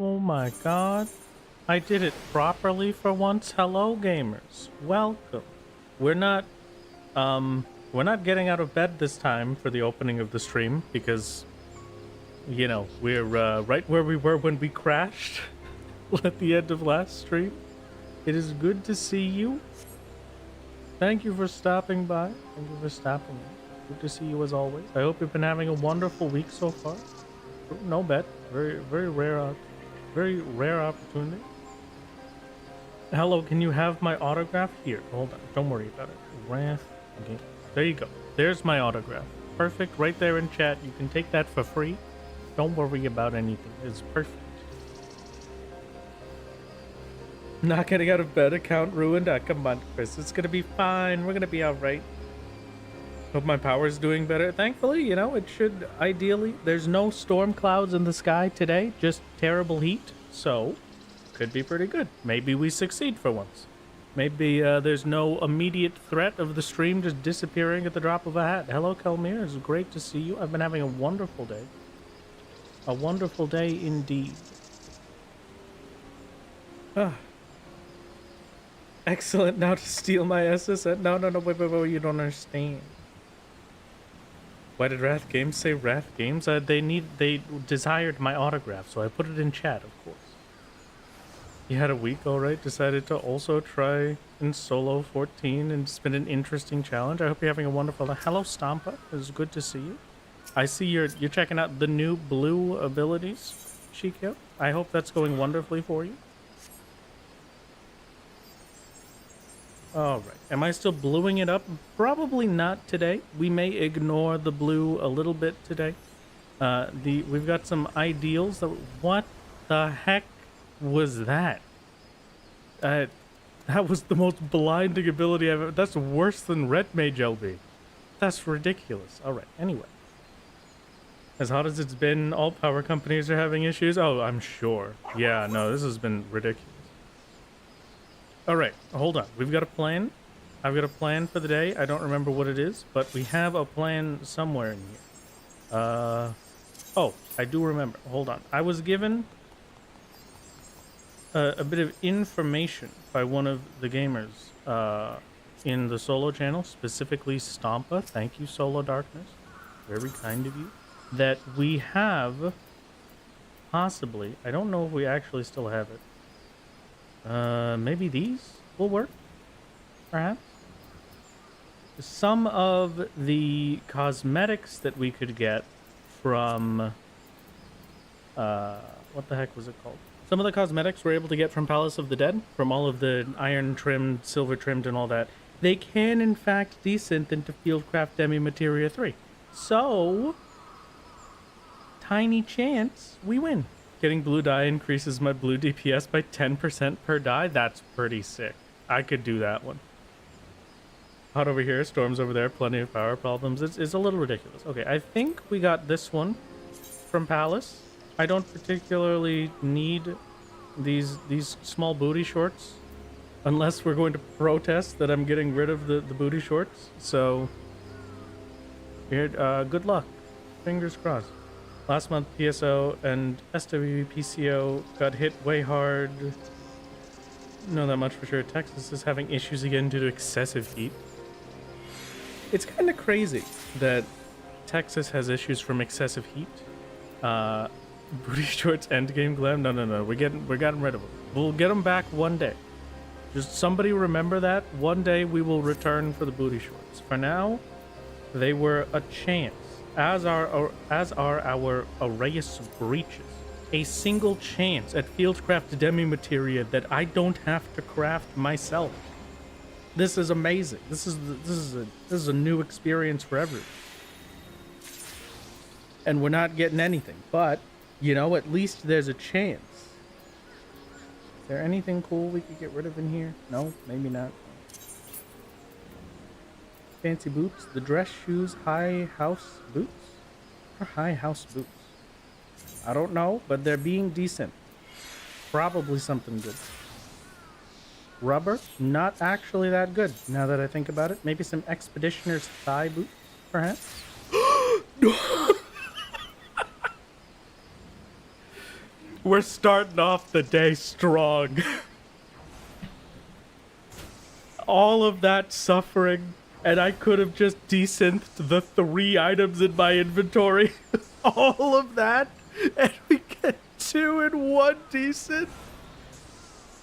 Oh my god. I did it properly for once. Hello, gamers. Welcome. We're not, we're not getting out of bed this time for the opening of the stream because, you know, we're right where we were when we crashed at the end of last stream. It is good to see you. Thank you for stopping by. Thank you for stopping in. Good to see you as always. I hope you've been having a wonderful week so far. No bet. Very rare opportunity. Hello, can you have my autograph? Here, hold on. Don't worry about it. Wrath. Okay. There you go. There's my autograph. Perfect. Right there in chat. You can take that for free. Don't worry about anything. It's perfect. Not getting out of bed, account ruined. Come on, Chris. It's gonna be fine. We're gonna be alright. Hope my power's doing better. Thankfully, you know, it should ideally. There's no storm clouds in the sky today, just terrible heat. So, could be pretty good. Maybe we succeed for once. Maybe there's no immediate threat of the stream just disappearing at the drop of a hat. Hello, Kelmir. It's great to see you. I've been having a wonderful day. A wonderful day indeed. Ah. Excellent. Now to steal my SSN. No, wait, you don't understand. Why did Wrath Games say Wrath Games? They desired my autograph, so I put it in chat, of course. You had a week, alright. Decided to also try in solo 14, and it's been an interesting challenge. I hope you're having a wonderful day. Hello, Stompa. It's good to see you. I see you're checking out the new blue abilities, Shikyo. I hope that's going wonderfully for you. Alright, am I still bluing it up? Probably not today. We may ignore the blue a little bit today. We've got some ideals. What the heck was that? That was the most blinding ability I've ever... That's worse than Red Mage LB. That's ridiculous. Alright, anyway. As hot as it's been, all power companies are having issues. Oh, I'm sure. Yeah, no, this has been ridiculous. Alright, hold on. We've got a plan. I've got a plan for the day. I don't remember what it is, but we have a plan somewhere in here. Oh, I do remember. Hold on. I was given a bit of information by one of the gamers in the solo channel, specifically Stompa. Thank you, Solo Darkness. Very kind of you. That we have possibly, I don't know if we actually still have it. Maybe these will work, perhaps. Some of the cosmetics that we could get from, what the heck was it called? Some of the cosmetics we're able to get from Palace of the Dead, from all of the iron trimmed, silver trimmed, and all that. They can, in fact, descent into Fieldcraft Demi Materia 3. So, tiny chance we win. Getting blue dye increases my blue DPS by 10% per die. That's pretty sick. I could do that one. Hot over here, storms over there, plenty of power problems. It's a little ridiculous. Okay, I think we got this one from Palace. I don't particularly need these small booty shorts unless we're going to protest that I'm getting rid of the booty shorts. So, here, good luck. Fingers crossed. Last month, PSO and SWPCO got hit way hard. Know that much for sure. Texas is having issues again due to excessive heat. It's kind of crazy that Texas has issues from excessive heat. Booty shorts, endgame glam. No. We're getting rid of them. We'll get them back one day. Just somebody remember that. One day we will return for the booty shorts. For now, they were a chance. As are our Aureus breeches. A single chance at Fieldcraft Demi Materia that I don't have to craft myself. This is amazing. This is a new experience for everyone. And we're not getting anything, but you know, at least there's a chance. Is there anything cool we could get rid of in here? No, maybe not. Fancy boots, the dress shoes, high house boots? Or high house boots? I don't know, but they're being decent. Probably something good. Rubber, not actually that good, now that I think about it. Maybe some Expeditioner's thigh boots, perhaps? We're starting off the day strong. All of that suffering, and I could have just desynthed the 3 items in my inventory. All of that, and we get 2 in 1 desynth.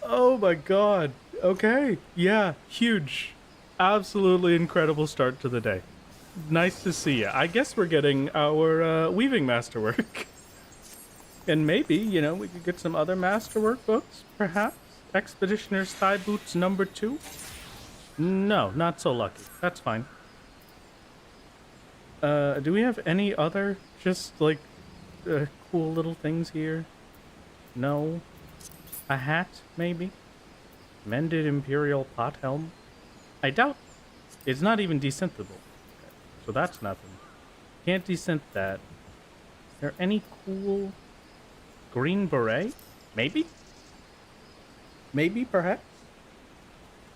Oh my god. Okay, yeah, huge. Absolutely incredible start to the day. Nice to see you. I guess we're getting our weaving masterwork. And maybe, you know, we could get some other masterwork books, perhaps? Expeditioner's Thigh Boots number 2? No, not so lucky. That's fine. Do we have any other just, like, cool little things here? No. A hat, maybe? Mended Imperial Pot Helm? I doubt. It's not even desynthable. So that's nothing. Can't desynth that. Is there any cool green beret? Maybe? Maybe, perhaps?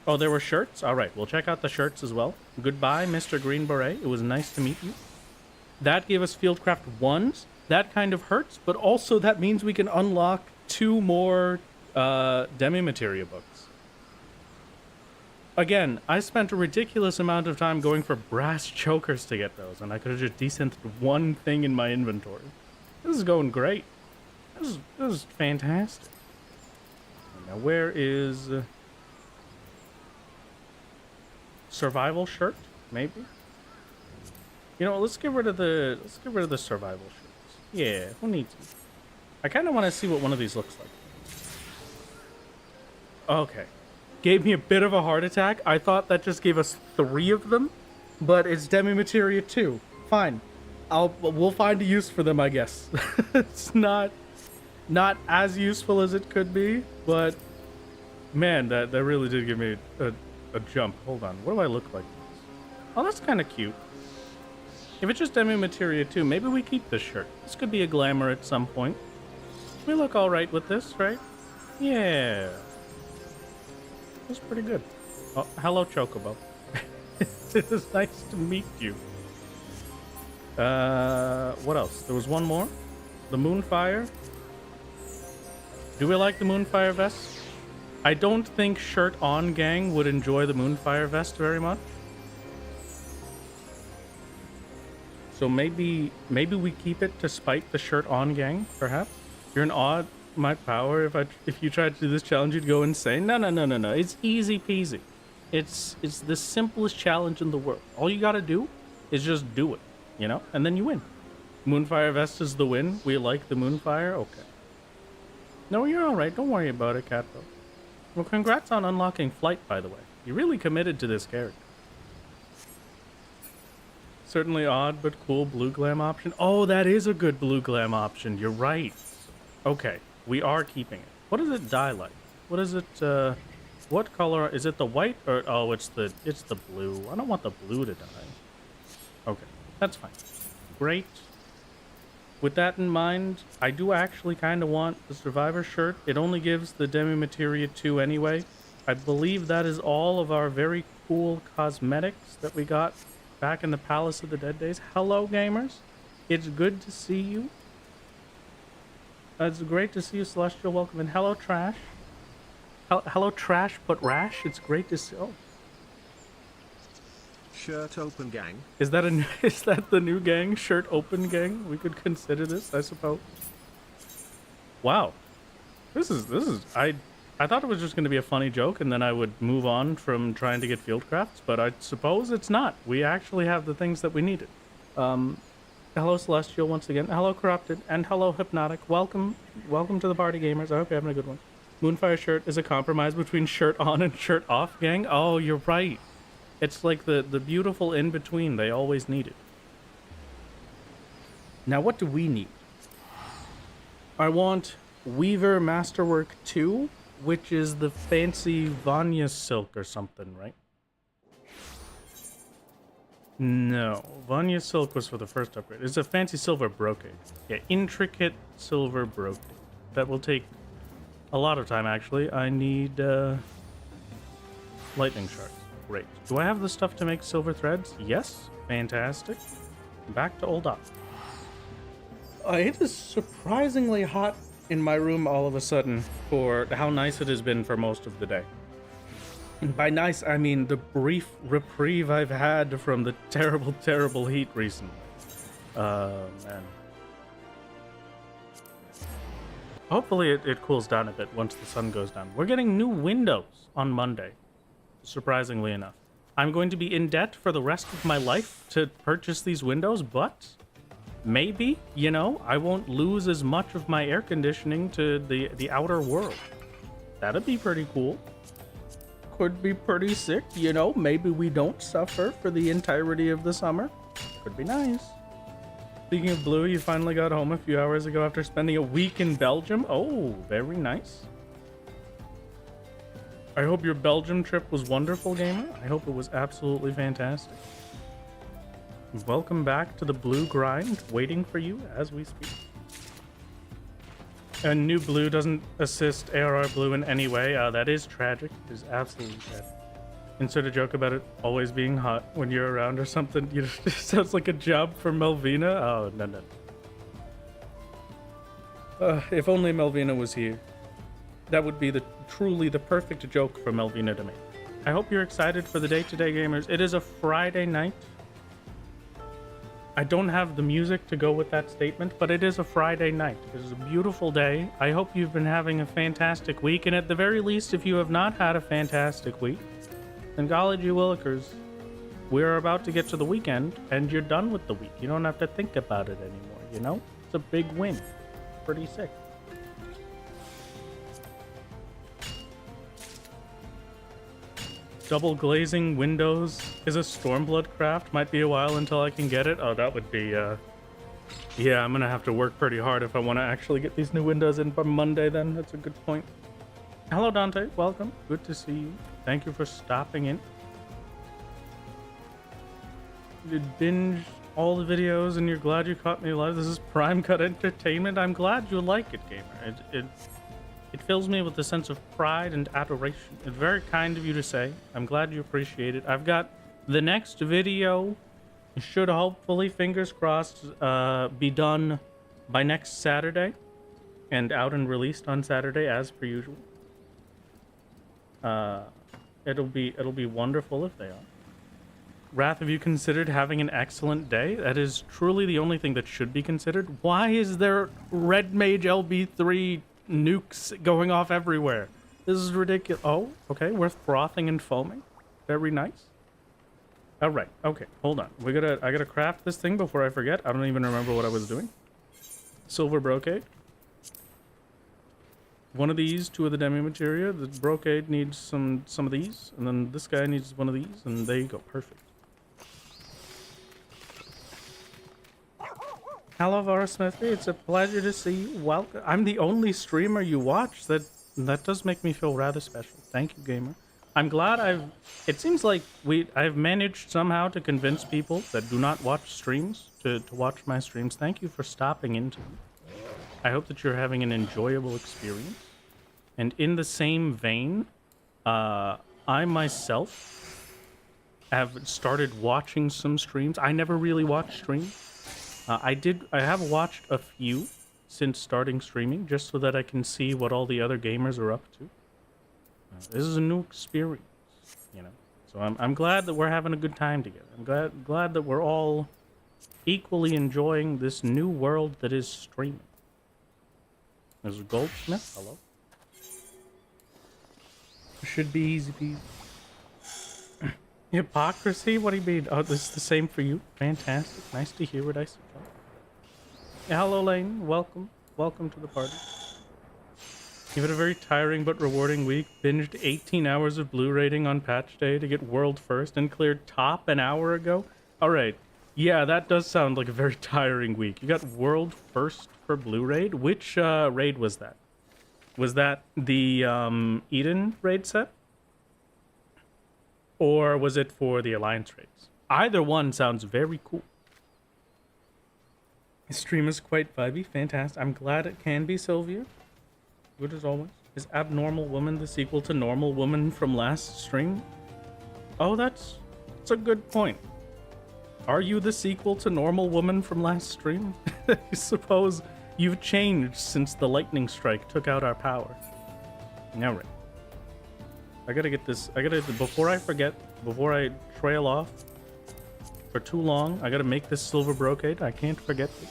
Oh, there were shirts? Alright, we'll check out the shirts as well. Goodbye, Mr. Green Beret. It was nice to meet you. That gave us Fieldcraft 1s. That kind of hurts, but also that means we can unlock 2 more demi-materia books. Again, I spent a ridiculous amount of time going for brass chokers to get those, and I could have just desynthed 1 thing in my inventory. This is going great. This is fantastic. Now, where is survival shirt? Maybe. You know, let's get rid of the survival shirts. Yeah, who needs them? I kind of want to see what one of these looks like. Okay. Gave me a bit of a heart attack. I thought that just gave us 3 of them, but it's demi-materia 2. Fine. We'll find a use for them, I guess. It's not as useful as it could be, but man, that really did give me a jump. Hold on. What do I look like? Oh, that's kind of cute. If it's just demi-materia 2, maybe we keep this shirt. This could be a glamour at some point. We look all right with this, right? Yeah. That's pretty good. Oh, hello, Chocobo. It is nice to meet you. What else? There was one more. The Moonfire. Do we like the Moonfire vest? I don't think Shirt On Gang would enjoy the Moonfire vest very much. So maybe we keep it to spite the Shirt On Gang, perhaps? You're an odd my power. If you tried to do this challenge, you'd go insane. No. It's easy peasy. It's the simplest challenge in the world. All you gotta do is just do it, you know? And then you win. Moonfire vest is the win. We like the Moonfire? Okay. No, you're alright. Don't worry about it, Cato. Well, congrats on unlocking Flight, by the way. You really committed to this character. Certainly odd, but cool blue glam option. Oh, that is a good blue glam option. You're right. Okay, we are keeping it. What does it dye like? What is it, what color? Is it the white or, oh, it's the blue. I don't want the blue to dye. Okay, that's fine. Great. With that in mind, I do actually kind of want the Survivor shirt. It only gives the Demi-Materia 2 anyway. I believe that is all of our very cool cosmetics that we got back in the Palace of the Dead days. Hello, gamers. It's good to see you. It's great to see you, Celestial. Welcome. And hello, Trash. Hello, Trash, but Rash. It's great to see... Oh. Shirt Open Gang. Is that the new gang? Shirt Open Gang? We could consider this, I suppose. Wow. This is I thought it was just going to be a funny joke and then I would move on from trying to get Fieldcrafts, but I suppose it's not. We actually have the things that we needed. Hello, Celestial, once again. Hello, Corrupted, and hello, Hypnotic. Welcome to the party, gamers. I hope you're having a good one. Moonfire shirt is a compromise between shirt on and shirt off, gang. Oh, you're right. It's like the beautiful in-between they always needed. Now, what do we need? I want Weaver Masterwork 2, which is the fancy Vanya silk or something, right? No, Vanya silk was for the first upgrade. It's a fancy silver brocade. Yeah, intricate silver brocade. That will take a lot of time, actually. I need lightning shards. Great. Do I have the stuff to make silver threads? Yes. Fantastic. Back to old up. It is surprisingly hot in my room all of a sudden for how nice it has been for most of the day. And by nice, I mean the brief reprieve I've had from the terrible, terrible heat recently. Man. Hopefully it cools down a bit once the sun goes down. We're getting new windows on Monday, surprisingly enough. I'm going to be in debt for the rest of my life to purchase these windows, but maybe, you know, I won't lose as much of my air conditioning to the outer world. That'd be pretty cool. Could be pretty sick, you know. Maybe we don't suffer for the entirety of the summer. Could be nice. Speaking of Blue, you finally got home a few hours ago after spending a week in Belgium. Oh, very nice. I hope your Belgium trip was wonderful, gamer. I hope it was absolutely fantastic. Welcome back to the Blue grind, waiting for you as we speak. And new Blue doesn't assist ARR Blue in any way. That is tragic. It is absolutely tragic. Insert a joke about it always being hot when you're around or something. You know, it sounds like a job for Melvina. Oh, no. If only Melvina was here. That would be truly the perfect joke for Melvina to make. I hope you're excited for the day today, gamers. It is a Friday night. I don't have the music to go with that statement, but it is a Friday night. It is a beautiful day. I hope you've been having a fantastic week, and at the very least, if you have not had a fantastic week, then golly gee willikers, we're about to get to the weekend, and you're done with the week. You don't have to think about it anymore, you know? It's a big win. Pretty sick. Double glazing windows is a Stormblood craft. Might be a while until I can get it. Oh, that would be, yeah, I'm gonna have to work pretty hard if I want to actually get these new windows in by Monday then. That's a good point. Hello, Dante. Welcome. Good to see you. Thank you for stopping in. You binge all the videos and you're glad you caught me live. This is Prime Cut Entertainment. I'm glad you like it, gamer. It fills me with a sense of pride and adoration. It's very kind of you to say. I'm glad you appreciate it. I've got the next video should hopefully, fingers crossed, be done by next Saturday and out and released on Saturday as per usual. It'll be wonderful if they are. Wrath, have you considered having an excellent day? That is truly the only thing that should be considered. Why is there Red Mage LB3 nukes going off everywhere? This is ridiculous. Oh, okay, worth frothing and foaming. Very nice. All right, okay, hold on. I gotta craft this thing before I forget. I don't even remember what I was doing. Silver brocade. One of these, two of the demi materia. The brocade needs some of these, and then this guy needs one of these, and there you go, perfect. Hello, Vara Smithy. It's a pleasure to see you. Welcome. I'm the only streamer you watch. That does make me feel rather special. Thank you, gamer. I'm glad it seems like I've managed somehow to convince people that do not watch streams to watch my streams. Thank you for stopping into them. I hope that you're having an enjoyable experience. And in the same vein, I myself have started watching some streams. I never really watched streams. I have watched a few since starting streaming, just so that I can see what all the other gamers are up to. This is a new experience, you know. So I'm glad that we're having a good time together. I'm glad that we're all equally enjoying this new world that is streaming. There's a Goldsmith. Hello. Should be easy peasy. Hypocrisy? What do you mean? Oh, this is the same for you. Fantastic. Nice to hear what I said. Yeah, hello, Lane. Welcome. Welcome to the party. You've had a very tiring but rewarding week. Binged 18 hours of Blue rating on patch day to get world first and cleared top an hour ago. All right. Yeah, that does sound like a very tiring week. You got world first for Blue raid. Which raid was that? Was that the Eden raid set? Or was it for the Alliance raids? Either one sounds very cool. The stream is quite vibey. Fantastic. I'm glad it can be, Sylvia. Good as always. Is Abnormal Woman the sequel to Normal Woman from last stream? Oh, that's a good point. Are you the sequel to Normal Woman from last stream? I suppose You've changed since the lightning strike took out our power. All right. I gotta get this. Before I forget, before I trail off for too long, I gotta make this silver brocade. I can't forget this.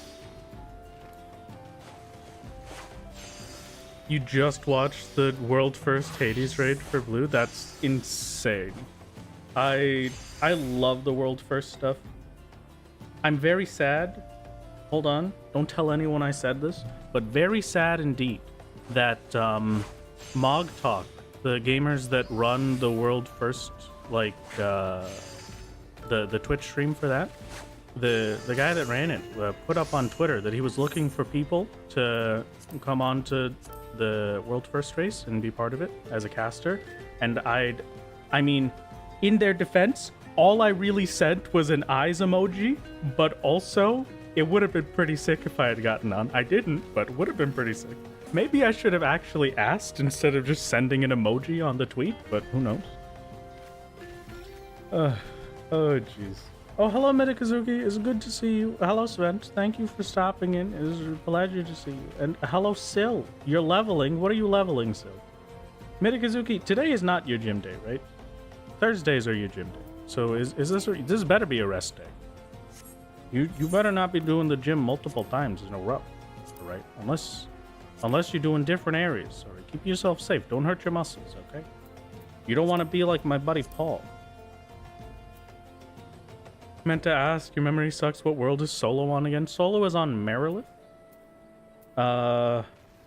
You just watched the world first Hades raid for blue? That's insane. I love the world first stuff. I'm very sad. Hold on. Don't tell anyone I said this, but very sad indeed that Mog Talk, the gamers that run the world first, like the Twitch stream for that, the guy that ran it put up on Twitter that he was looking for people to come on to the world first race and be part of it as a caster. And I mean, in their defense, all I really sent was an eyes emoji, but also it would have been pretty sick if I had gotten on. I didn't, but it would have been pretty sick. Maybe I should have actually asked instead of just sending an emoji on the tweet, but who knows? Oh, jeez. Oh, hello, Metakazuki. It's good to see you. Hello, Sven. Thank you for stopping in. It is a pleasure to see you. And hello, Sil. You're leveling. What are you leveling, Sil? Metakazuki, today is not your gym day, right? Thursdays are your gym day. So is this better be a rest day? You better not be doing the gym multiple times in a row, all right? Unless you're doing different areas. All right, keep yourself safe. Don't hurt your muscles, okay? You don't want to be like my buddy Paul. Meant to ask, your memory sucks. What world is Solo on again? Solo is on Maryland. I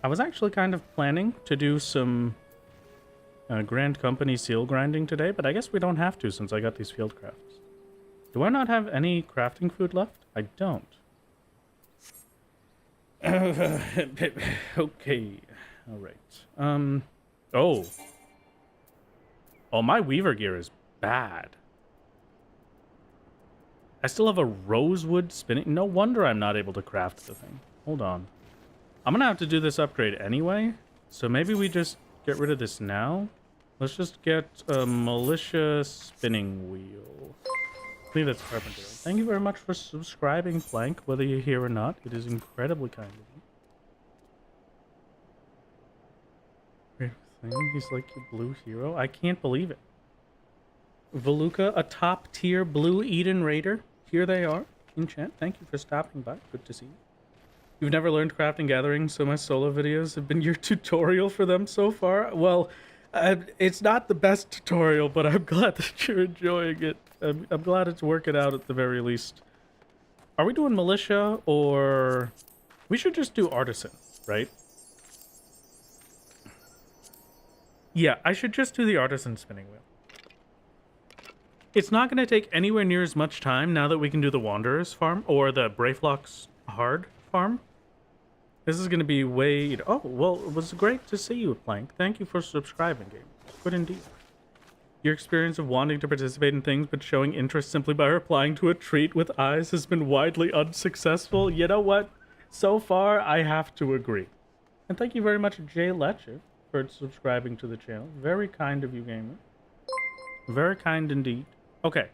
was actually kind of planning to do some Grand Company seal grinding today, but I guess we don't have to since I got these Fieldcrafts. Do I not have any crafting food left? I don't. Okay. All right. Oh. Oh, my Weaver gear is bad. I still have a rosewood spinning. No wonder I'm not able to craft the thing. Hold on. I'm gonna have to do this upgrade anyway, so maybe we just get rid of this now. Let's just get a militia spinning wheel. I believe that's carpenter. Thank you very much for subscribing, Plank, whether you're here or not. It is incredibly kind of you. Great thing. He's like your blue hero. I can't believe it. Valuka, a top tier blue Eden Raider. Here they are in chat. Thank you for stopping by. Good to see you. You've never learned crafting gathering, so my solo videos have been your tutorial for them so far. Well, it's not the best tutorial, but I'm glad that you're enjoying it. I'm glad it's working out at the very least. Are we doing militia, or we should just do artisan, right? Yeah, I should just do the artisan spinning wheel. It's not going to take anywhere near as much time now that we can do the Wanderers farm or the Brayflox hard farm. This is going to be way... Oh, well, it was great to see you, Plank. Thank you for subscribing, game. Good indeed. Your experience of wanting to participate in things but showing interest simply by replying to a tweet with eyes has been widely unsuccessful. You know what? So far, I have to agree. And thank you very much, Jay Letcher, for subscribing to the channel. Very kind of you, gamer. Very kind indeed. Okay.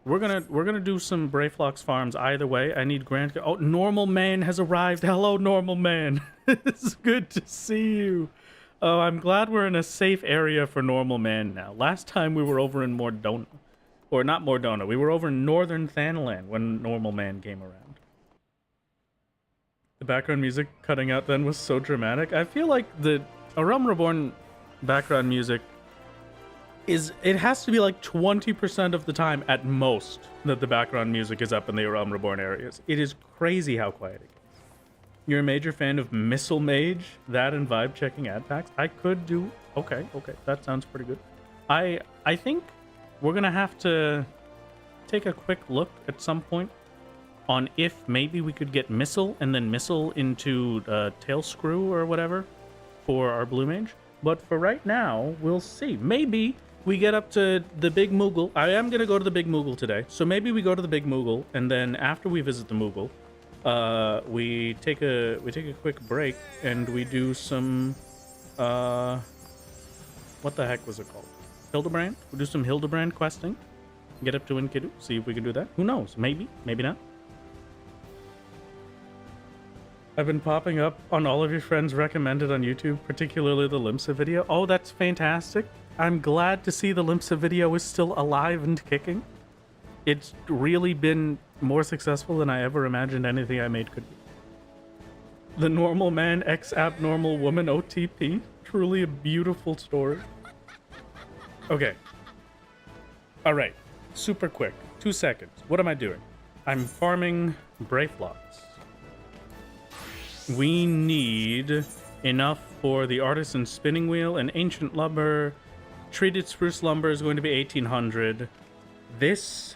We're gonna do some Brayflox farms either way. I need Grant. Oh, Normal Man has arrived. Hello, Normal Man. It's good to see you. Oh, I'm glad we're in a safe area for Normal Man now. Last time we were over in Mordona. Or not Mordona. We were over in Northern Thanalan when Normal Man came around. The background music cutting out then was so dramatic. I feel like the A Realm Reborn background music it has to be like 20% of the time at most that the background music is up in the Realm Reborn areas. It is crazy how quiet it gets. You're a major fan of Missile Mage, that and vibe checking ad packs. I could do... Okay, that sounds pretty good. I think we're gonna have to take a quick look at some point on if maybe we could get Missile and then Missile into Tail Screw or whatever for our Blue Mage. But for right now, we'll see. Maybe we get up to the Big Moogle. I am going to go to the Big Moogle today. So maybe we go to the Big Moogle, and then after we visit the Moogle, we take a quick break, and we do some... what the heck was it called? Hildebrand? We'll do some Hildebrand questing. Get up to Enkidu, see if we can do that. Who knows? Maybe, maybe not. I've been popping up on all of your friends recommended on YouTube, particularly the Limsa video. Oh, that's fantastic. I'm glad to see the Limsa video is still alive and kicking. It's really been more successful than I ever imagined anything I made could be. The Normal Man X Abnormal Woman OTP. Truly a beautiful story. Okay. Alright. Super quick. 2 seconds. What am I doing? I'm farming Brayflots. We need enough for the Artisan Spinning Wheel and Ancient Lumber. Treated Spruce Lumber is going to be 1,800. This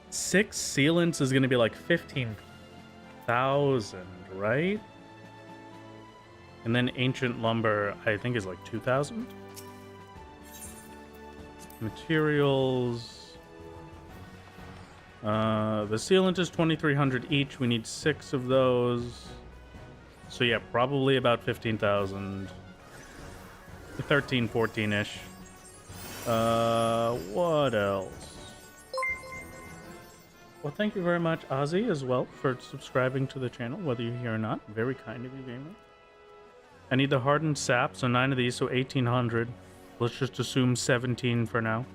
6 sealants is going to be like 15,000, right? And then Ancient Lumber, I think, is like 2,000. Materials. The sealant is 2,300 each. We need 6 of those. So yeah, probably about 15,000. 13, 14-ish. What else? Well, thank you very much, Ozzy, as well, for subscribing to the channel, whether you're here or not. Very kind of you, gamer. I need the hardened sap, so 9 of these, so 1,800. Let's just assume 17 for now.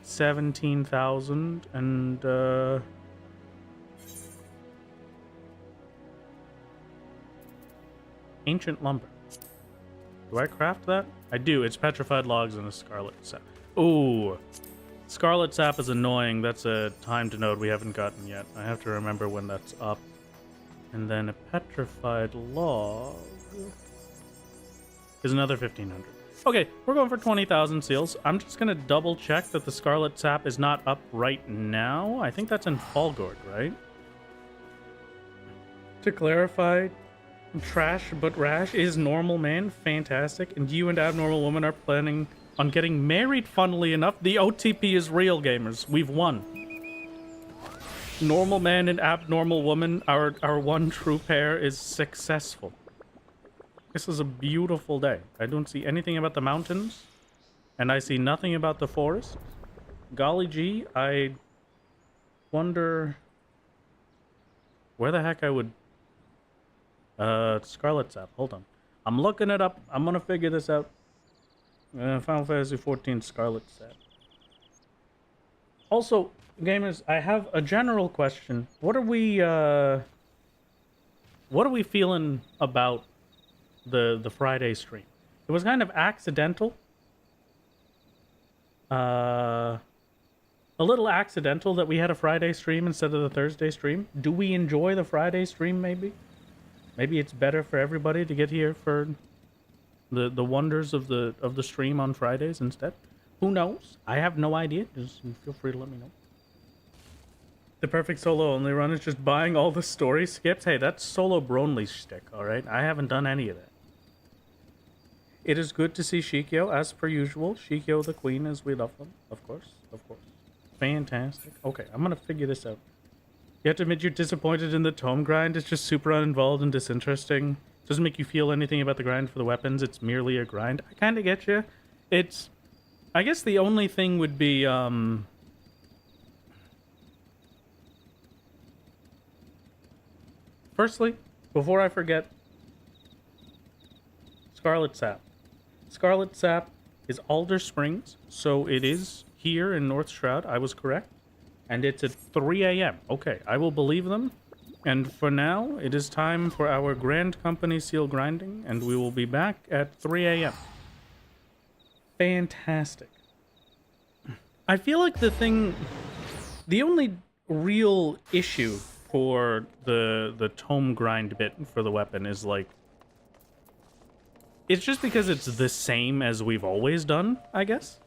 17,000 and Ancient Lumber. Do I craft that? I do. It's petrified logs and a scarlet sap. Ooh, scarlet sap is annoying. That's a timed node we haven't gotten yet. I have to remember when that's up. And then a petrified log is another 1,500. Okay, we're going for 20,000 seals. I'm just going to double check that the Scarlet Sap is not up right now. I think that's in Fallgord, right? To clarify, Trash But Rash is Normal Man. Fantastic. And you and Abnormal Woman are planning on getting married, funnily enough. The OTP is real, gamers. We've won. Normal Man and Abnormal Woman, our one true pair, is successful. This is a beautiful day. I don't see anything about the mountains, and I see nothing about the forest. Golly gee, I wonder where the heck I would... Scarlet Sap, hold on. I'm looking it up. I'm gonna figure this out. Final Fantasy 14 Scarlet Sap. Also, gamers, I have a general question. What are we feeling about the Friday stream? It was kind of accidental. A little accidental that we had a Friday stream instead of the Thursday stream. Do we enjoy the Friday stream, maybe? Maybe it's better for everybody to get here for the wonders of the stream on Fridays instead. Who knows? I have no idea. Just feel free to let me know. The perfect solo only run is just buying all the story skips. Hey, that's solo Bronley's shtick, alright? I haven't done any of that. It is good to see Shikyo, as per usual. Shikyo the queen, as we love them. Of course, of course. Fantastic. Okay, I'm gonna figure this out. You have to admit you're disappointed in the tome grind. It's just super uninvolved and disinteresting. It doesn't make you feel anything about the grind for the weapons. It's merely a grind. I kind of get you. It's... I guess the only thing would be, Firstly, before I forget, Scarlet Sap. Scarlet Sap is Alder Springs, so it is here in North Shroud. I was correct. And it's at 3 a.m. Okay, I will believe them. And for now, it is time for our Grand Company seal grinding, and we will be back at 3 a.m. Fantastic. I feel like the only real issue for the tome grind bit for the weapon is like, it's just because it's the same as we've always done, I guess.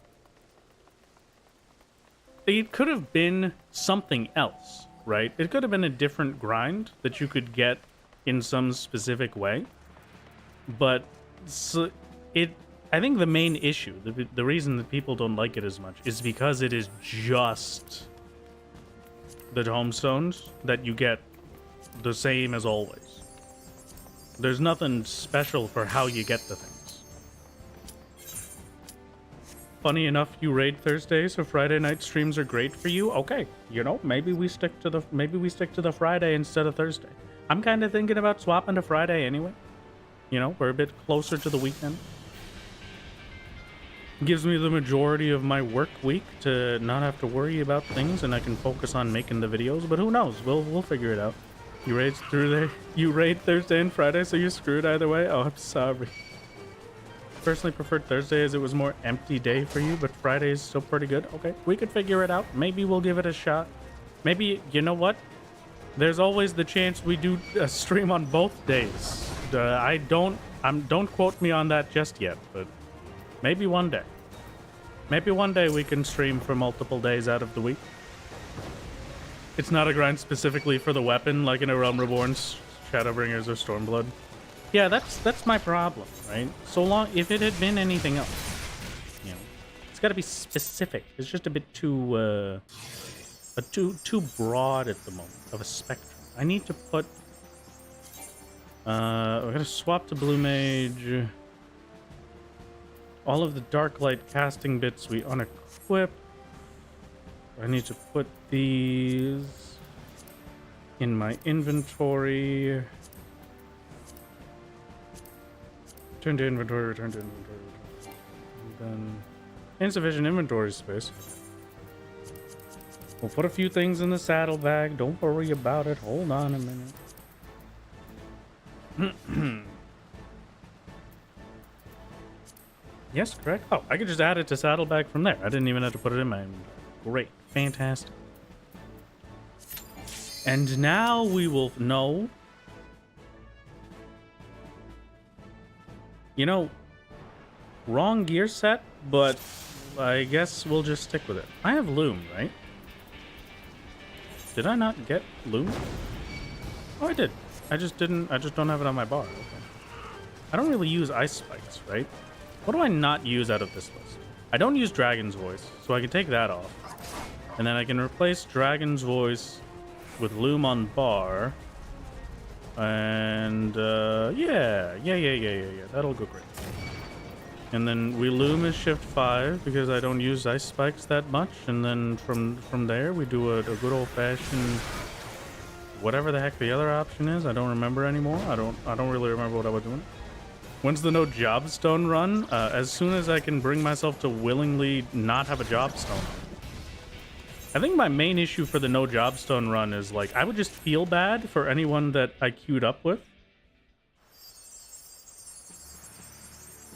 It could have been something else, right? It could have been a different grind that you could get in some specific way. But so I think the main issue, the reason that people don't like it as much, is because it is just the tomestones that you get the same as always. There's nothing special for how you get the things. funny enough, you raid Thursday, so Friday night streams are great for you. Okay, you know, maybe we stick to the Friday instead of Thursday. I'm kind of thinking about swapping to Friday anyway. You know, we're a bit closer to the weekend. Gives me the majority of my work week to not have to worry about things, and I can focus on making the videos. But who knows? We'll figure it out. You raid Thursday and Friday, so you're screwed either way. Oh, I'm sorry. Personally preferred Thursday as it was more empty day for you, but Friday is still pretty good. Okay, we could figure it out. Maybe we'll give it a shot. Maybe, you know what? There's always the chance we do a stream on both days. Don't quote me on that just yet, but maybe one day. Maybe one day we can stream for multiple days out of the week. It's not a grind specifically for the weapon, like in a Realm Reborn's Shadowbringers or Stormblood. Yeah, that's my problem, right? So long, if it had been anything else, you know, it's got to be specific. It's just a bit too broad at the moment of a spectrum. I need to put. We're gonna swap to Blue Mage. All of the Dark Light casting bits we unequip. I need to put these in my inventory. Return to inventory, return to inventory. And then insufficient inventory space. We'll put a few things in the saddlebag. Don't worry about it. Hold on a minute. Yes, correct. Oh, I could just add it to saddlebag from there. I didn't even have to put it in my inventory. Great. Fantastic. And now we will know. You know, wrong gear set, but I guess we'll just stick with it. I have Loom, right? Did I not get Loom? Oh, I did. I just don't have it on my bar. Okay. I don't really use Ice Spikes, right? What do I not use out of this list? I don't use Dragon's Voice, so I can take that off. And then I can replace Dragon's Voice with Loom on bar. And yeah, that'll go great. And then we Loom as Shift 5 because I don't use Ice Spikes that much. And then from there we do a good old-fashioned whatever the heck the other option is. I don't remember anymore. I don't really remember what I was doing. When's the no jobstone run? As soon as I can bring myself to willingly not have a jobstone. I think my main issue for the no jobstone run is, like, I would just feel bad for anyone that I queued up with.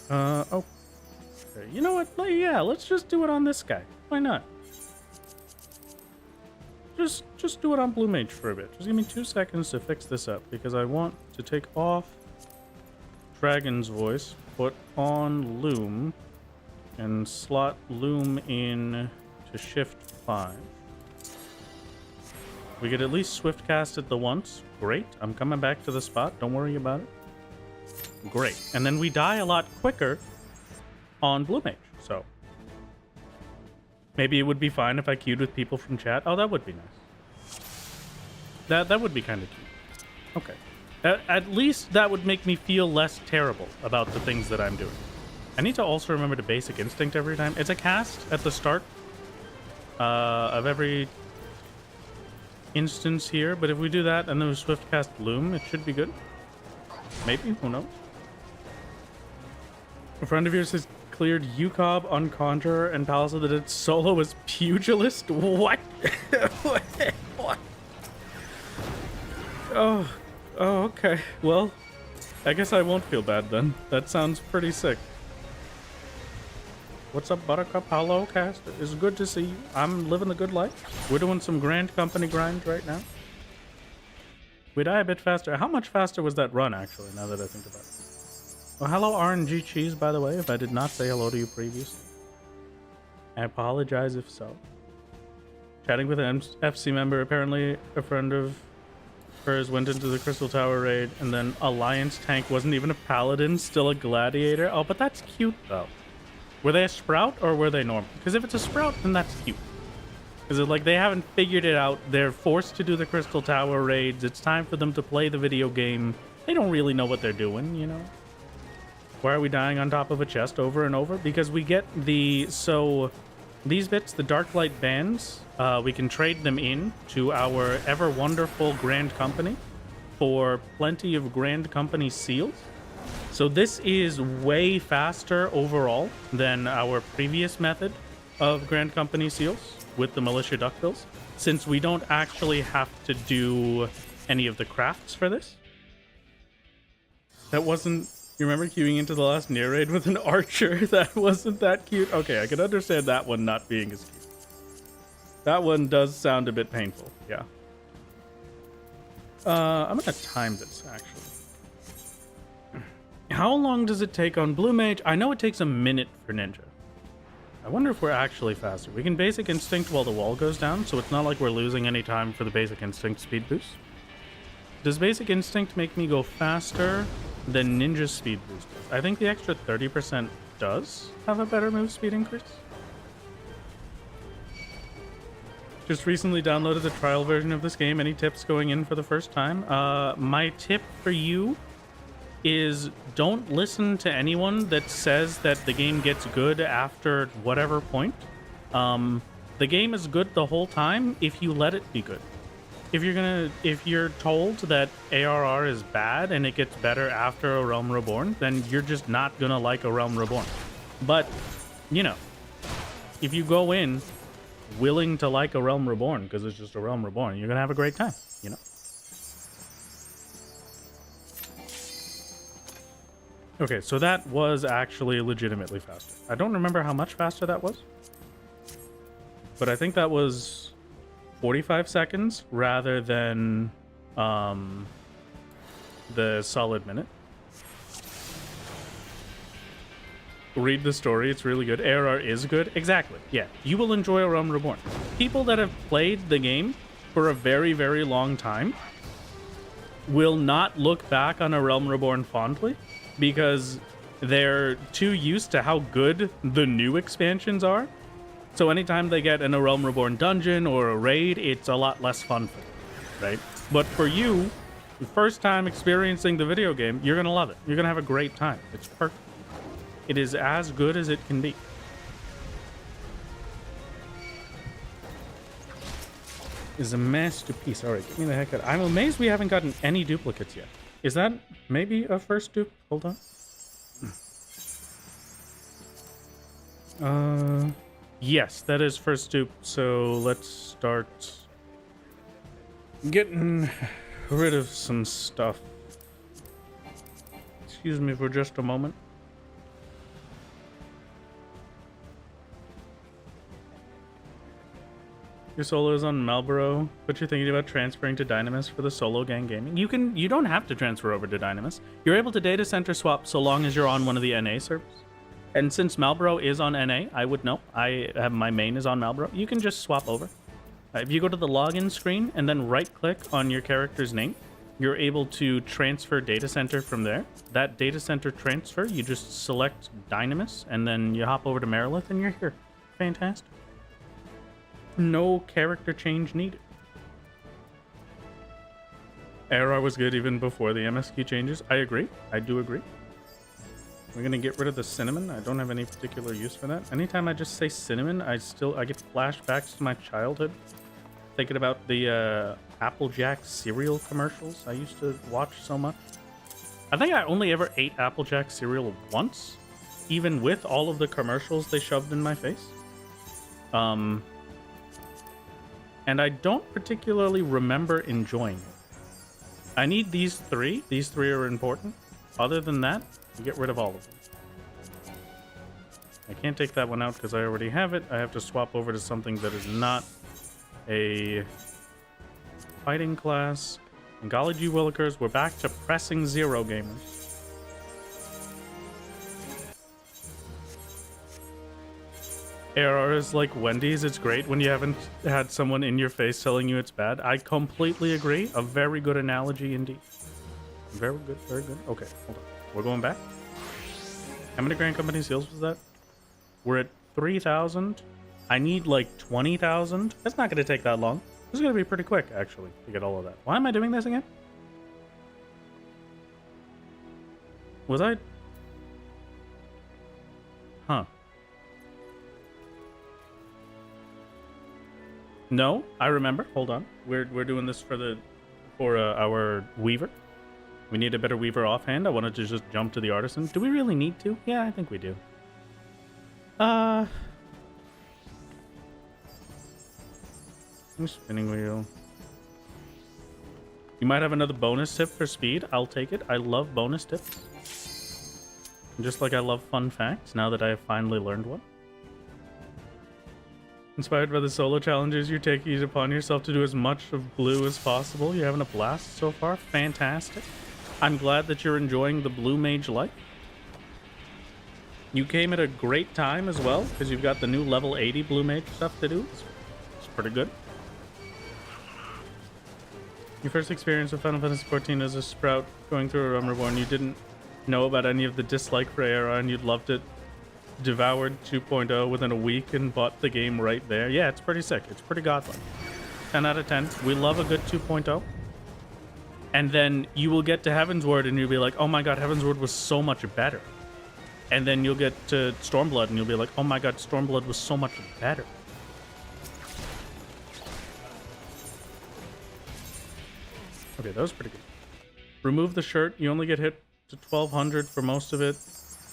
Oh. Okay. You know what? Yeah, let's just do it on this guy. Why not? Just do it on Blue Mage for a bit. Just give me 2 seconds to fix this up, because I want to take off Dragon's Voice, put on Loom, and slot Loom in to Shift 5. We could at least swift cast it the once. Great. I'm coming back to the spot. Don't worry about it. Great. And then we die a lot quicker on Blue Mage. So maybe it would be fine if I queued with people from chat. Oh, that would be nice. That would be kind of cute. Okay. At least that would make me feel less terrible about the things that I'm doing. I need to also remember to Basic Instinct every time. It's a cast at the start of every instance here, but if we do that and then we swift cast Loom, it should be good. Maybe, who knows? A friend of yours has cleared UCOB on Conjurer and Palace of the Dead solo as Pugilist? What? What? Oh, okay. Well, I guess I won't feel bad then. That sounds pretty sick. What's up, Buttercup? Hello, Cast. It's good to see you. I'm living the good life. We're doing some Grand Company grind right now. We die a bit faster. How much faster was that run, actually, now that I think about it? Oh, hello, RNG Cheese, by the way, if I did not say hello to you previously. I apologize if so. Chatting with an FC member, apparently a friend of hers went into the Crystal Tower raid, and then Alliance tank wasn't even a paladin, still a gladiator. Oh, but that's cute, though. Were they a sprout or were they normal? Because if it's a sprout, then that's cute. Because it's like they haven't figured it out. They're forced to do the Crystal Tower raids. It's time for them to play the video game. They don't really know what they're doing, you know? Why are we dying on top of a chest over and over? Because we get the... So, these bits, the Dark Light bands, we can trade them in to our ever wonderful Grand Company for plenty of Grand Company seals. So this is way faster overall than our previous method of Grand Company seals with the Militia Duckbills, since we don't actually have to do any of the crafts for this. That wasn't... You remember queuing into the last near raid with an archer? That wasn't that cute. Okay, I can understand that one not being as cute. That one does sound a bit painful, yeah. I'm gonna time this, actually. How long does it take on Blue Mage? I know it takes a minute for Ninja. I wonder if we're actually faster. We can Basic Instinct while the wall goes down, so it's not like we're losing any time for the Basic Instinct speed boost. Does Basic Instinct make me go faster than Ninja's speed boost does? I think the extra 30% does have a better move speed increase. Just recently downloaded the trial version of this game. Any tips going in for the first time? My tip for you is don't listen to anyone that says that the game gets good after whatever point. The game is good the whole time if you let it be good. If you're told that ARR is bad and it gets better after A Realm Reborn, then you're just not gonna like A Realm Reborn. But, you know, if you go in willing to like A Realm Reborn because it's just A Realm Reborn, you're gonna have a great time, you know? Okay, so that was actually legitimately faster. I don't remember how much faster that was, but I think that was 45 seconds rather than the solid minute. Read the story, it's really good. ARR is good. Exactly, yeah. You will enjoy A Realm Reborn. People that have played the game for a very, very long time will not look back on A Realm Reborn fondly because they're too used to how good the new expansions are. So anytime they get an A Realm Reborn dungeon or a raid, it's a lot less fun for them, right? But for you, the first time experiencing the video game, you're going to love it. You're going to have a great time. It's perfect. It is as good as it can be. Is a masterpiece. All right, get me the heck out. I'm amazed we haven't gotten any duplicates yet. Is that maybe a first dupe? Hold on. Yes, that is first dupe. So let's start getting rid of some stuff. Excuse me for just a moment. Your solo is on Marlboro, but you're thinking about transferring to Dynamis for the solo gang gaming. You don't have to transfer over to Dynamis. You're able to data center swap so long as you're on one of the NA servers. And since Marlboro is on NA, I would know. I have my main is on Marlboro. You can just swap over. If you go to the login screen and then right-click on your character's name, you're able to transfer data center from there. That data center transfer, you just select Dynamis, and then you hop over to Marilith, and you're here. Fantastic. No character change needed. ARR was good even before the MSQ changes. I agree. I do agree. We're gonna get rid of the cinnamon. I don't have any particular use for that. Anytime I just say cinnamon, I get flashbacks to my childhood. Thinking about the Applejack cereal commercials I used to watch so much. I think I only ever ate Applejack cereal once, even with all of the commercials they shoved in my face. And I don't particularly remember enjoying it. I need these three. These three are important. Other than that, you get rid of all of them. I can't take that one out because I already have it. I have to swap over to something that is not a fighting class. And golly gee willikers, we're back to pressing 0 gamers. ARR is like Wendy's. It's great when you haven't had someone in your face telling you it's bad. I completely agree. A very good analogy indeed. Very good, very good. Okay, hold on. We're going back. How many Grand Company seals was that? We're at 3,000. I need like 20,000. That's not going to take that long. This is going to be pretty quick, actually, to get all of that. Why am I doing this again? Was I No, I remember. Hold on. We're doing this for our weaver. We need a better weaver offhand. I wanted to just jump to the artisan. Do we really need to? Yeah, I think we do. Spinning wheel. You might have another bonus tip for speed. I'll take it. I love bonus tips. Just like I love fun facts, now that I have finally learned one. Inspired by the solo challenges, you're taking it upon yourself to do as much of blue as possible. You're having a blast so far. Fantastic. I'm glad that you're enjoying the blue mage life. You came at a great time as well, because you've got the new level 80 blue mage stuff to do. It's pretty good. Your first experience with Final Fantasy XIV as a sprout going through a Realm Reborn, you didn't know about any of the dislike for Aeron, and you'd loved it. Devoured 2.0 within a week and bought the game right there. Yeah, it's pretty sick. It's pretty godlike. 10 out of 10. We love a good 2.0. And then you will get to Heavensward and you'll be like, oh my god, Heavensward was so much better. And then you'll get to Stormblood and you'll be like, oh my god, Stormblood was so much better. Okay, that was pretty good. Remove the shirt. You only get hit to 1200 for most of it.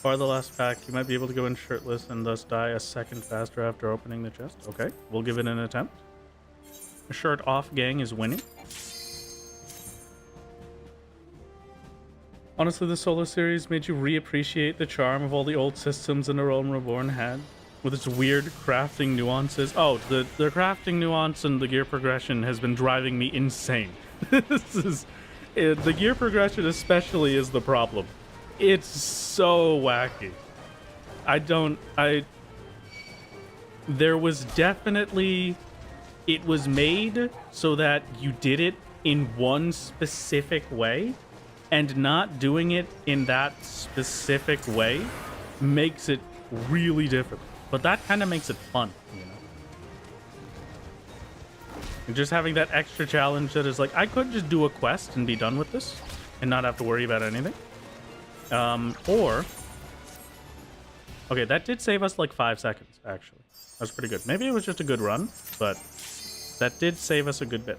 Bar the last pack. You might be able to go in shirtless and thus die a second faster after opening the chest. Okay, we'll give it an attempt. A shirt off gang is winning. Honestly, the solo series made you reappreciate the charm of all the old systems in A Realm Reborn had, with its weird crafting nuances. Oh, the crafting nuance and the gear progression has been driving me insane. The gear progression especially is the problem. It's so wacky. There was definitely, it was made so that you did it in one specific way, and not doing it in that specific way makes it really difficult. But that kind of makes it fun, you know? And just having that extra challenge that is like, I could just do a quest and be done with this and not have to worry about anything. Okay, that did save us like 5 seconds, actually. That was pretty good. Maybe it was just a good run, but that did save us a good bit.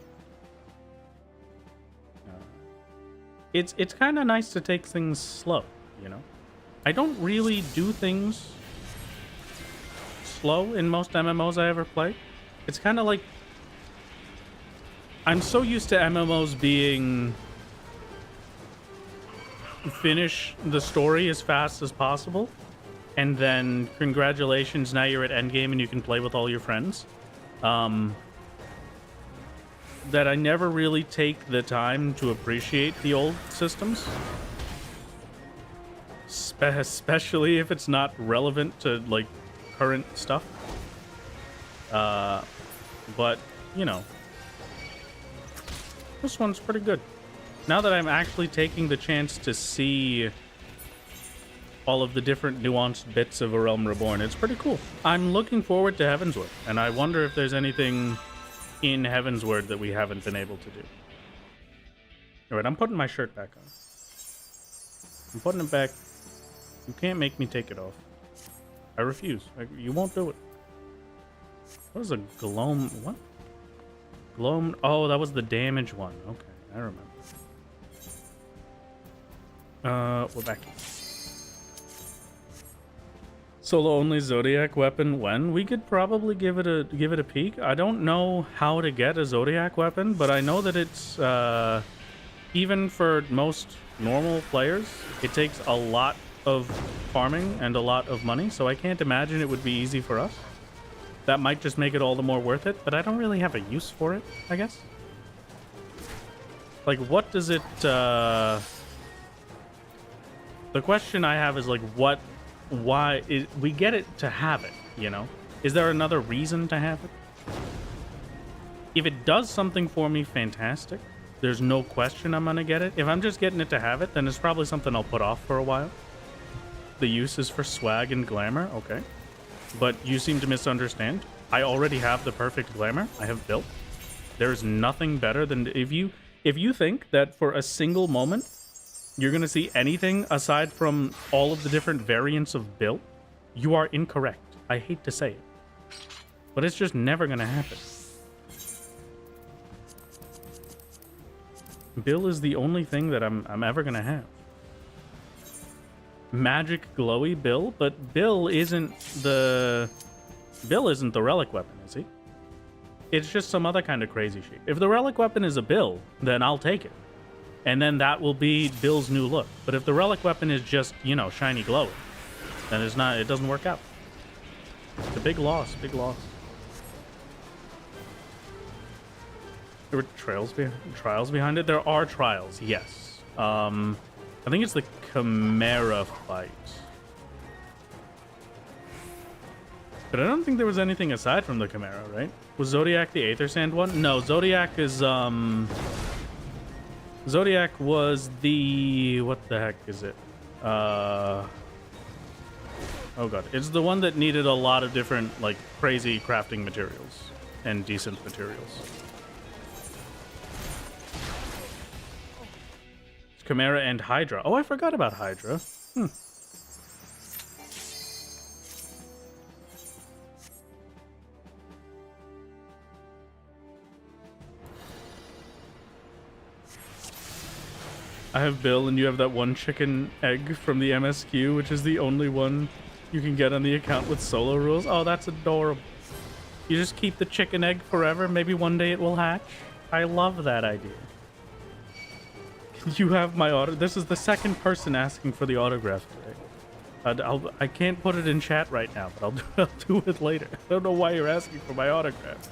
It's kind of nice to take things slow, you know? I don't really do things slow in most MMOs I ever play. It's kind of like, I'm so used to MMOs being finish the story as fast as possible, and then congratulations, now you're at endgame and you can play with all your friends. That I never really take the time to appreciate the old systems, especially if it's not relevant to like current stuff. But you know, this one's pretty good. Now that I'm actually taking the chance to see all of the different nuanced bits of A Realm Reborn, it's pretty cool. I'm looking forward to Heavensward, and I wonder if there's anything in Heavensward that we haven't been able to do. Alright, I'm putting my shirt back on. I'm putting it back. You can't make me take it off. I refuse. You won't do it. What is a gloam? What? Gloam? Oh, that was the damage one. Okay, I remember. We're back. Solo only Zodiac weapon when? We could probably give it a peek. I don't know how to get a Zodiac weapon, but I know that it's even for most normal players, it takes a lot of farming and a lot of money, so I can't imagine it would be easy for us. That might just make it all the more worth it, but I don't really have a use for it, I guess. Like, what does it the question I have is like, why we get it to have it, you know? Is there another reason to have it? If it does something for me, fantastic. There's no question I'm gonna get it. If I'm just getting it to have it, then it's probably something I'll put off for a while. The use is for swag and glamour, okay. But you seem to misunderstand. I already have the perfect glamour I have built. There's nothing better than if you think that for a single moment you're going to see anything aside from all of the different variants of build, you are incorrect. I hate to say it, but it's just never going to happen. Bill is the only thing that I'm ever gonna have. Magic glowy Bill, but Bill isn't the relic weapon, is he? It's just some other kind of crazy shit. If the relic weapon is a Bill, then I'll take it. And then that will be Bill's new look. But if the relic weapon is just, you know, shiny glowing, then it doesn't work out. It's a big loss, big loss. There were trials behind it? There are trials, yes. I think it's the Chimera fight. But I don't think there was anything aside from the Chimera, right? Was Zodiac the Aether Sand one? No, Zodiac is, Zodiac was the... What the heck is it? Oh god. It's the one that needed a lot of different, like, crazy crafting materials. And decent materials. It's Chimera and Hydra. Oh, I forgot about Hydra. I have Bill, and you have that one chicken egg from the MSQ, which is the only one you can get on the account with solo rules. Oh, that's adorable. You just keep the chicken egg forever. Maybe one day it will hatch. I love that idea. You have my auto. This is the second person asking for the autograph today. I can't put it in chat right now, but I'll do it later. I don't know why you're asking for my autograph.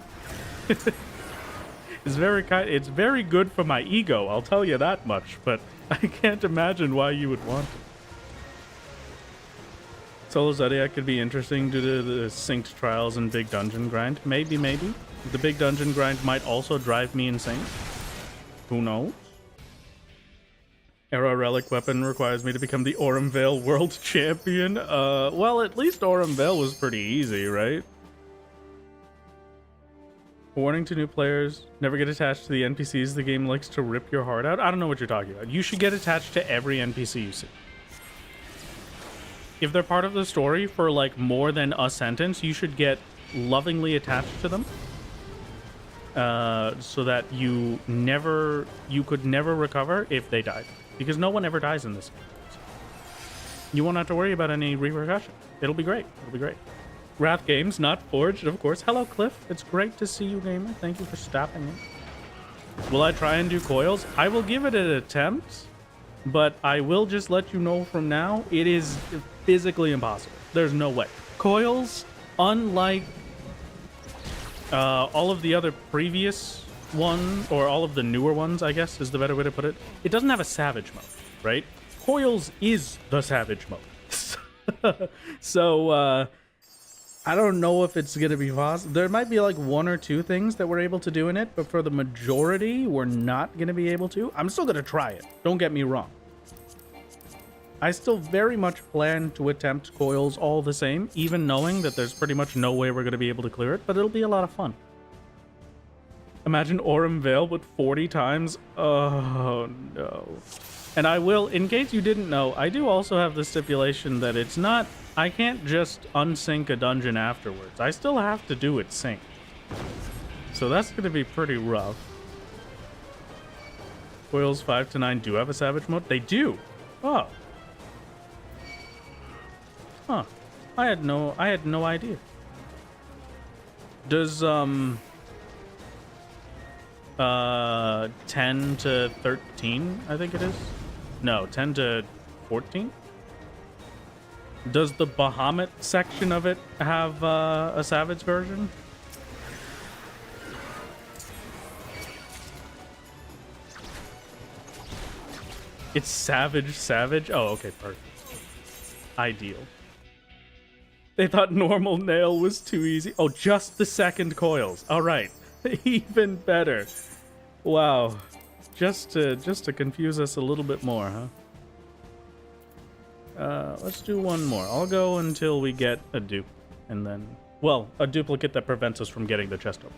It's very good for my ego, I'll tell you that much, but I can't imagine why you would want it. Solo Zodiac could be interesting due to the synced trials and big dungeon grind. Maybe. The big dungeon grind might also drive me insane. Who knows? Era Relic weapon requires me to become the Aurum Vale World Champion. Well, at least Aurum Vale was pretty easy, right? Warning to new players, never get attached to the NPCs. The game likes to rip your heart out. I don't know what you're talking about. You should get attached to every NPC you see. If they're part of the story for like more than a sentence, you should get lovingly attached to them. So that you could never recover if they died. Because no one ever dies in this game. You won't have to worry about any repercussion. It'll be great. It'll be great. Wrath Games, not Forged, of course. Hello, Cliff. It's great to see you, gamer. Thank you for stopping in. Will I try and do coils? I will give it an attempt, but I will just let you know from now, it is physically impossible. There's no way. Coils, unlike all of the other previous one, or all of the newer ones, I guess, is the better way to put it. It doesn't have a savage mode, right? Coils is the savage mode. So, I don't know if it's going to be possible. There might be like one or two things that we're able to do in it, but for the majority, we're not going to be able to. I'm still going to try it. Don't get me wrong. I still very much plan to attempt coils all the same, even knowing that there's pretty much no way we're going to be able to clear it, but it'll be a lot of fun. Imagine Aurum Vale with 40 times. Oh, no. And I will, in case you didn't know, I do also have the stipulation that it's not... I can't just unsync a dungeon afterwards. I still have to do it sync. So that's going to be pretty rough. Coils 5 to 9 do have a savage mode? They do! Oh. Huh. I had no idea. Does, 10 to 13, I think it is? No, 10 to 14? Does the Bahamut section of it have a Savage version? It's Savage? Oh, okay, perfect. Ideal. They thought normal nail was too easy. Oh, just the second coils. All right. Even better. Wow. Just to confuse us a little bit more, huh? Let's do one more. I'll go until we get a dupe, and then... Well, a duplicate that prevents us from getting the chest open.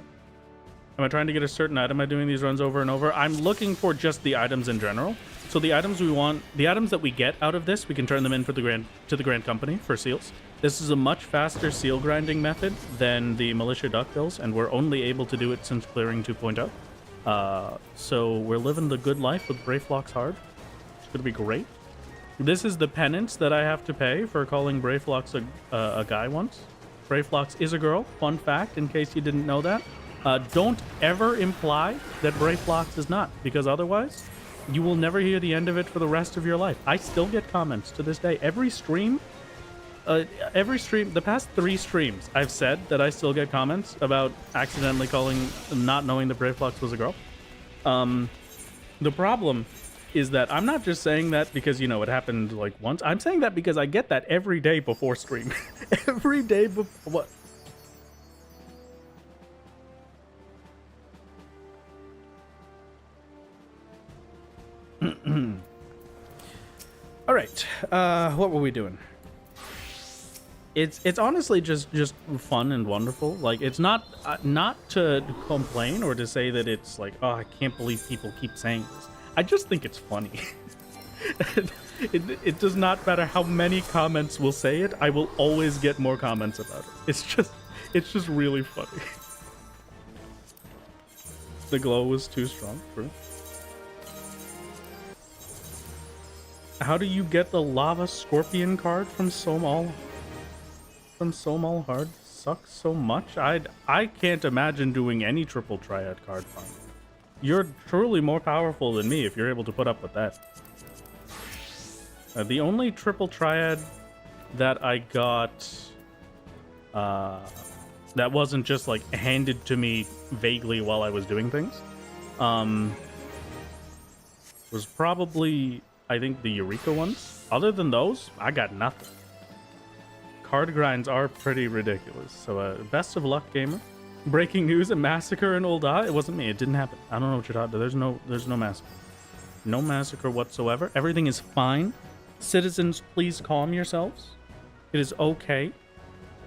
Am I trying to get a certain item? Am I doing these runs over and over? I'm looking for just the items in general. So the items we want... The items that we get out of this, we can turn them in for the Grand Company for seals. This is a much faster seal grinding method than the Militia Duckbills, and we're only able to do it since clearing 2.0. So we're living the good life with Brayflox hard. It's gonna be great. This is the penance that I have to pay for calling Brayflox a guy once. Brayflox is a girl. Fun fact, in case you didn't know that. Don't ever imply that Brayflox is not, because otherwise, you will never hear the end of it for the rest of your life. I still get comments to this day. Every stream, the past 3 streams, I've said that I still get comments about accidentally not knowing that Brayflox was a girl. The problem is that I'm not just saying that because, you know, it happened like once. I'm saying that because I get that every day before stream. Every day before. What? All right. What were we doing? It's honestly just fun and wonderful. Like, it's not to complain or to say that it's like, oh, I can't believe people keep saying this. I just think it's funny. It does not matter how many comments will say it. I will always get more comments about it. It's just really funny. The glow was too strong. True. How do you get the lava scorpion card from Somal? From Somal Hard sucks so much. I can't imagine doing any triple triad card farm. You're truly more powerful than me if you're able to put up with that. The only triple triad that I got that wasn't just like handed to me vaguely while I was doing things was probably, I think, the Eureka ones. Other than those, I got nothing. Card grinds are pretty ridiculous. So best of luck, gamer. Breaking news: a massacre in Ul'dah. It wasn't me. It didn't happen. I don't know what you're talking about. There's no massacre. No massacre whatsoever. Everything is fine. Citizens, please calm yourselves. It is okay.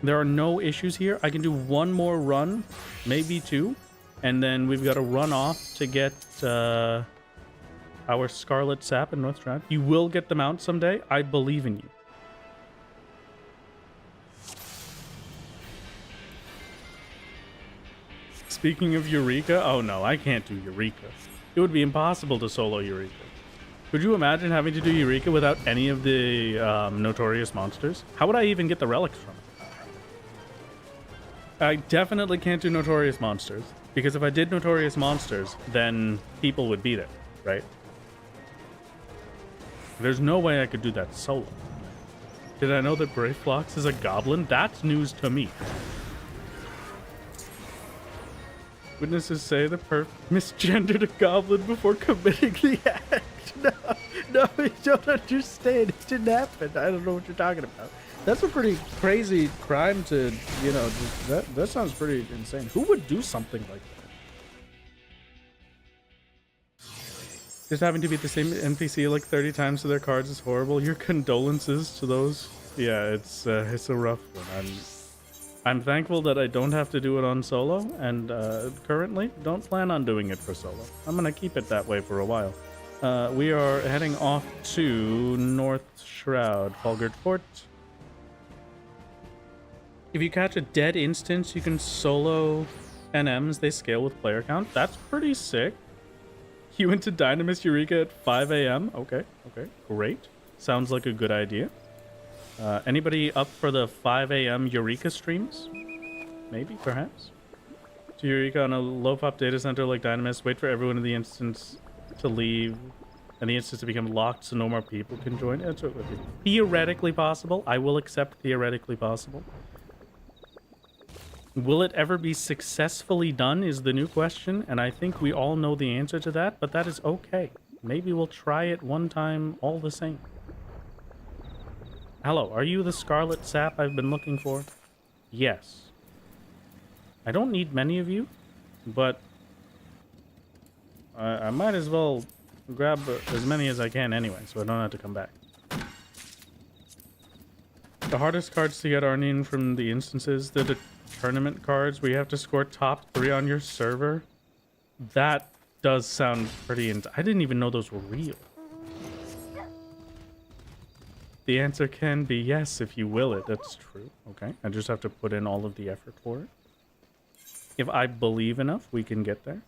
There are no issues here. I can do one more run, maybe 2, and then we've got to run off to get our Scarlet Sap in North Stroud. You will get them out someday. I believe in you. Speaking of Eureka, oh no, I can't do Eureka. It would be impossible to solo Eureka. Could you imagine having to do Eureka without any of the notorious monsters? How would I even get the relics from it? I definitely can't do notorious monsters, because if I did notorious monsters, then people would be there, right? There's no way I could do that solo. Did I know that Brayflox is a goblin? That's news to me. Witnesses say the perp misgendered a goblin before committing the act. No, you don't understand. It didn't happen. I don't know what you're talking about. That's a pretty crazy crime to, you know, that sounds pretty insane. Who would do something like that? Just having to beat the same NPC like 30 times to their cards is horrible. Your condolences to those. Yeah, it's a rough one. I'm thankful that I don't have to do it on solo, and currently don't plan on doing it for solo. I'm gonna keep it that way for a while. We are heading off to North Shroud, Falgard Fort. If you catch a dead instance, you can solo NMs. They scale with player count. That's pretty sick. You went to Dynamis Eureka at 5 a.m. Okay, great. Sounds like a good idea. Anybody up for the 5 a.m. Eureka streams? Maybe, perhaps? To Eureka on a low-pop data center like Dynamis, wait for everyone in the instance to leave and the instance to become locked so no more people can join. It's theoretically possible. I will accept theoretically possible. Will it ever be successfully done is the new question, and I think we all know the answer to that, but that is okay. Maybe we'll try it one time all the same. Hello, are you the Scarlet Sap I've been looking for? Yes. I don't need many of you, but I might as well grab as many as I can anyway, so I don't have to come back. The hardest cards to get, Arnine, from the instances, they're the tournament cards where you have to score top 3 on your server. That does sound pretty I didn't even know those were real. The answer can be yes if you will it. That's true. Okay. I just have to put in all of the effort for it. If I believe enough, we can get there.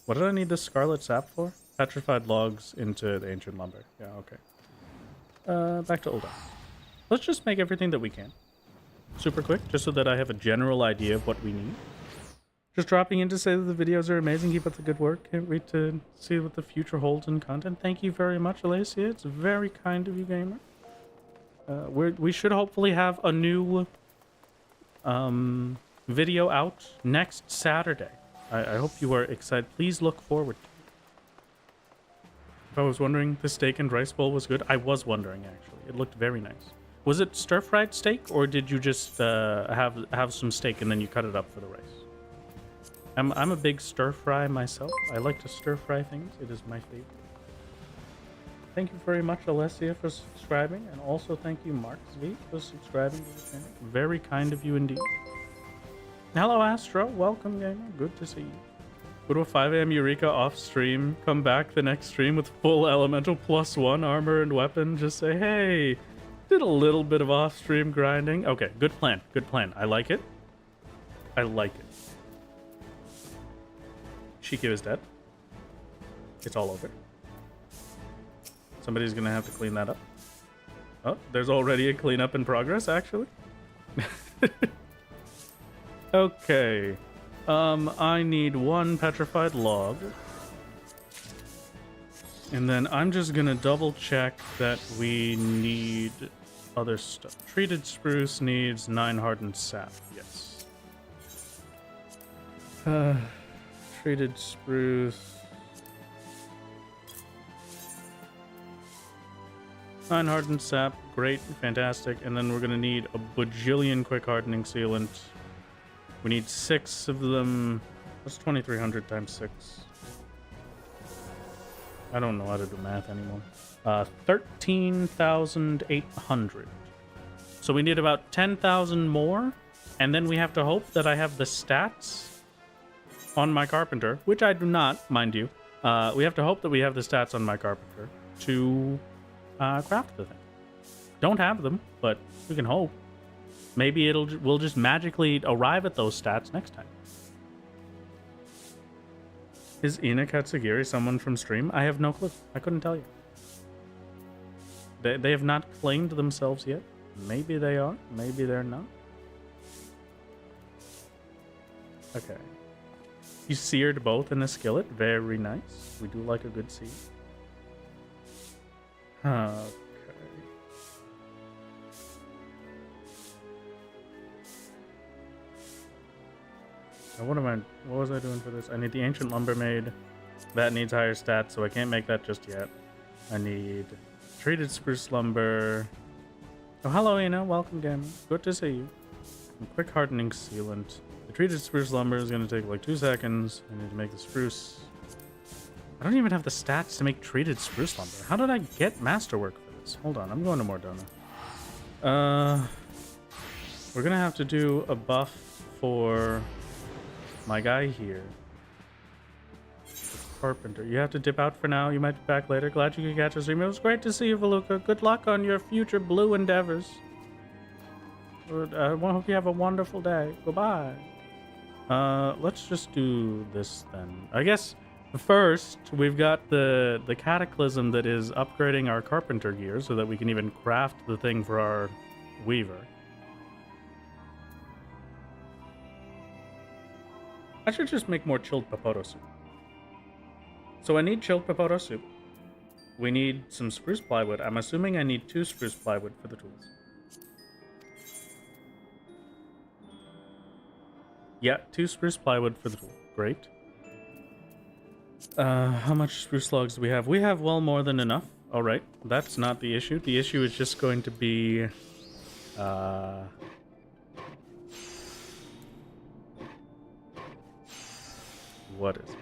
What did I need the scarlet sap for? Petrified logs into the ancient lumber. Yeah, okay. Back to old. Let's just make everything that we can. Super quick, just so that I have a general idea of what we need. Just dropping in to say that the videos are amazing. Keep up the good work. Can't wait to see what the future holds in content. Thank you very much, Alacia. It's very kind of you, gamer. We should hopefully have a new video out next Saturday. I hope you are excited. Please look forward to it. If I was wondering, the steak and rice bowl was good. I was wondering, actually. It looked very nice. Was it stir-fried steak, or did you just have some steak and then you cut it up for the rice? I'm a big stir-fry myself. I like to stir-fry things. It is my favorite. Thank you very much, Alessia, for subscribing, and also thank you, Mark V, for subscribing to the channel. Very kind of you indeed. Hello, Astro. Welcome, gamer. Good to see you. Go to a 5 a.m. Eureka off stream. Come back the next stream with full elemental +1 armor and weapon. Just say, hey, did a little bit of off-stream grinding. Okay, good plan. Good plan. I like it. I like it. Shikyu is dead. It's all over. Somebody's gonna have to clean that up. Oh, there's already a cleanup in progress, actually. Okay. I need 1 petrified log. And then I'm just gonna double check that we need other stuff. Treated spruce needs 9 hardened sap. Yes. Treated spruce. 9 hardened sap, great, fantastic. And then we're gonna need a bajillion quick hardening sealant. We need 6 of them. What's 2300 times 6? I don't know how to do math anymore. 13,800. So we need about 10,000 more, and then we have to hope that I have the stats on my carpenter, which I do not, mind you. We have to hope that we have the stats on my carpenter to craft the thing. Don't have them, but we can hope. Maybe we'll just magically arrive at those stats next time. Is Ina Katsugiri someone from stream? I have no clue. I couldn't tell you. They have not claimed themselves yet. Maybe they are. Maybe they're not. Okay. You seared both in a skillet. Very nice. We do like a good sear. Okay. Now what was I doing for this? I need the ancient lumber made. That needs higher stats, so I can't make that just yet. I need treated spruce lumber. Oh, hello, Ina. Welcome, gaming. Good to see you. And quick hardening sealant. The treated spruce lumber is going to take like 2 seconds. I need to make the spruce. I don't even have the stats to make treated spruce lumber. How did I get masterwork for this? Hold on, I'm going to Mordona. We're going to have to do a buff for my guy here. The carpenter. You have to dip out for now. You might be back later. Glad you could catch a stream. It was great to see you, Valuka. Good luck on your future blue endeavors. I hope you have a wonderful day. Goodbye. Let's just do this then. I guess first we've got the cataclysm that is upgrading our carpenter gear so that we can even craft the thing for our weaver. I should just make more chilled popoto soup. So I need chilled popoto soup. We need some spruce plywood. I'm assuming I need 2 spruce plywood for the tools. Yeah, 2 spruce plywood for the tool. Great. How much spruce logs do we have? We have well more than enough. Alright, that's not the issue. The issue is just going to be... what is it?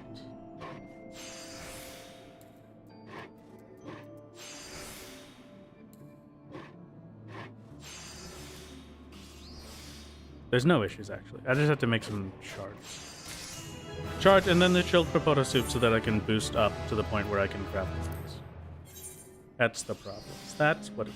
There's no issues, actually. I just have to make some shards. Shards, and then the chilled potato soup so that I can boost up to the point where I can craft things. That's the problem. That's what it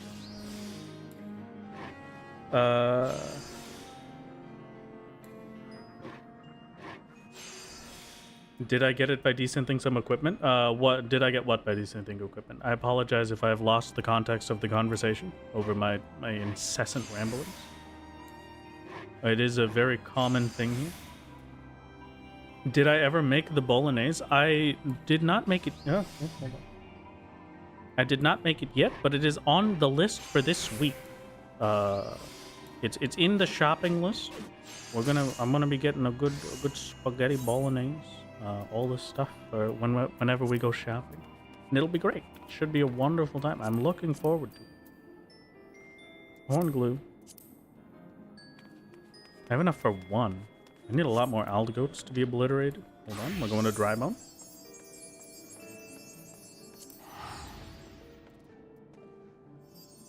is. Did I get it by decenting some equipment? What did I get? What by decenting equipment? I apologize if I have lost the context of the conversation over my incessant ramblings. It is a very common thing here. Did I ever make the bolognese? I did not make it. Oh, hold on. I did not make it yet, but it is on the list for this week. It's in the shopping list. I'm gonna be getting a good spaghetti bolognese. All this stuff for whenever we go shopping, and it'll be great. It should be a wonderful time. I'm looking forward to it. Horn glue. I have enough for one. I need a lot more algoats to be obliterated. Hold on, we're going to dry bone.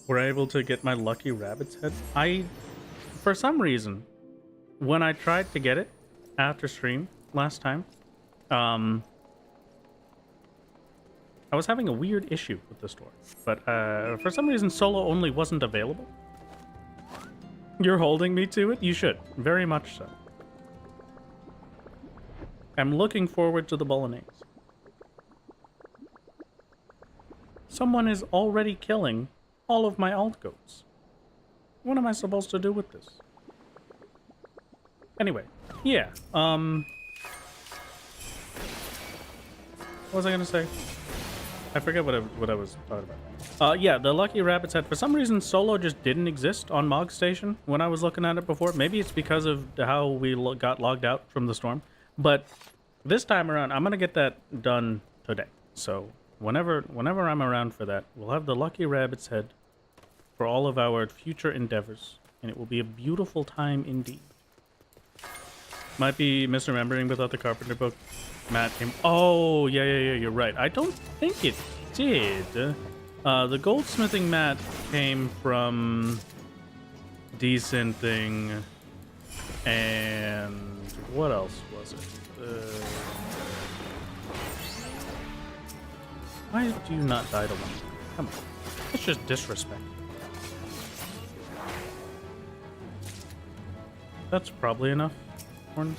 Were I able to get my lucky rabbit's head? For some reason, when I tried to get it after stream last time, I was having a weird issue with the store, but for some reason solo only wasn't available. You're holding me to it? You should, very much so. I'm looking forward to the bolognese. Someone is already killing all of my alt goats. What am I supposed to do with this? Anyway, yeah, what was I gonna say? I forget what I was talking about. Yeah, the Lucky Rabbit's Head. For some reason, solo just didn't exist on Mog Station when I was looking at it before. Maybe it's because of how we got logged out from the storm. But this time around, I'm gonna get that done today. So whenever I'm around for that, we'll have the Lucky Rabbit's Head for all of our future endeavors, and it will be a beautiful time indeed. Might be misremembering without the Carpenter book. Matt came. Oh, yeah, you're right. I don't think it did. The goldsmithing mat came from decenting, and what else was it? Why do you not die to one? Come on. It's just disrespect. That's probably enough. Horns.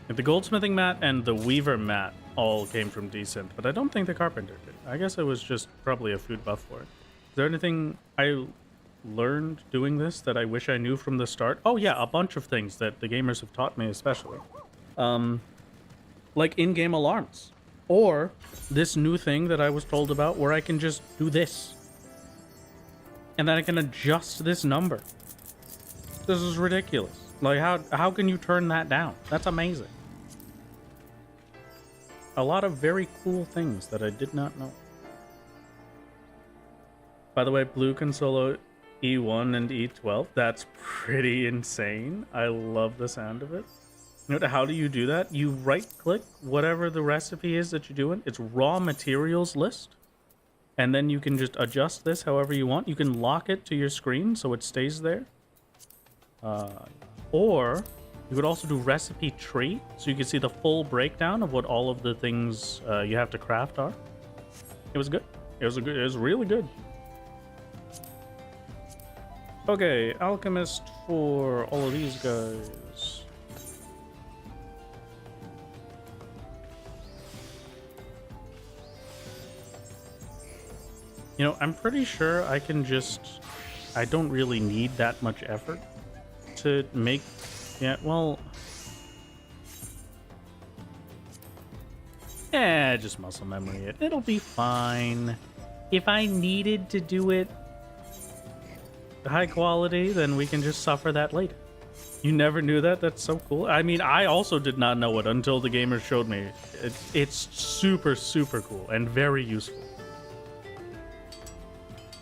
The goldsmithing mat and the weaver mat all came from decent, but I don't think the carpenter did. I guess it was just probably a food buff for it. Is there anything I learned doing this that I wish I knew from the start? Oh yeah, a bunch of things that the gamers have taught me, especially. Like in-game alarms. Or this new thing that I was told about where I can just do this. And then I can adjust this number. This is ridiculous. Like, how can you turn that down? That's amazing. A lot of very cool things that I did not know. By the way, Blue can solo E1 and E12. That's pretty insane. I love the sound of it. You know, how do you do that? You right-click whatever the recipe is that you're doing. It's raw materials list. And then you can just adjust this however you want. You can lock it to your screen so it stays there. Or you could also do recipe tree, so you can see the full breakdown of what all of the things you have to craft are. It was good. It was really good. Okay, alchemist for all of these guys. You know, I'm pretty sure I can just... I don't really need that much effort to make... Yeah, well... Yeah, just muscle memory it. It'll be fine. If I needed to do it high quality, then we can just suffer that later. You never knew that? That's so cool. I mean, I also did not know it until the gamers showed me. It's super, super cool and very useful.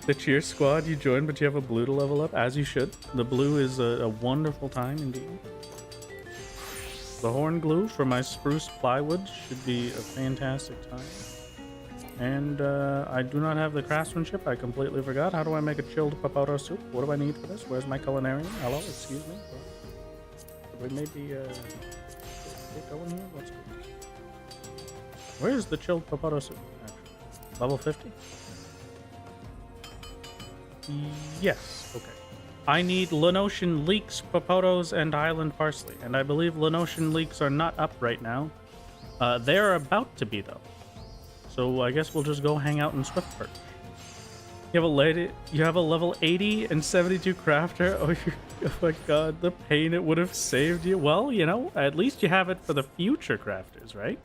The cheer squad you joined, but you have a blue to level up, as you should. The blue is a wonderful time indeed. The horn glue for my spruce plywood should be a fantastic time. And I do not have the craftsmanship. I completely forgot. How do I make a chilled papauro soup? What do I need for this? Where's my culinarian? Hello, excuse me. Could we maybe get going here? What's good? Where's the chilled papauro soup? Actually, level 50. Yes. Okay. I need Lenotian leeks, papotos, and island parsley. And I believe Lenotian leeks are not up right now. They're about to be, though. So I guess we'll just go hang out in Swiftport. You have a level 80 and 72 crafter. Oh my god, the pain it would have saved you. Well, you know, at least you have it for the future crafters, right?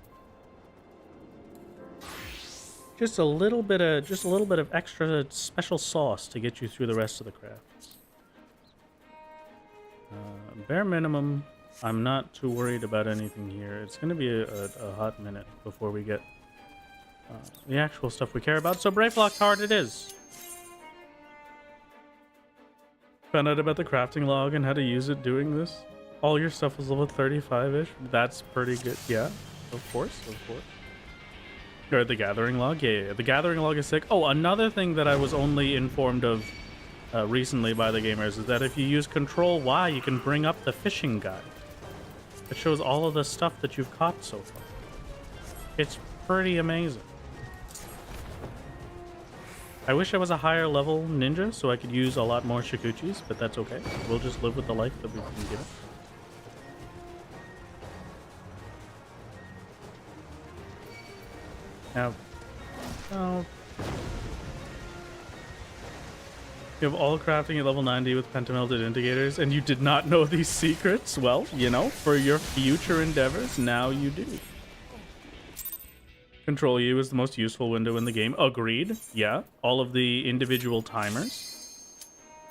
Just a little bit of extra special sauce to get you through the rest of the crafts. Bare minimum, I'm not too worried about anything here. It's going to be a hot minute before we get the actual stuff we care about. So Bravelock's hard it is. Found out about the crafting log and how to use it doing this. All your stuff was level 35-ish. That's pretty good. Yeah, of course, of course. Or the gathering log. Yeah. The gathering log is sick. Oh, another thing that I was only informed of recently by the gamers is that if you use Control Y, you can bring up the fishing guide. It shows all of the stuff that you've caught so far. It's pretty amazing. I wish I was a higher level ninja so I could use a lot more shikuchis, but that's okay. We'll just live with the life that we can give it. Now, oh. You have all crafting at level 90 with pentamelted indicators, and you did not know these secrets? Well, you know, for your future endeavors, now you do. Control U is the most useful window in the game. Agreed. Yeah. All of the individual timers.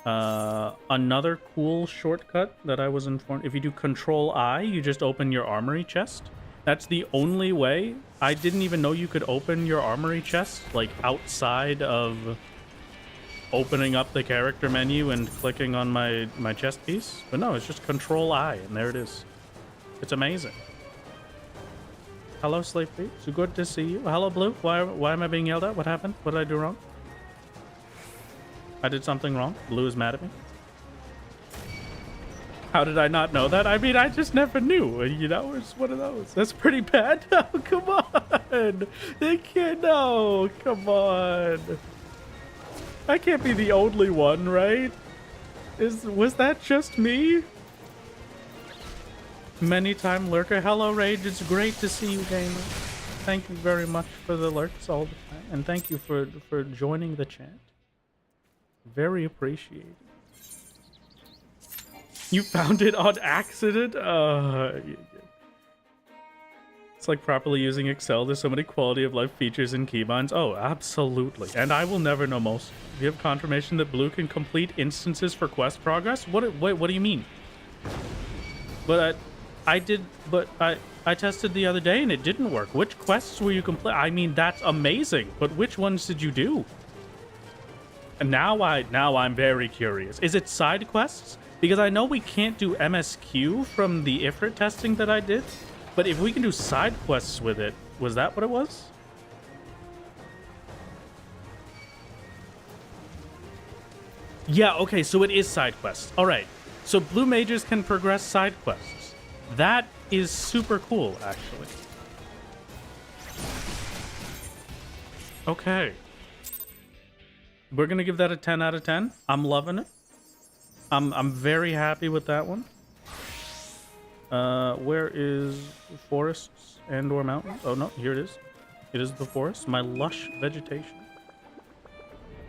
Another cool shortcut that I was informed. If you do Control I, you just open your armory chest. That's the only way. I didn't even know you could open your armory chest, like, outside of opening up the character menu and clicking on my chest piece. But no, it's just Control I, and there it is. It's amazing. Hello, Sleepy. So good to see you. Hello, Blue. Why am I being yelled at? What happened? What did I do wrong? I did something wrong. Blue is mad at me. How did I not know that? I mean, I just never knew. You know, it's one of those. That's pretty bad. No, come on. They can't know. Come on. I can't be the only one, right? Was that just me? Many time lurker. Hello, Rage. It's great to see you, gamer. Thank you very much for the lurks all the time, and thank you for joining the chat. Very appreciated. You found it on accident? It's like properly using Excel. There's so many quality of life features and keybinds. Oh, absolutely. And I will never know most. Do you have confirmation that Blue can complete instances for quest progress? What do you mean? But I tested the other day and it didn't work. Which quests were you complete? I mean, that's amazing. But which ones did you do? And now I'm very curious. Is it side quests? Because I know we can't do MSQ from the Ifrit testing that I did. But if we can do side quests with it, was that what it was? Yeah, okay, so it is side quests. All right. So blue mages can progress side quests. That is super cool, actually. Okay. We're going to give that a 10 out of 10. I'm loving it. I'm very happy with that one. Where is forests and or mountains? Oh, no, here it is. It is the forest. My lush vegetation.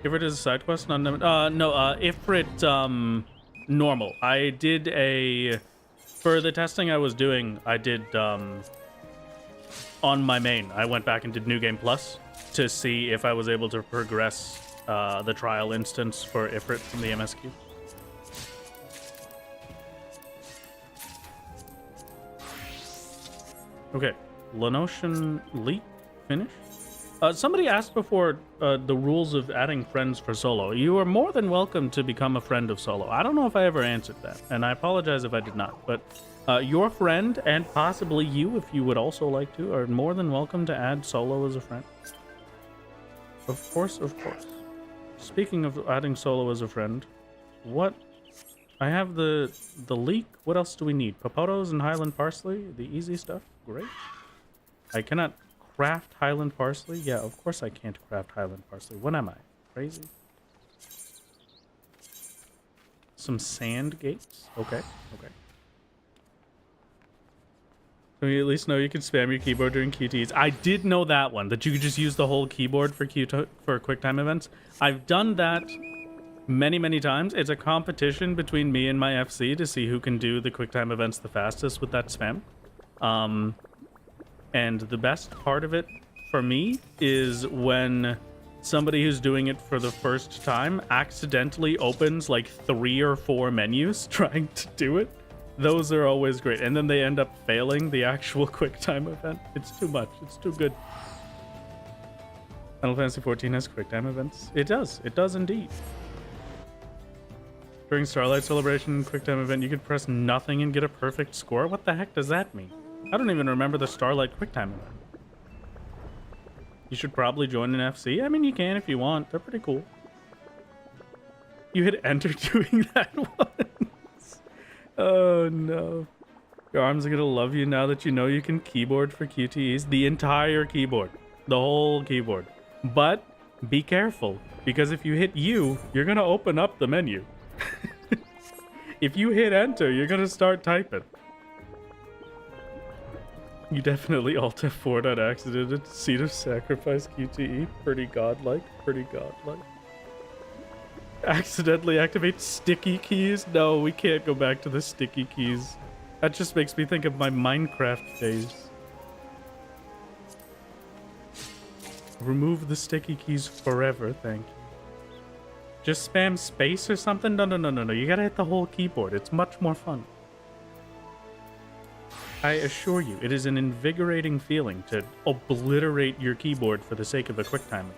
Ifrit is a side quest? No, Ifrit, normal. I did for the testing I was doing, I did, on my main. I went back and did New Game Plus to see if I was able to progress, the trial instance for Ifrit from the MSQ. Okay, Lenotian Leap finish. Somebody asked before the rules of adding friends for solo. You are more than welcome to become a friend of solo. I don't know if I ever answered that, and I apologize if I did not. But your friend, and possibly you, if you would also like to, are more than welcome to add solo as a friend. Of course, of course. Speaking of adding solo as a friend, what... I have the leek. What else do we need? Papotos and Highland Parsley? The easy stuff? Great. I cannot craft Highland Parsley? Yeah, of course I can't craft Highland Parsley. What am I? Crazy? some sand gates. Okay, okay. So you at least know you can spam your keyboard during QTEs. I did know that one, that you could just use the whole keyboard for QuickTime events. I've done that many times. It's a competition between me and my FC to see who can do the QuickTime events the fastest with that spam. And the best part of it for me is when somebody who's doing it for the first time accidentally opens like 3 or 4 menus trying to do it. Those are always great. And then they end up failing the actual QuickTime event. It's too much. It's too good. Final Fantasy XIV has QuickTime events. It does. It does indeed. During Starlight Celebration QuickTime event, you could press nothing and get a perfect score. What the heck does that mean? I don't even remember the Starlight QuickTime event. You should probably join an FC. I mean, you can if you want. They're pretty cool. You hit enter doing that once. Oh, no. Your arms are going to love you now that you know you can keyboard for QTEs. The entire keyboard. The whole keyboard. But be careful, because if you hit U, you're going to open up the menu. If you hit enter, you're going to start typing. You definitely Alt F4 on accident at Seat of Sacrifice QTE. Pretty godlike. Pretty godlike. Accidentally activate sticky keys? No, we can't go back to the sticky keys. That just makes me think of my Minecraft days. Remove the sticky keys forever, thank you. Just spam space or something? No. You gotta hit the whole keyboard. It's much more fun. I assure you, it is an invigorating feeling to obliterate your keyboard for the sake of a QuickTime event.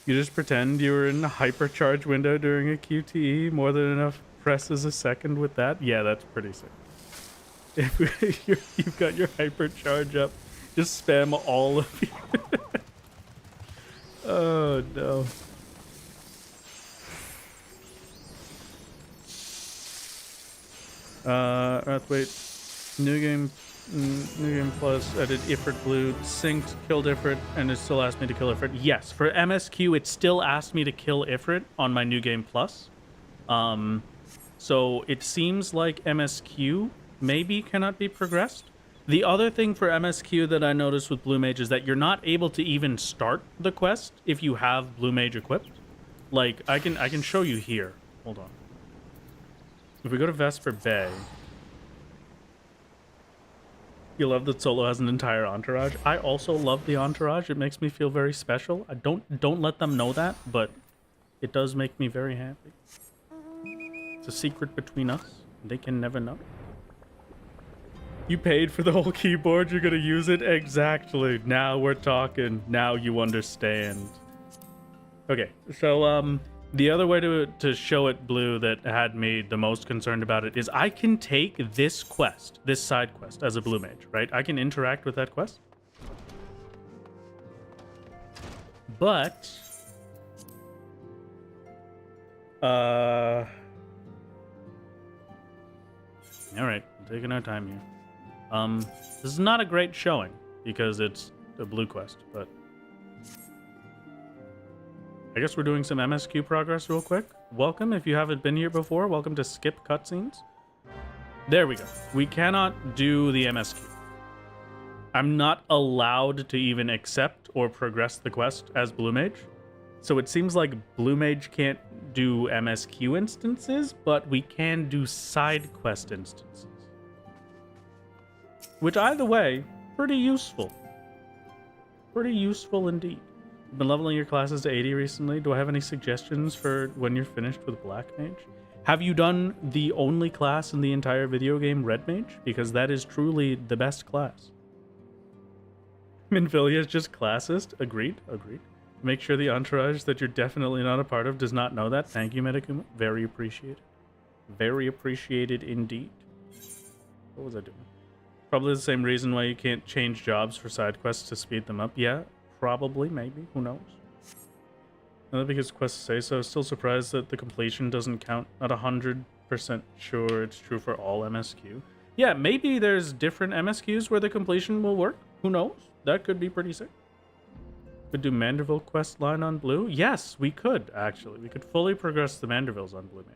You just pretend you were in a hypercharge window during a QTE, more than enough presses a second with that? Yeah, that's pretty sick. If you've got your hypercharge up, just spam all of you. Oh, no. Earthweight, new game plus, I did Ifrit Blue, synced, killed Ifrit, and it still asked me to kill Ifrit. Yes, for MSQ, it still asked me to kill Ifrit on my new game plus. So it seems like MSQ maybe cannot be progressed. The other thing for MSQ that I noticed with Blue Mage is that you're not able to even start the quest if you have Blue Mage equipped. Like, I can show you here. Hold on. If we go to Vesper Bay, you love that Solo has an entire entourage. I also love the entourage. It makes me feel very special. I don't let them know that, but it does make me very happy. It's a secret between us. They can never know. You paid for the whole keyboard. You're gonna use it? Exactly. Now we're talking. Now you understand. Okay, so the other way to show it, Blue, that had me the most concerned about it is I can take this quest, this side quest, as a Blue Mage, right? I can interact with that quest. But all right, we're taking our time here. This is not a great showing because it's a blue quest, but I guess we're doing some MSQ progress real quick. Welcome, if you haven't been here before, welcome to Skip Cutscenes. There we go. We cannot do the MSQ. I'm not allowed to even accept or progress the quest as Blue Mage. So it seems like Blue Mage can't do MSQ instances, but we can do side quest instances. Which, either way, pretty useful. Pretty useful indeed. You've been leveling your classes to 80 recently. Do I have any suggestions for when you're finished with Black Mage? Have you done the only class in the entire video game, Red Mage? Because that is truly the best class. Minfilia is just classist. Agreed. Make sure the entourage that you're definitely not a part of does not know that. Thank you, Medikuma. Very appreciated. Very appreciated indeed. What was I doing? Probably the same reason why you can't change jobs for side quests to speed them up. Yeah, probably, maybe. Who knows? Not because quests say so. Still surprised that the completion doesn't count. Not 100% sure it's true for all MSQ. Yeah, maybe there's different MSQs where the completion will work. Who knows? That could be pretty sick. Could do Manderville quest line on blue? Yes, we could, actually. We could fully progress the Mandervilles on blue mage.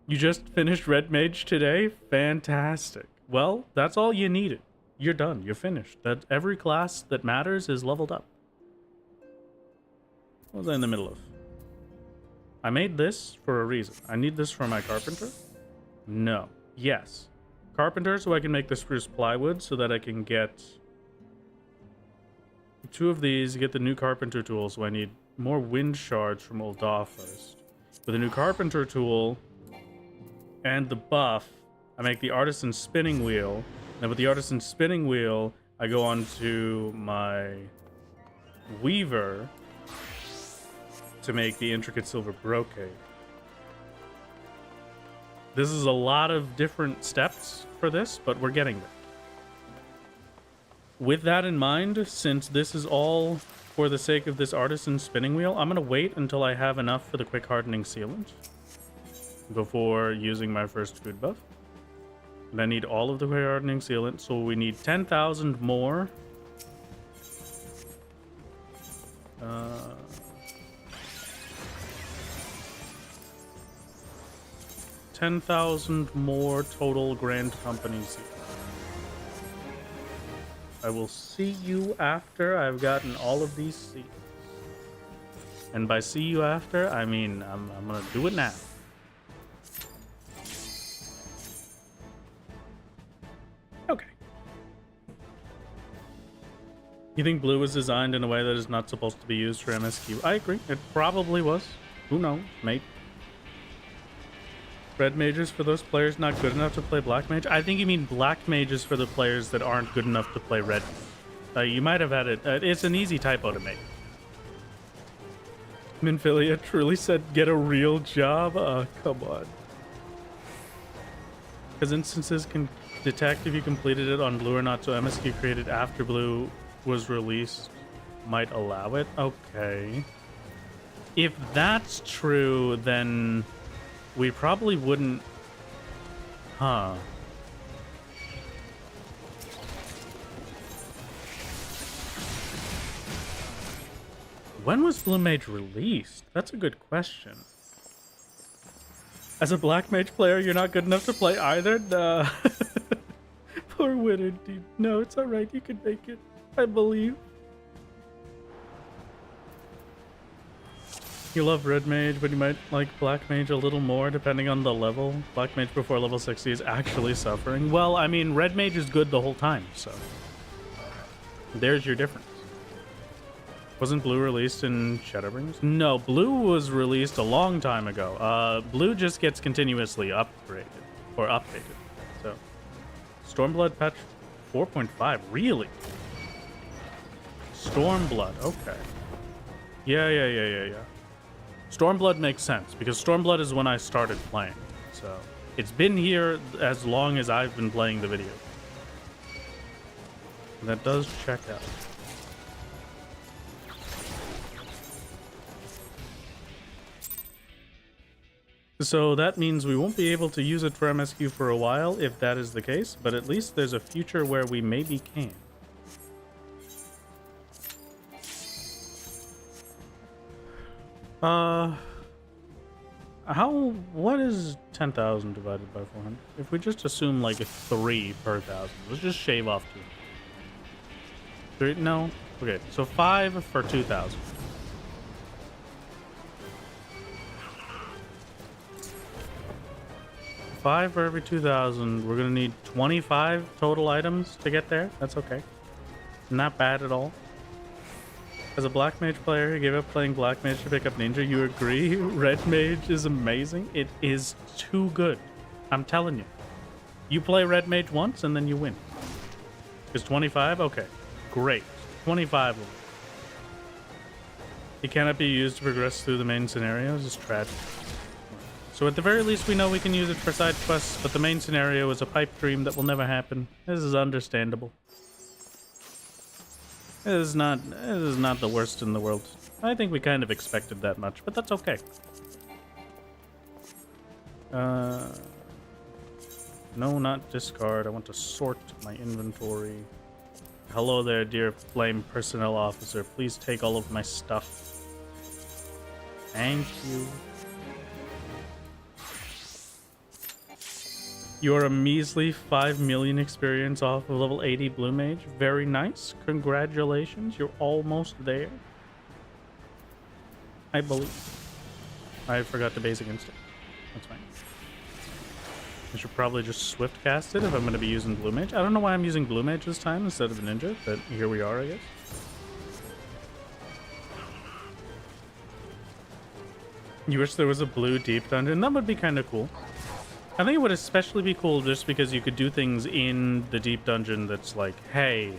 You just finished red mage today? Fantastic. Well, that's all you needed. You're done. You're finished. That every class that matters is leveled up. What was I in the middle of? I made this for a reason. I need this for my carpenter? No. Yes. Carpenter, so I can make the spruce plywood so that I can get 2 of these, get the new carpenter tool, so I need more wind shards from Ul'dah first. With the new carpenter tool and the buff, I make the artisan spinning wheel. Then with the artisan spinning wheel, I go on to my weaver to make the intricate silver brocade. This is a lot of different steps for this, but we're getting there. With that in mind, since this is all for the sake of this artisan spinning wheel, I'm going to wait until I have enough for the quick hardening sealant before using my first food buff. And I need all of the quick hardening sealant, so we need 10,000 more. 10,000 more total Grand Company sealants. I will see you after I've gotten all of these seeds. And by see you after, I mean I'm gonna do it now. Okay. You think blue was designed in a way that is not supposed to be used for MSQ? I agree. It probably was. Who knows, mate? Red mages for those players not good enough to play black mage? I think you mean black mages for the players that aren't good enough to play red mage. You might have had it. It's an easy typo to make. Minfilia truly said, get a real job? Come on. Because instances can detect if you completed it on blue or not, so MSQ created after blue was released might allow it? Okay. If that's true, then we probably wouldn't... Huh. When was Blue Mage released? That's a good question. As a Black Mage player, you're not good enough to play either? Nah. Poor Winter, dude. No, it's alright. You can make it. I believe. You love Red Mage, but you might like Black Mage a little more depending on the level. Black Mage before level 60 is actually suffering. Well, I mean, Red Mage is good the whole time, so... There's your difference. Wasn't Blue released in Shadowbringers? No, Blue was released a long time ago. Blue just gets continuously upgraded, or updated. So, Stormblood patch 4.5, really? Stormblood, okay. Yeah. Stormblood makes sense, because Stormblood is when I started playing. So, it's been here as long as I've been playing the video. And that does check out. So that means we won't be able to use it for MSQ for a while, if that is the case, but at least there's a future where we maybe can. What is 10,000 divided by 400? If we just assume like a 3 per 1,000, let's just shave off 2. 3, no? Okay, so 5 for 2,000. 5 for every 2,000. We're gonna need 25 total items to get there. That's okay. Not bad at all. As a Black Mage player who gave up playing Black Mage to pick up Ninja, you agree? Red Mage is amazing. It is too good. I'm telling you. You play Red Mage once and then you win. Is 25? Okay. Great. 25 of them. It cannot be used to progress through the main scenarios. It's tragic. So at the very least, we know we can use it for side quests, but the main scenario is a pipe dream that will never happen. This is understandable. It is not the worst in the world. I think we kind of expected that much, but that's okay. No, not discard. I want to sort my inventory. Hello there, dear flame personnel officer. Please take all of my stuff. Thank you. You are a measly 5 million experience off of level 80 Blue Mage. Very nice. Congratulations. You're almost there. I believe. I forgot to basic instinct. That's fine. I should probably just swift cast it if I'm going to be using Blue Mage. I don't know why I'm using Blue Mage this time instead of Ninja, but here we are, I guess. You wish there was a blue deep dungeon? That would be kind of cool. I think it would especially be cool just because you could do things in the deep dungeon that's like, hey,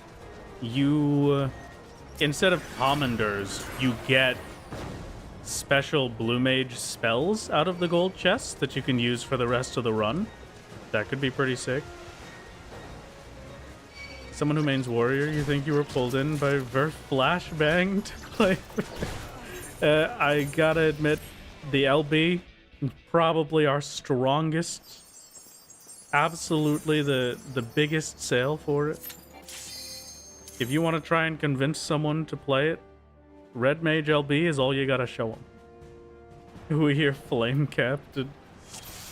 you, instead of commanders, you get special Blue Mage spells out of the gold chests that you can use for the rest of the run. That could be pretty sick. Someone who mains warrior, you think you were pulled in by Verf Flashbang to play? I gotta admit, the LB, probably our strongest, absolutely the biggest sale for it. If you want to try and convince someone to play it, Red Mage LB is all you gotta show them. Who here Flame Captain?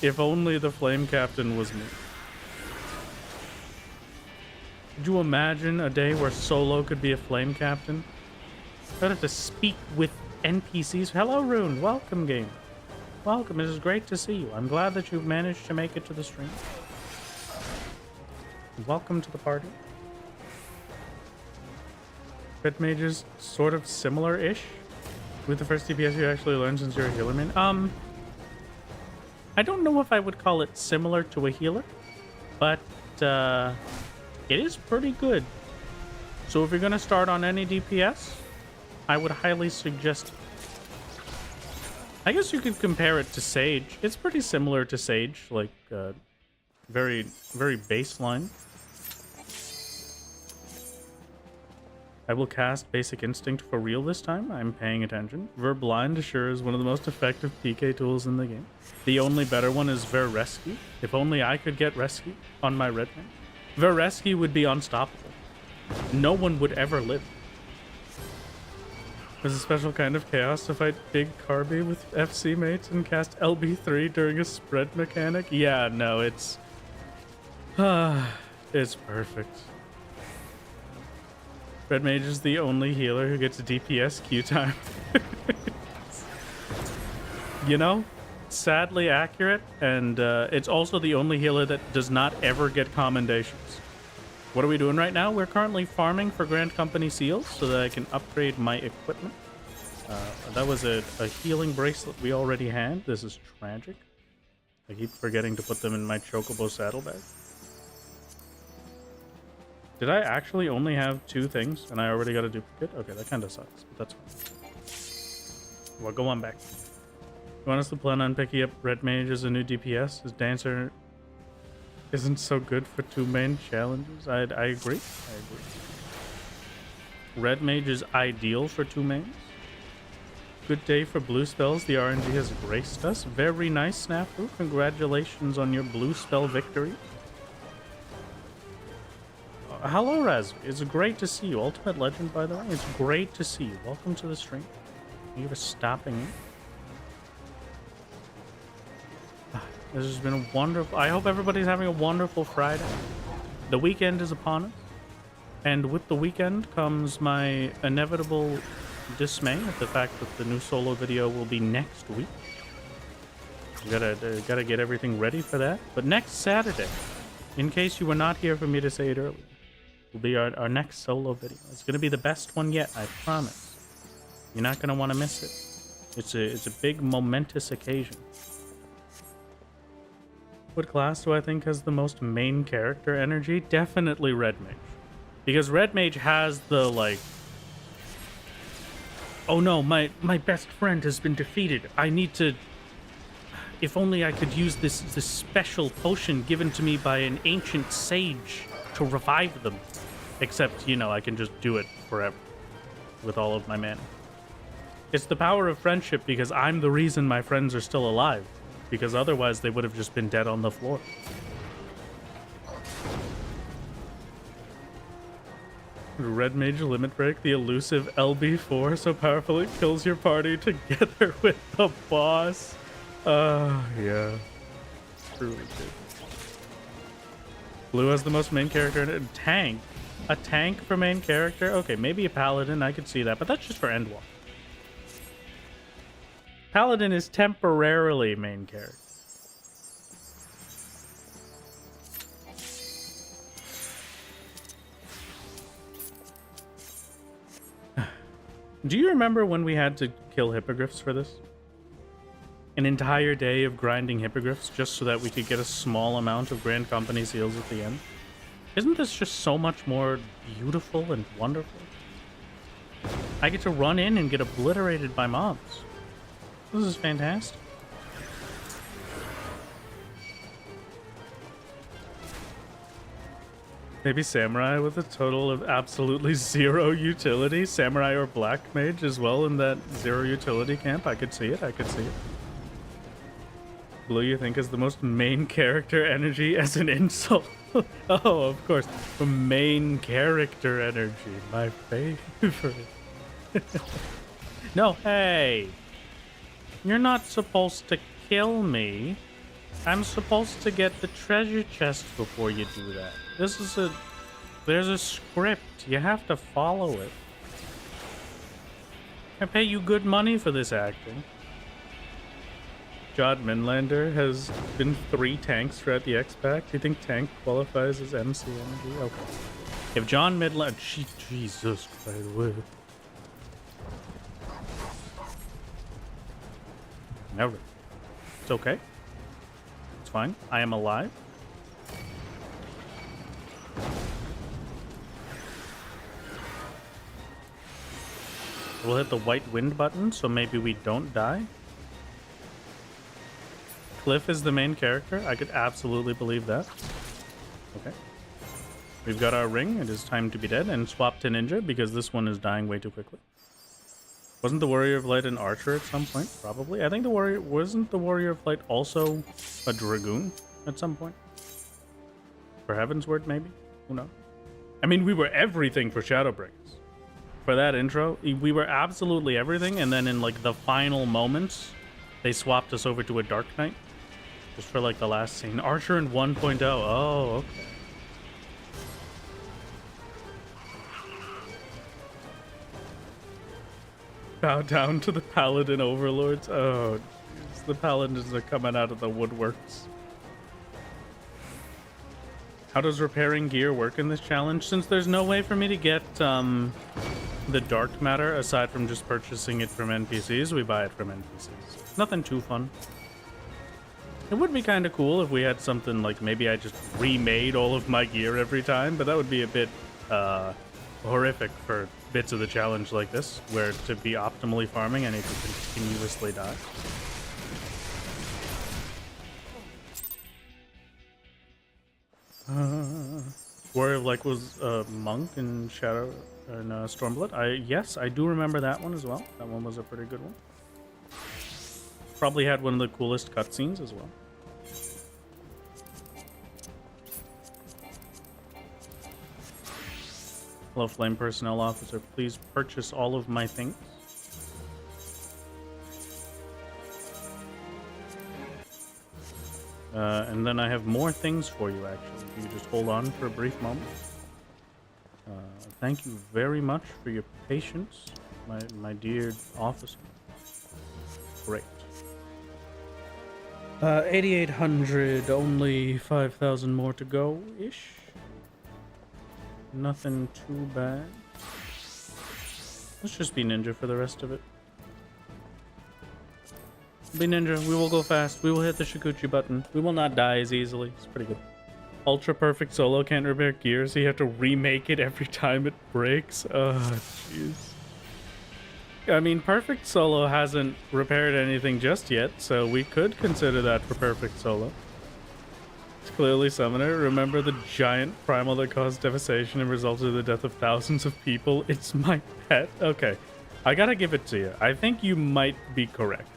If only the Flame Captain was me. Could you imagine a day where Solo could be a Flame Captain? I'd have to speak with NPCs. Hello, Rune. Welcome, game. Welcome. It is great to see you. I'm glad that you've managed to make it to the stream. Welcome to the party. Red Mage is sort of similar-ish with the first DPS you actually learned since you're a healer main. I don't know if I would call it similar to a healer, but it is pretty good. So if you're going to start on any DPS, I would highly suggest it. I guess you could compare it to Sage. It's pretty similar to Sage, like very, very baseline. I will cast Basic Instinct for real this time. I'm paying attention. Verblind sure is one of the most effective PK tools in the game. The only better one is Ver Rescue. If only I could get Rescue on my red man. Ver Rescue would be unstoppable. No one would ever live. There's a special kind of chaos to fight Big Carby with FC mates and cast LB3 during a spread mechanic. Yeah, no, it's... it's perfect. Red Mage is the only healer who gets a DPS Q time. You know? Sadly accurate, and it's also the only healer that does not ever get commendations. What are we doing right now? We're currently farming for Grand Company seals so that I can upgrade my equipment. That was a healing bracelet we already had. This is tragic. I keep forgetting to put them in my Chocobo saddlebag. Did I actually only have 2 things and I already got a duplicate? Okay, that kind of sucks, but that's fine. Well, go on back. You honestly plan on picking up Red Mage as a new DPS? His Dancer isn't so good for 2 main challenges. I agree. Red Mage is ideal for 2 mains. Good day for blue spells. The RNG has graced us. Very nice, Snafu. Congratulations on your blue spell victory. Hello, Raz. It's great to see you. Ultimate Legend, by the way. It's great to see you. Welcome to the stream. Thank you for stopping in. This has been a wonderful... I hope everybody's having a wonderful Friday. The weekend is upon us. And with the weekend comes my inevitable dismay at the fact that the new solo video will be next week. Gotta get everything ready for that. But next Saturday, in case you were not here for me to say it earlier, will be our next solo video. It's gonna be the best one yet, I promise. You're not gonna want to miss it. It's a big momentous occasion. What class do I think has the most main character energy? Definitely Red Mage. Because Red Mage has the, like... Oh no, my best friend has been defeated. I need to... If only I could use this special potion given to me by an ancient sage to revive them. Except, you know, I can just do it forever. With all of my mana. It's the power of friendship because I'm the reason my friends are still alive. Because otherwise they would have just been dead on the floor. Red Mage Limit Break, the elusive LB4, so powerful it kills your party together with the boss. Yeah. Truly good. Blue has the most main character in it. Tank. A tank for main character? Okay, maybe a paladin, I could see that, but that's just for Endwalk. Paladin is temporarily main character. Do you remember when we had to kill hippogriffs for this? An entire day of grinding hippogriffs just so that we could get a small amount of Grand Company seals at the end? Isn't this just so much more beautiful and wonderful? I get to run in and get obliterated by mobs. This is fantastic. Maybe Samurai with a total of absolutely zero utility. Samurai or Black Mage as well in that zero utility camp. I could see it. I could see it. Blue, you think, is the most main character energy as an insult? Oh, of course. Main character energy. My favorite. No, hey. You're not supposed to kill me. I'm supposed to get the treasure chest before you do that. There's a script. You have to follow it. I pay you good money for this acting. Jod Minlander has been 3 tanks throughout the X-Pack. Do you think tank qualifies as MC energy? Okay. If John Midland... Jesus Christ. Never. It's okay. It's fine. I am alive. We'll hit the white wind button, so maybe we don't die. Cliff is the main character. I could absolutely believe that. Okay. We've got our ring. It is time to be dead. And swap to ninja, because this one is dying way too quickly. Wasn't the Warrior of Light an archer at some point? Probably. I think the Warrior... Wasn't the Warrior of Light also a dragoon at some point? For Heaven's Word, maybe? Who knows? I mean, we were everything for Shadowbringers. For that intro, we were absolutely everything, and then in, like, the final moments, they swapped us over to a Dark Knight. Just for, like, the last scene. Archer in 1.0. Oh, okay. Bow down to the Paladin overlords. Oh, geez. The Paladins are coming out of the woodworks. How does repairing gear work in this challenge? Since there's no way for me to get the dark matter aside from just purchasing it from NPCs, we buy it from NPCs. Nothing too fun. It would be kind of cool if we had something like maybe I just remade all of my gear every time, but that would be a bit horrific for bits of the challenge like this, where to be optimally farming I need to continuously die. Warrior of Light was a monk in Shadow and Stormblood. Yes, I do remember that one as well. That one was a pretty good one. Probably had one of the coolest cutscenes as well. Hello, Flame Personnel Officer. Please purchase all of my things. And then I have more things for you, actually. If you just hold on for a brief moment. Thank you very much for your patience, my dear officer. Great. 8,800, only 5,000 more to go-ish. Nothing too bad. Let's just be ninja for the rest of it. Be ninja, we will go fast. We will hit the Shikuchi button. We will not die as easily. It's pretty good. Ultra perfect solo can't repair gear, so you have to remake it every time it breaks. Oh, jeez. I mean, perfect solo hasn't repaired anything just yet, so we could consider that for perfect solo. It's clearly Summoner. Remember the giant primal that caused devastation and resulted in the death of thousands of people? It's my pet. Okay, I gotta give it to you. I think you might be correct.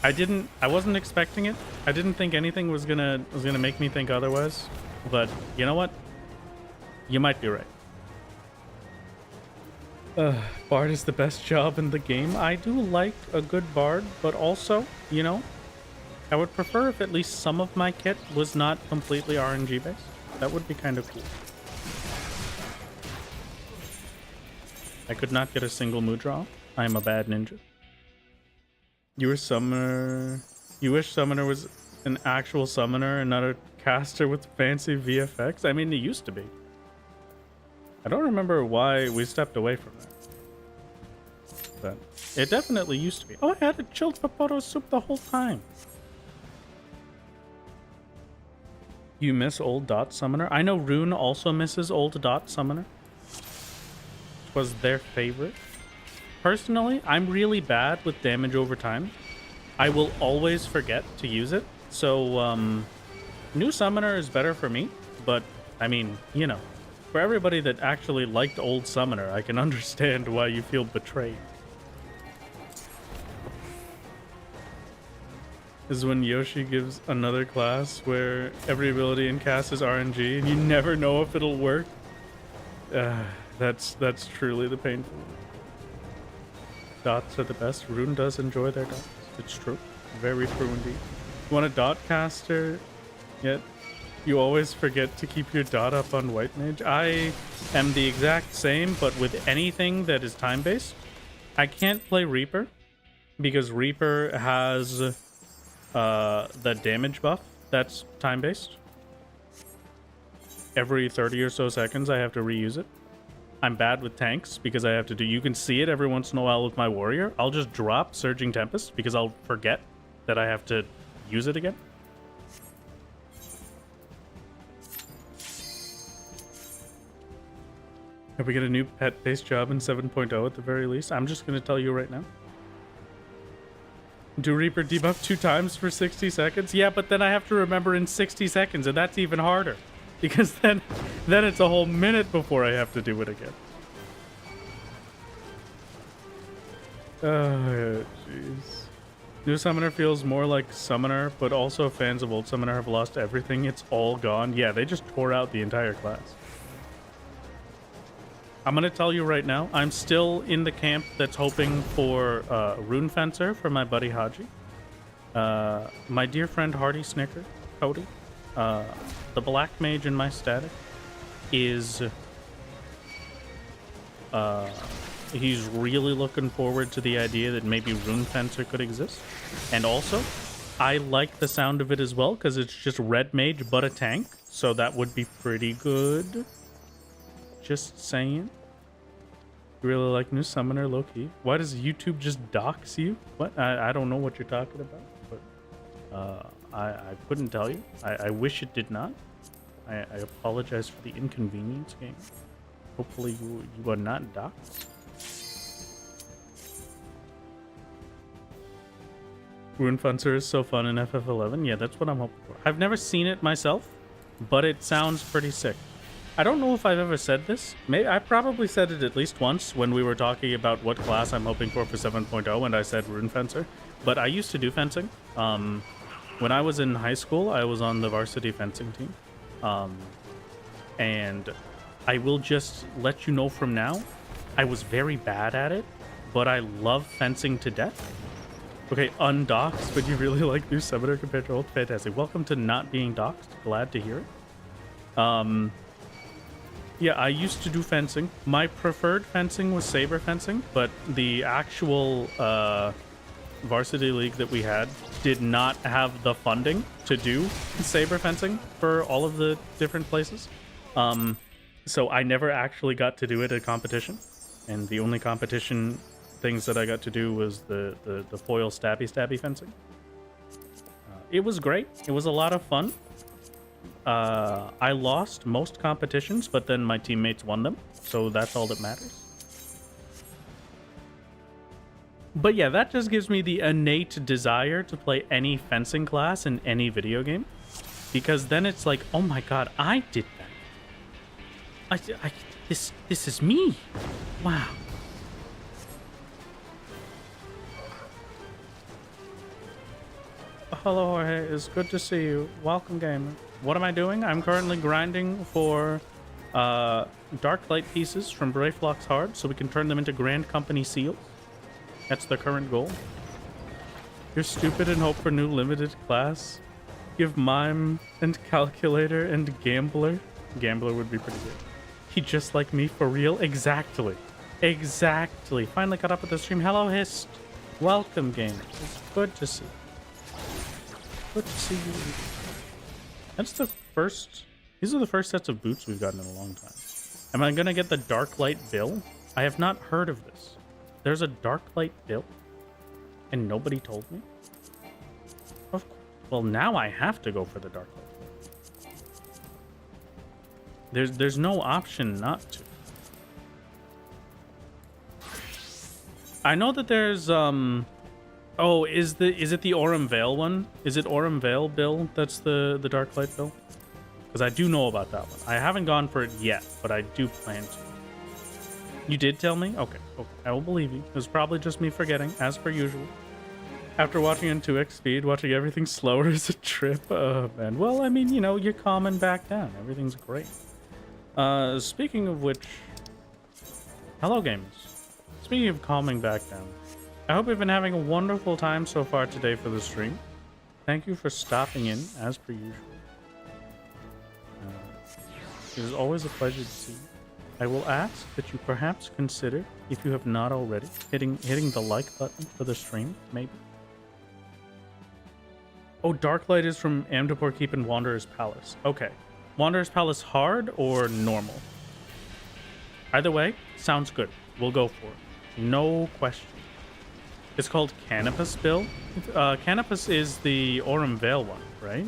I wasn't expecting it. I didn't think anything was gonna make me think otherwise. But you know what? You might be right. Bard is the best job in the game. I do like a good bard, but also, you know, I would prefer if at least some of my kit was not completely RNG based. That would be kind of cool. I could not get a single mood draw. I am a bad ninja. You wish Summoner was an actual summoner and not a caster with fancy VFX? I mean, it used to be. I don't remember why we stepped away from that. But it definitely used to be. Oh, I had a chilled potato soup the whole time. You miss old Dot Summoner? I know Rune also misses old Dot Summoner. Which was their favorite. Personally, I'm really bad with damage over time. I will always forget to use it. So, new Summoner is better for me. But, I mean, you know. For everybody that actually liked old Summoner, I can understand why you feel betrayed. This is when Yoshi gives another class where every ability in cast is RNG and you never know if it'll work. That's truly the painful. Dots are the best. Rune does enjoy their dots. It's true. Very true indeed. You want a dot caster? Yet you always forget to keep your dot up on White Mage. I am the exact same, but with anything that is time-based. I can't play Reaper because Reaper has the damage buff that's time-based. Every 30 or so seconds, I have to reuse it. I'm bad with tanks because I have to do... You can see it every once in a while with my warrior. I'll just drop Surging Tempest because I'll forget that I have to use it again. If we get a new pet-based job in 7.0 at the very least, I'm just going to tell you right now. Do Reaper debuff 2 times for 60 seconds? Yeah, but then I have to remember in 60 seconds, and that's even harder. Because then it's a whole minute before I have to do it again. Oh, jeez. New Summoner feels more like Summoner, but also fans of old Summoner have lost everything. It's all gone. Yeah, they just tore out the entire class. I'm going to tell you right now, I'm still in the camp that's hoping for Rune Fencer for my buddy Haji. My dear friend Hardy Snicker, Cody, the Black Mage in my static, is... he's really looking forward to the idea that maybe Rune Fencer could exist. And also, I like the sound of it as well, because it's just Red Mage but a tank, so that would be pretty good. Just saying. You really like new Summoner, low-key. Why does YouTube just dox you? What? I don't know what you're talking about, but I couldn't tell you. I wish it did not. I apologize for the inconvenience, game. Hopefully you are not doxed. Rune Fencer is so fun in FF11. Yeah, that's what I'm hoping for. I've never seen it myself, but it sounds pretty sick. I don't know if I've ever said this. I probably said it at least once when we were talking about what class I'm hoping for 7.0, and I said Rune Fencer. But I used to do fencing. When I was in high school, I was on the varsity fencing team. And I will just let you know from now, I was very bad at it, but I love fencing to death. Okay, undoxed, but you really like new Summoner compared to old? Fantastic. Welcome to not being doxed. Glad to hear it. Yeah, I used to do fencing. My preferred fencing was saber fencing, but the actual varsity league that we had did not have the funding to do saber fencing for all of the different places. So I never actually got to do it at competition. And the only competition things that I got to do was the foil stabby fencing. It was great. It was a lot of fun. I lost most competitions, but then my teammates won them, so that's all that matters. But yeah, that just gives me the innate desire to play any fencing class in any video game, because then it's like, oh my god, I did that. This is me. Wow. Hello, Jorge. It's good to see you. Welcome, gamer. What am I doing? I'm currently grinding for Dark light pieces from Brayflock's Hard, so we can turn them into Grand Company seals. That's the current goal. You're stupid and hope for new limited class. Give mime and calculator and gambler. Gambler would be pretty good. He just like me for real? Exactly. Exactly. Finally caught up with the stream. Hello, Hist. Welcome, gamers. It's good to see you. Good to see you. That's the first... These are the first sets of boots we've gotten in a long time. Am I gonna get the Dark Light Bill? I have not heard of this. There's a Dark Light Bill? And nobody told me? Of course. Well, now I have to go for the Dark Light Bill. There's no option not to. I know that there's oh, is it the Aurum Vale one? Is it Aurum Vale Bill that's the Dark Light Bill? Because I do know about that one. I haven't gone for it yet, but I do plan to. You did tell me? Okay, okay. I will believe you. It was probably just me forgetting, as per usual. After watching in 2x speed, watching everything slower is a trip. Oh, man. Well, I mean, you know, you're calming back down. Everything's great. Speaking of which... Hello, gamers. Speaking of calming back down, I hope you've been having a wonderful time so far today for the stream. Thank you for stopping in, as per usual. It is always a pleasure to see you. I will ask that you perhaps consider, if you have not already, hitting the like button for the stream, maybe. Oh, Darklight is from Amdapor Keep and Wanderer's Palace. Okay. Wanderer's Palace hard or normal? Either way, sounds good. We'll go for it. No question. It's called Canopus Bill. Canopus is the Aurum Vale one, right?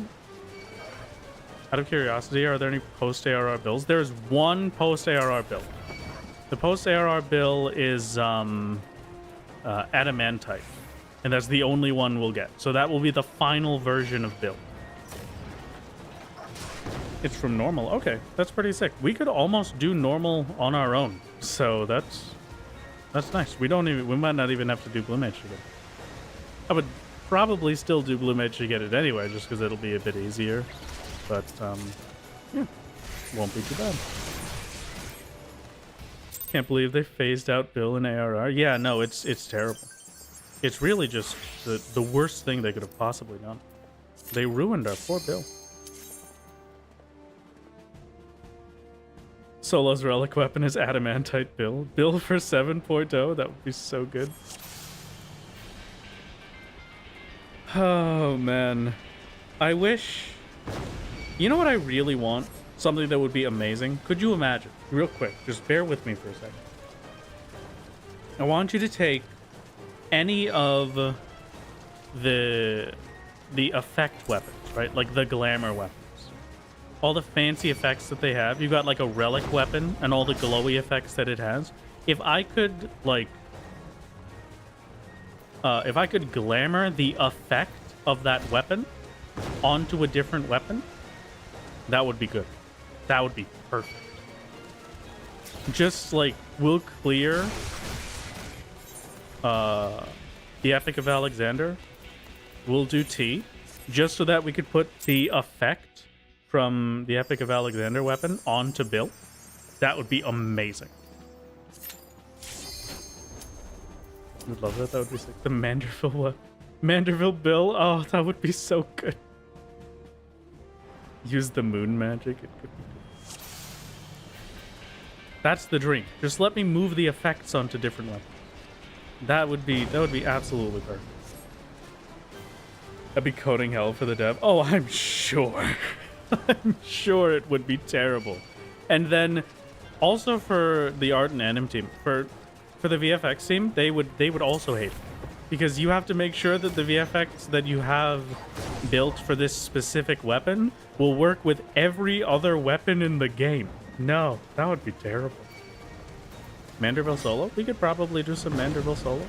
Out of curiosity, are there any post-ARR bills? There is one post-ARR bill. The post-ARR bill is Adamantite, and that's the only one we'll get. So that will be the final version of bill. It's from normal. Okay, that's pretty sick. We could almost do normal on our own, so that's nice. We might not even have to do Blue Mage to get it. I would probably still do Blue Mage to get it anyway, just because it'll be a bit easier. But, yeah, won't be too bad. Can't believe they phased out Bill and ARR. Yeah, no, it's terrible. It's really just the worst thing they could have possibly done. They ruined our poor Bill. Solo's relic weapon is Adamantite Bill. Bill for 7.0, that would be so good. Oh, man. I wish... You know what I really want? Something that would be amazing. Could you imagine? Real quick, just bear with me for a second. I want you to take any of the effect weapons, right? Like the glamour weapons. All the fancy effects that they have. You've got like a relic weapon and all the glowy effects that it has. If I could like... if I could glamour the effect of that weapon onto a different weapon, that would be good. That would be perfect. Just like we'll clear the Epic of Alexander. We'll do T just so that we could put the effect from the Epic of Alexander weapon onto Bill. That would be amazing. I'd love that. That would be sick. The Manderville Bill. Oh, that would be so good. Use the moon magic. It could be good. That's the dream. Just let me move the effects onto different weapons. That would be absolutely perfect. That'd be coding hell for the dev. Oh, I'm sure. I'm sure it would be terrible. And then also for the art and anim team, for the VFX team, they would also hate it. Because you have to make sure that the VFX that you have built for this specific weapon will work with every other weapon in the game. No, that would be terrible. Manderville solo? We could probably do some Manderville solo.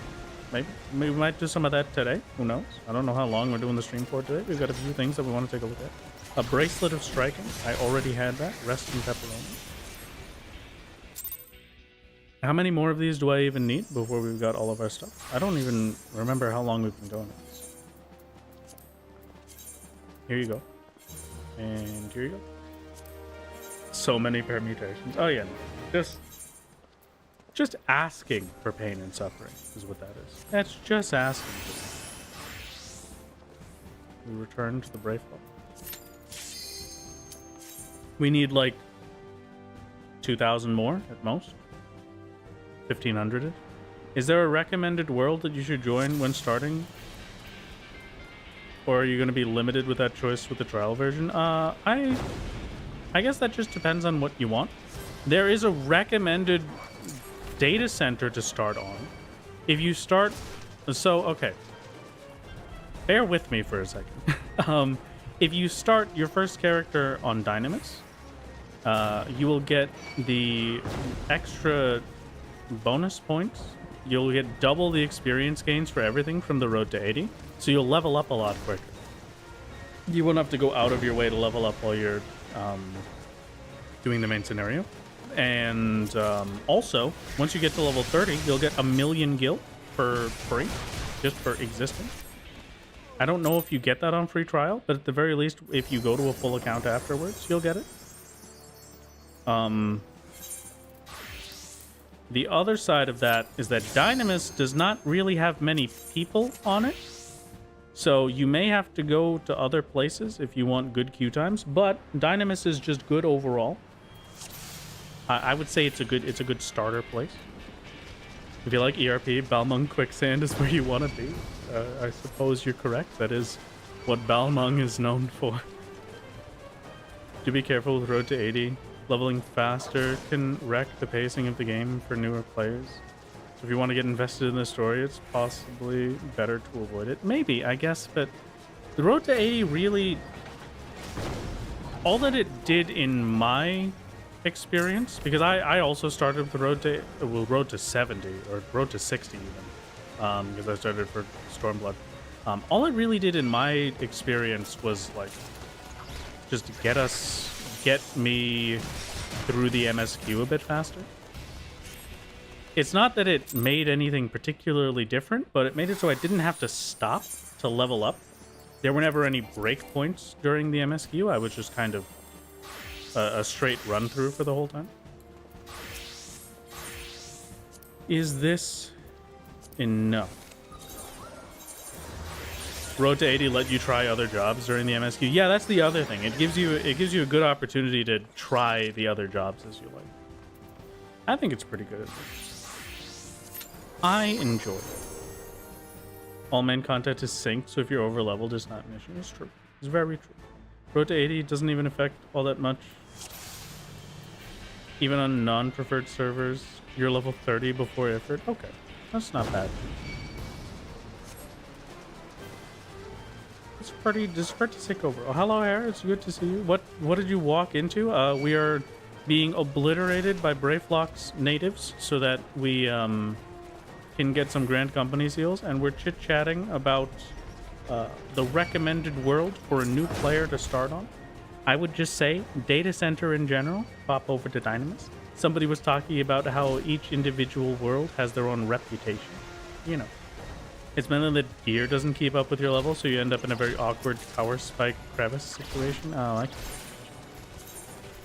Maybe. We might do some of that today. Who knows? I don't know how long we're doing the stream for today. We've got a few things that we want to take a look at. A bracelet of striking. I already had that. Rest in pepperoni. How many more of these do I even need before we've got all of our stuff? I don't even remember how long we've been going. Here you go. And here you go. so many permutations. Oh yeah, just asking for pain and suffering is what that is. That's just asking for that. We return to the Brave Club. We need like 2,000 more at most. 1,500. Is there a recommended world that you should join when starting? Or are you going to be limited with that choice with the trial version? I guess that just depends on what you want. There is a recommended data center to start on. If you start... So, okay. Bear with me for a second. If you start your first character on Dynamis, you will get the extra bonus points. You'll get double the experience gains for everything from the road to 80. So you'll level up a lot quicker. You won't have to go out of your way to level up while you're doing the main scenario. And also, once you get to level 30, you'll get 1,000,000 gil for free, just for existing. I don't know if you get that on free trial, but at the very least, if you go to a full account afterwards, you'll get it. The other side of that is that Dynamis does not really have many people on it. So you may have to go to other places if you want good queue times, but Dynamis is just good overall. I would say it's a good starter place. If you like ERP, Balmung Quicksand is where you want to be. I suppose you're correct. That is what Balmung is known for. Do be careful with Road to 80. Leveling faster can wreck the pacing of the game for newer players. So if you want to get invested in the story, it's possibly better to avoid it. Maybe, I guess, but the Road to 80 really... All that it did in my experience, because I also started with the road to 70 or road to 60 even, because I started for Stormblood. All it really did in my experience was like just get me through the MSQ a bit faster. It's not that it made anything particularly different, but it made it so I didn't have to stop to level up. There were never any breakpoints during the MSQ. I was just kind of a straight run through for the whole time. Is this enough? Road to 80 let you try other jobs during the MSQ. Yeah, that's the other thing. It gives you a good opportunity to try the other jobs as you like. I think it's pretty good. I enjoy it. All main content is synced, so if you're over leveled, it's not an issue. It's true. It's very true. Road to 80 doesn't even affect all that much. Even on non-preferred servers, you're level 30 before effort. Okay, that's not bad. It's pretty sick overall. Oh, hello, Hera. It's good to see you. What did you walk into? We are being obliterated by Brayflock's natives so that we can get some Grand Company seals, and we're chit-chatting about the recommended world for a new player to start on. I would just say data center in general. Pop over to Dynamis. Somebody was talking about how each individual world has their own reputation. You know, it's mainly that gear doesn't keep up with your level, so you end up in a very awkward tower spike crevice situation. Oh, I...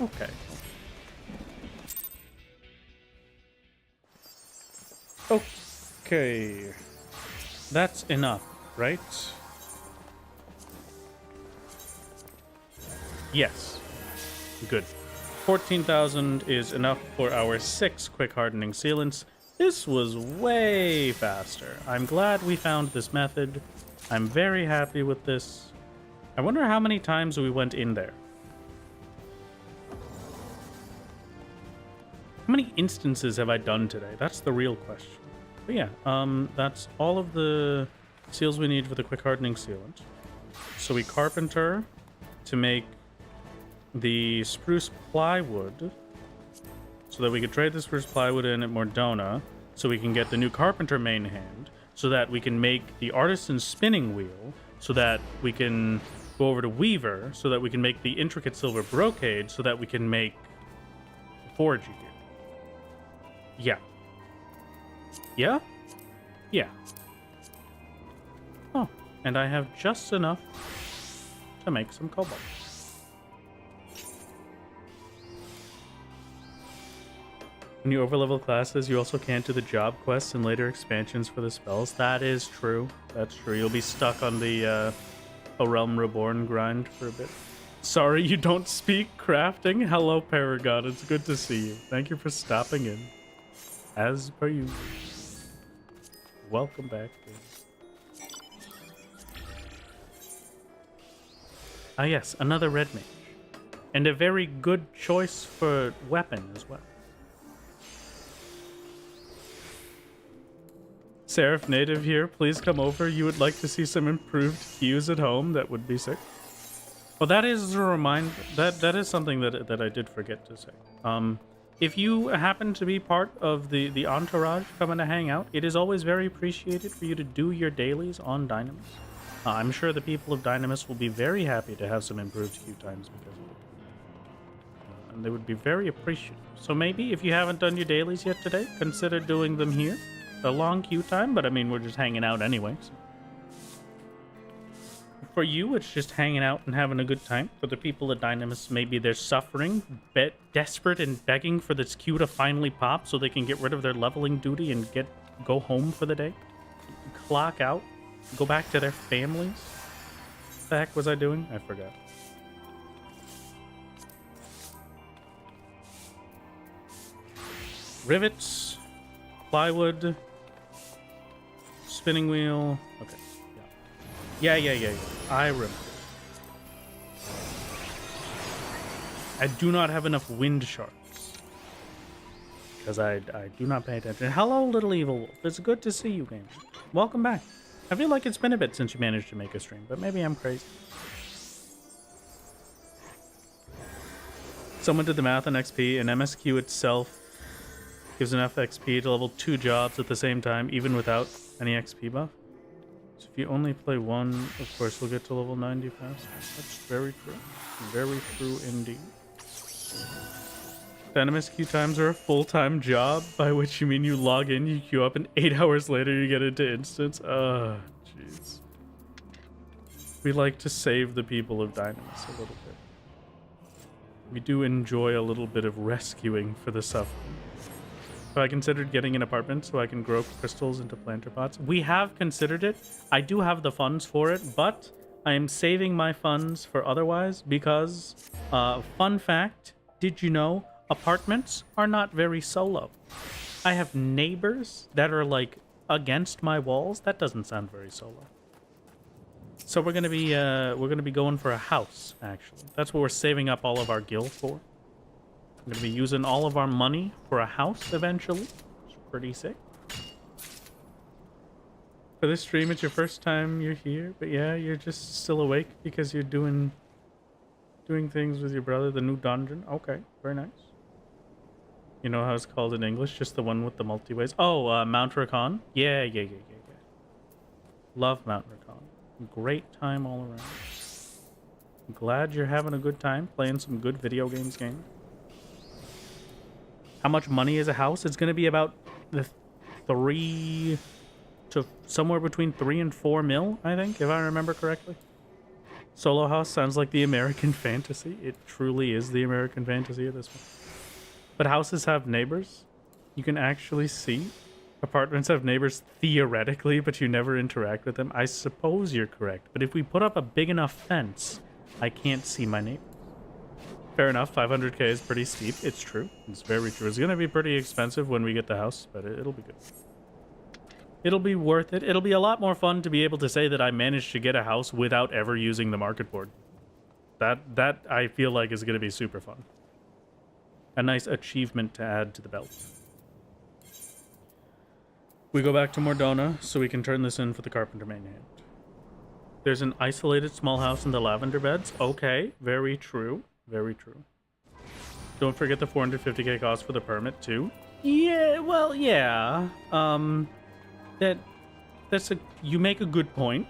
Okay. Okay. That's enough, right? Yes. Good. 14,000 is enough for our 6 quick hardening sealants. This was way faster. I'm glad we found this method. I'm very happy with this. I wonder how many times we went in there. How many instances have I done today? That's the real question. But yeah, that's all of the seals we need for the quick hardening sealant. So we carpenter to make the spruce plywood so that we could trade the spruce plywood in at Mordona, so we can get the new carpenter main hand, so that we can make the artisan spinning wheel, so that we can go over to Weaver, so that we can make the intricate silver brocade, so that we can make foraging gear. Yeah. Yeah? Yeah. Oh, and I have just enough to make some cobalt. When you overlevel classes, you also can't do the job quests and later expansions for the spells. That is true. That's true. You'll be stuck on the A Realm Reborn grind for a bit. Sorry you don't speak crafting. Hello, Paragon. It's good to see you. Thank you for stopping in. As per usual. Welcome back, dude. Ah, yes, another red mage. And a very good choice for weapon as well. Seraph Native here, please come over. You would like to see some improved queues at home? That would be sick. Well, that is a reminder. That is something that I did forget to say. If you happen to be part of the entourage coming to hang out, it is always very appreciated for you to do your dailies on Dynamis. I'm sure the people of Dynamis will be very happy to have some improved queue times because of it. And they would be very appreciative. So maybe if you haven't done your dailies yet today, consider doing them here. A long queue time, but I mean, we're just hanging out anyway. So. For you, it's just hanging out and having a good time. For the people at Dynamis, maybe they're suffering, desperate and begging for this queue to finally pop so they can get rid of their leveling duty and go home for the day. Clock out, go back to their families. What the heck was I doing? I forgot. Rivets, plywood, spinning wheel. Okay. Yeah. I remember. I do not have enough wind shards. Because I do not pay attention. Hello, little evil wolf. It's good to see you, game. Welcome back. I feel like it's been a bit since you managed to make a stream, but maybe I'm crazy. Someone did the math on XP, and MSQ itself gives enough XP to level 2 jobs at the same time, even without any XP buff. So if you only play one, of course, you'll get to level 90 fast. That's very true. Very true indeed. Dynamis queue times are a full-time job, by which you mean you log in, you queue up, and 8 hours later you get into instance. Jeez. We like to save the people of Dynamis a little bit. We do enjoy a little bit of rescuing for the suffering. So I considered getting an apartment so I can grow crystals into planter pots. We have considered it. I do have the funds for it, but I am saving my funds for otherwise because, fun fact, did you know apartments are not very solo? I have neighbors that are like against my walls. That doesn't sound very solo. So we're gonna be going for a house, actually. That's what we're saving up all of our gil for. I'm going to be using all of our money for a house eventually. It's pretty sick. For this stream, it's your first time you're here, but yeah, you're just still awake because you're doing things with your brother, the new dungeon. Okay, very nice. You know how it's called in English? Just the one with the multi-ways. Oh, Mount Rakan? Yeah. Love Mount Rakan. Great time all around. I'm glad you're having a good time playing some good video games game. How much money is a house? It's going to be about the 3 to somewhere between 3 and 4 mil, I think, if I remember correctly. Solo house sounds like the American fantasy. It truly is the American fantasy at this point. But houses have neighbors. You can actually see. Apartments have neighbors theoretically, but you never interact with them. I suppose you're correct. But if we put up a big enough fence, I can't see my neighbor. Fair enough, 500k is pretty steep. It's true. It's very true. It's going to be pretty expensive when we get the house, but it'll be good. It'll be worth it. It'll be a lot more fun to be able to say that I managed to get a house without ever using the market board. That I feel like is going to be super fun. A nice achievement to add to the belt. We go back to Mordona so we can turn this in for the Carpenter main hand. There's an isolated small house in the lavender beds. Okay, very true. Very true. Don't forget the 450k cost for the permit too. Yeah, well, yeah. You make a good point,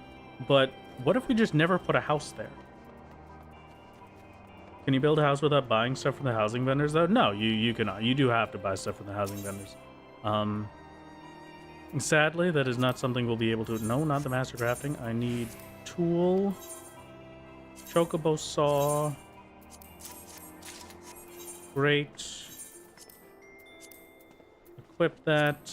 but what if we just never put a house there? Can you build a house without buying stuff from the housing vendors though? No, you cannot. You do have to buy stuff from the housing vendors. Sadly, that is not something we'll be able to. No, not the master crafting. I need tool, chocobo saw. Great. equip that.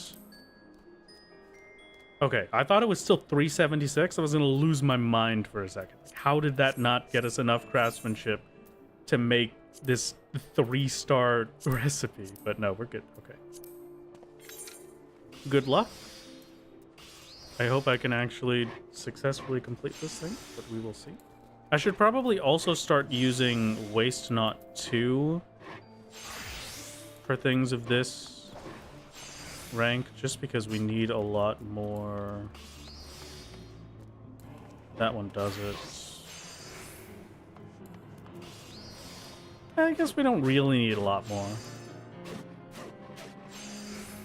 Okay, I thought it was still 376. I was gonna lose my mind for a second. Like, how did that not get us enough craftsmanship to make this 3-star recipe? But no, we're good. Okay. Good luck. I hope I can actually successfully complete this thing, but we will see. I should probably also start using Waste Not 2 for things of this rank, just because we need a lot more. That one does it. I guess we don't really need a lot more.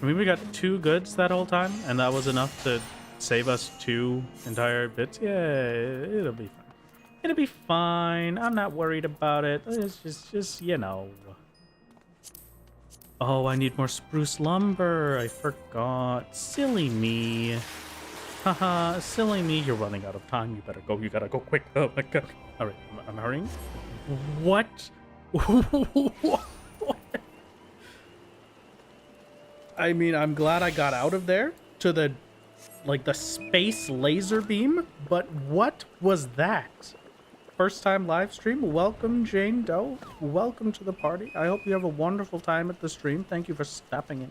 I mean, we got 2 goods that whole time, and that was enough to save us 2 entire bits. Yeah, it'll be fine. It'll be fine. I'm not worried about it. It's just you know. Oh, I need more spruce lumber. I forgot. Silly me. Haha, silly me. You're running out of time. You better go. You gotta go quick. Oh my god. All right, I'm hurrying. What? I mean, I'm glad I got out of there to the, like, the space laser beam, but what was that? First time live stream? Welcome, Jane Doe. Welcome to the party. I hope you have a wonderful time at the stream. Thank you for stopping in.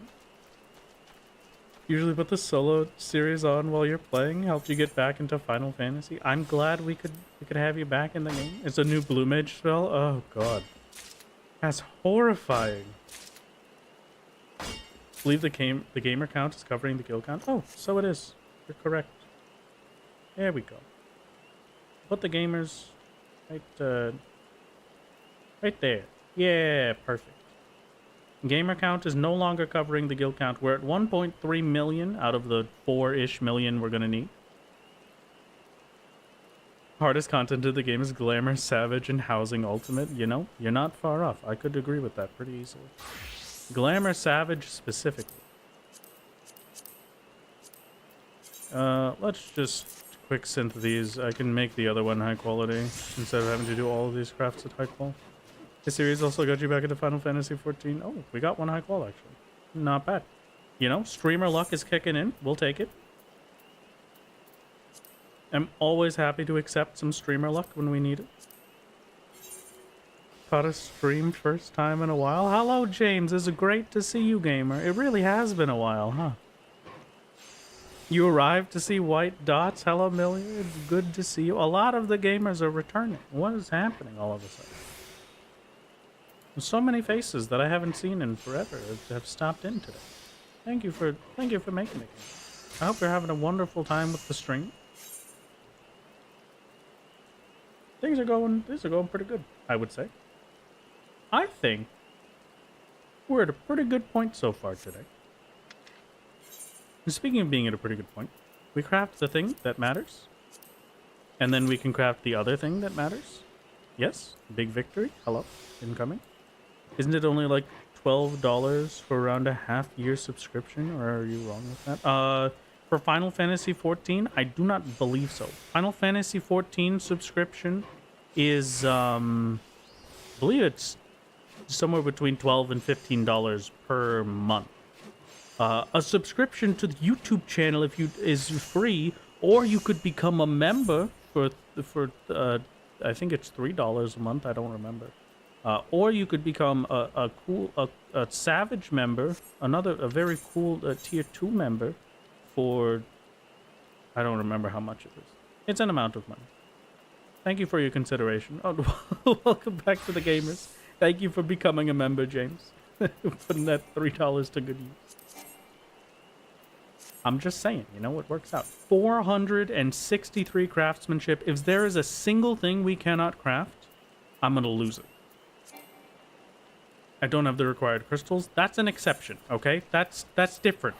Usually put the solo series on while you're playing. Helped you get back into Final Fantasy. I'm glad we could have you back in the game. It's a new blue mage spell. Oh god. That's horrifying. I believe the gamer count is covering the kill count. Oh, so it is. You're correct. There we go. Put the gamers right there. Yeah, perfect. Gamer count is no longer covering the guild count. We're at 1.3 million out of the 4-ish million we're gonna need. Hardest content of the game is Glamour, Savage, and Housing Ultimate. You know, you're not far off. I could agree with that pretty easily. Glamour, Savage, specifically. Let's just quick synth these. I can make the other one high quality instead of having to do all of these crafts at high qual. This series also got you back into Final Fantasy 14. Oh, we got one high qual actually. Not bad. You know, streamer luck is kicking in. We'll take it. I'm always happy to accept some streamer luck when we need it. Caught a stream first time in a while. Hello, James. It's great to see you, gamer. It really has been a while, huh? You arrived to see white dots. Hello, Millie. It's good to see you. A lot of the gamers are returning. What is happening all of a sudden? There's so many faces that I haven't seen in forever have stopped in today. Thank you for making it. I hope you're having a wonderful time with the stream. Things are going pretty good, I would say. I think we're at a pretty good point so far today. And speaking of being at a pretty good point, we craft the thing that matters. And then we can craft the other thing that matters. Yes, big victory. Hello, incoming. Isn't it only like $12 for around a half-year subscription, or are you wrong with that? For Final Fantasy 14, I do not believe so. Final Fantasy 14 subscription is, I believe it's somewhere between $12 and $15 per month. A subscription to the YouTube channel is free, or you could become a member for I think it's $3 a month. I don't remember. Or you could become a Savage member, a very cool tier 2 member for, I don't remember how much it is. It's an amount of money. Thank you for your consideration. Oh, welcome back to the gamers. Thank you for becoming a member, James. Putting that $3 to good use. I'm just saying, you know, it works out. 463 craftsmanship. If there is a single thing we cannot craft, I'm going to lose it. I don't have the required crystals. That's an exception, okay? That's different.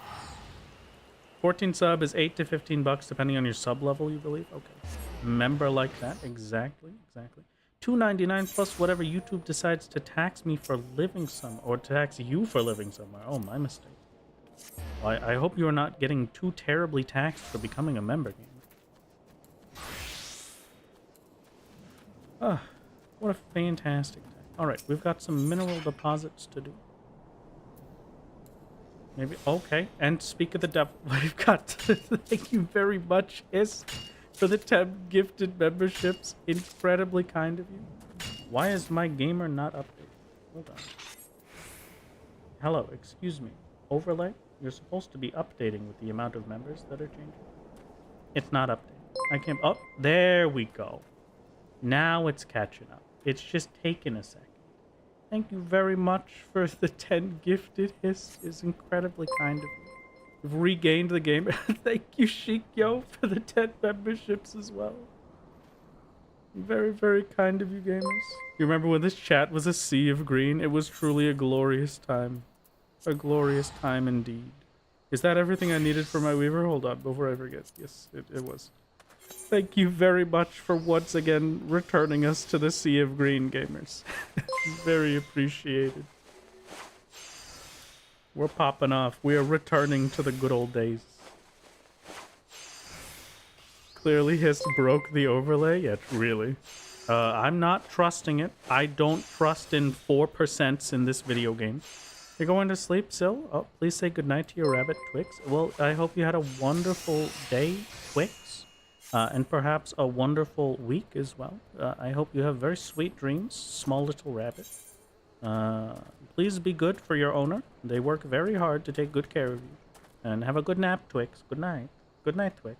14 sub is $8 to $15 depending on your sub level, you believe? Okay. Member like that. Exactly. $2.99 plus whatever YouTube decides to tax me for living somewhere, or tax you for living somewhere. Oh, my mistake. Well, I hope you are not getting too terribly taxed for becoming a member game. Ah, what a fantastic time. Alright, we've got some mineral deposits to do. Maybe. Okay. And speak of the devil, we've got thank you very much, Hiss, for the 10 gifted memberships. Incredibly kind of you. Why is my gamer not updated? Hold on. Hello, excuse me. Overlay? You're supposed to be updating with the amount of members that are changing. It's not updating. I can't. Oh, there we go. Now it's catching up. It's just taking a second. Thank you very much for the 10 gifted. Hiss is incredibly kind of you. We've regained the game. Thank you, Shikyo, for the 10 memberships as well. Very, very kind of you, gamers. You remember when this chat was a sea of green? It was truly a glorious time. A glorious time indeed. Is that everything I needed for my Weaver? Hold on, before I forget. Yes, it was. Thank you very much for once again returning us to the sea of green, gamers. Very appreciated. We're popping off. We are returning to the good old days. Clearly Hiss broke the overlay. Yet, really. I'm not trusting it. I don't trust in 4% in this video game. You're going to sleep, Sil? Oh, please say goodnight to your rabbit, Twix. Well, I hope you had a wonderful day, Twix. And perhaps a wonderful week as well. I hope you have very sweet dreams, small little rabbit. Please be good for your owner. They work very hard to take good care of you. And have a good nap, Twix. Good night. Good night, Twix.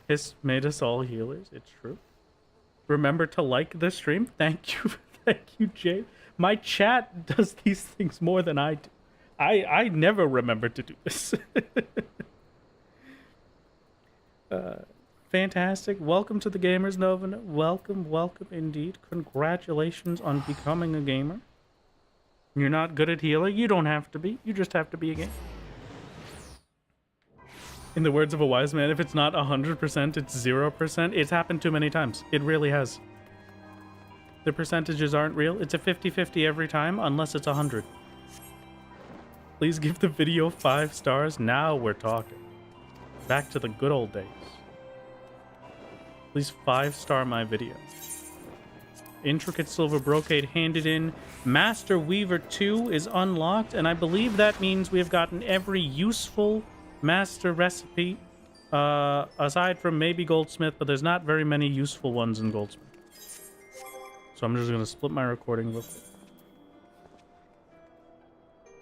Hiss made us all healers. It's true. Remember to like the stream. Thank you. Thank you, Jay. My chat does these things more than I do. I never remember to do this. Fantastic. Welcome to the Gamers Nova. Welcome, welcome indeed. Congratulations on becoming a gamer. You're not good at healing. You don't have to be. You just have to be a gamer. In the words of a wise man, if it's not 100%, it's 0%. It's happened too many times. It really has. The percentages aren't real. It's a 50-50 every time, unless it's 100. Please give the video 5 stars. Now we're talking. Back to the good old days. Please 5-star my video. Intricate silver brocade handed in. Master Weaver 2 is unlocked, and I believe that means we have gotten every useful master recipe, aside from maybe Goldsmith, but there's not very many useful ones in Goldsmith. So I'm just going to split my recording real quick.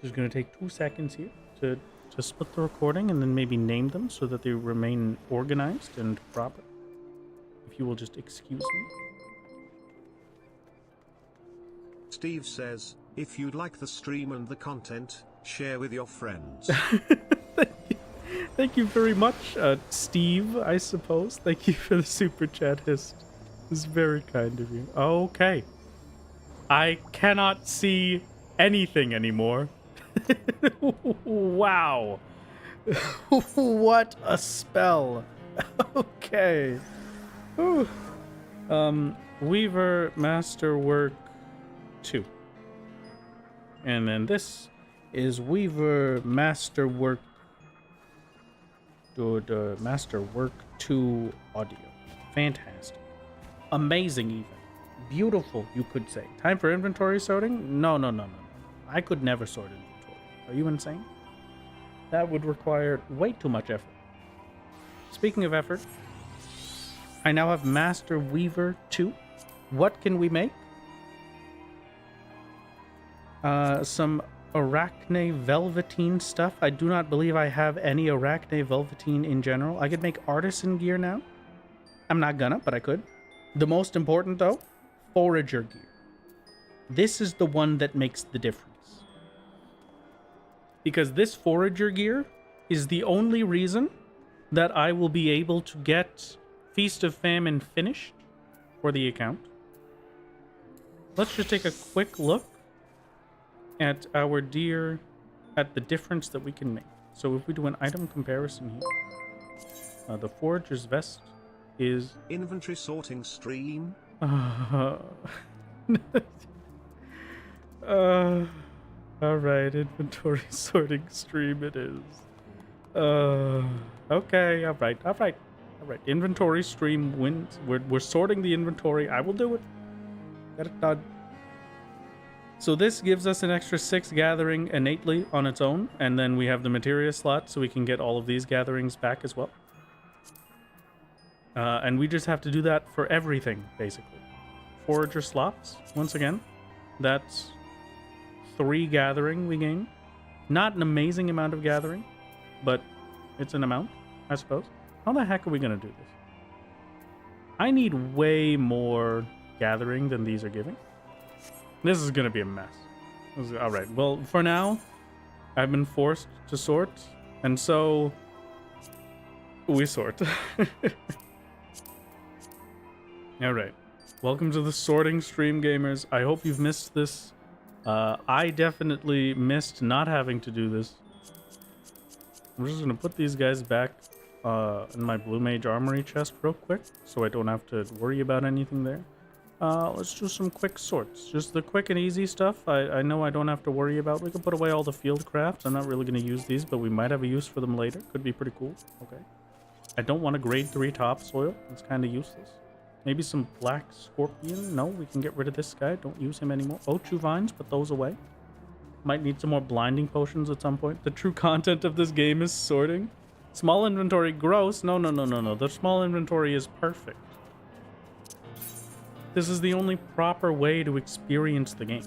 Just going to take 2 seconds here to split the recording and then maybe name them so that they remain organized and proper. If you will just excuse me. Steve says, if you like the stream and the content, share with your friends. Thank you very much, Steve, I suppose. Thank you for the super chat, Hiss. It's very kind of you. Okay. I cannot see anything anymore. Wow. What a spell. Okay. Whew. Weaver Masterwork 2. And then this is Weaver Masterwork Masterwork 2 audio. Fantastic. Amazing even. Beautiful, you could say. Time for inventory sorting? No. I could never sort inventory. Are you insane? That would require way too much effort. Speaking of effort, I now have Master Weaver 2. What can we make? Some Arachne Velveteen stuff. I do not believe I have any Arachne Velveteen in general. I could make artisan gear now. I'm not gonna, but I could. The most important, though, forager gear. This is the one that makes the difference. Because this forager gear is the only reason that I will be able to get Feast of Famine finished for the account. Let's just take a quick look at our deer, at the difference that we can make. So if we do an item comparison here, the forager's vest is inventory sorting stream. Alright, inventory sorting stream it is. Okay, alright. Inventory stream wins. We're sorting the inventory. I will do it. Get it done. So this gives us an extra 6 gathering innately on its own, and then we have the materia slot so we can get all of these gatherings back as well. And we just have to do that for everything, basically. Forager slots, once again, that's 3 gathering we gain. Not an amazing amount of gathering, but it's an amount, I suppose. How the heck are we going to do this? I need way more gathering than these are giving. This is going to be a mess. All right, well, for now, I've been forced to sort, and so we sort. All right, welcome to the sorting stream, gamers. I hope you've missed this. I definitely missed not having to do this. I'm just going to put these guys back in my Blue Mage Armory chest real quick, so I don't have to worry about anything there. Let's do some quick sorts. Just the quick and easy stuff I know I don't have to worry about. We can put away all the Fieldcrafts. I'm not really going to use these, but we might have a use for them later. Could be pretty cool. Okay. I don't want a grade 3 topsoil. It's kind of useless. Maybe some black scorpion. No, we can get rid of this guy. Don't use him anymore. Ochu vines, put those away. Might need some more blinding potions at some point. The true content of this game is sorting. Small inventory, gross. No. The small inventory is perfect. This is the only proper way to experience the game.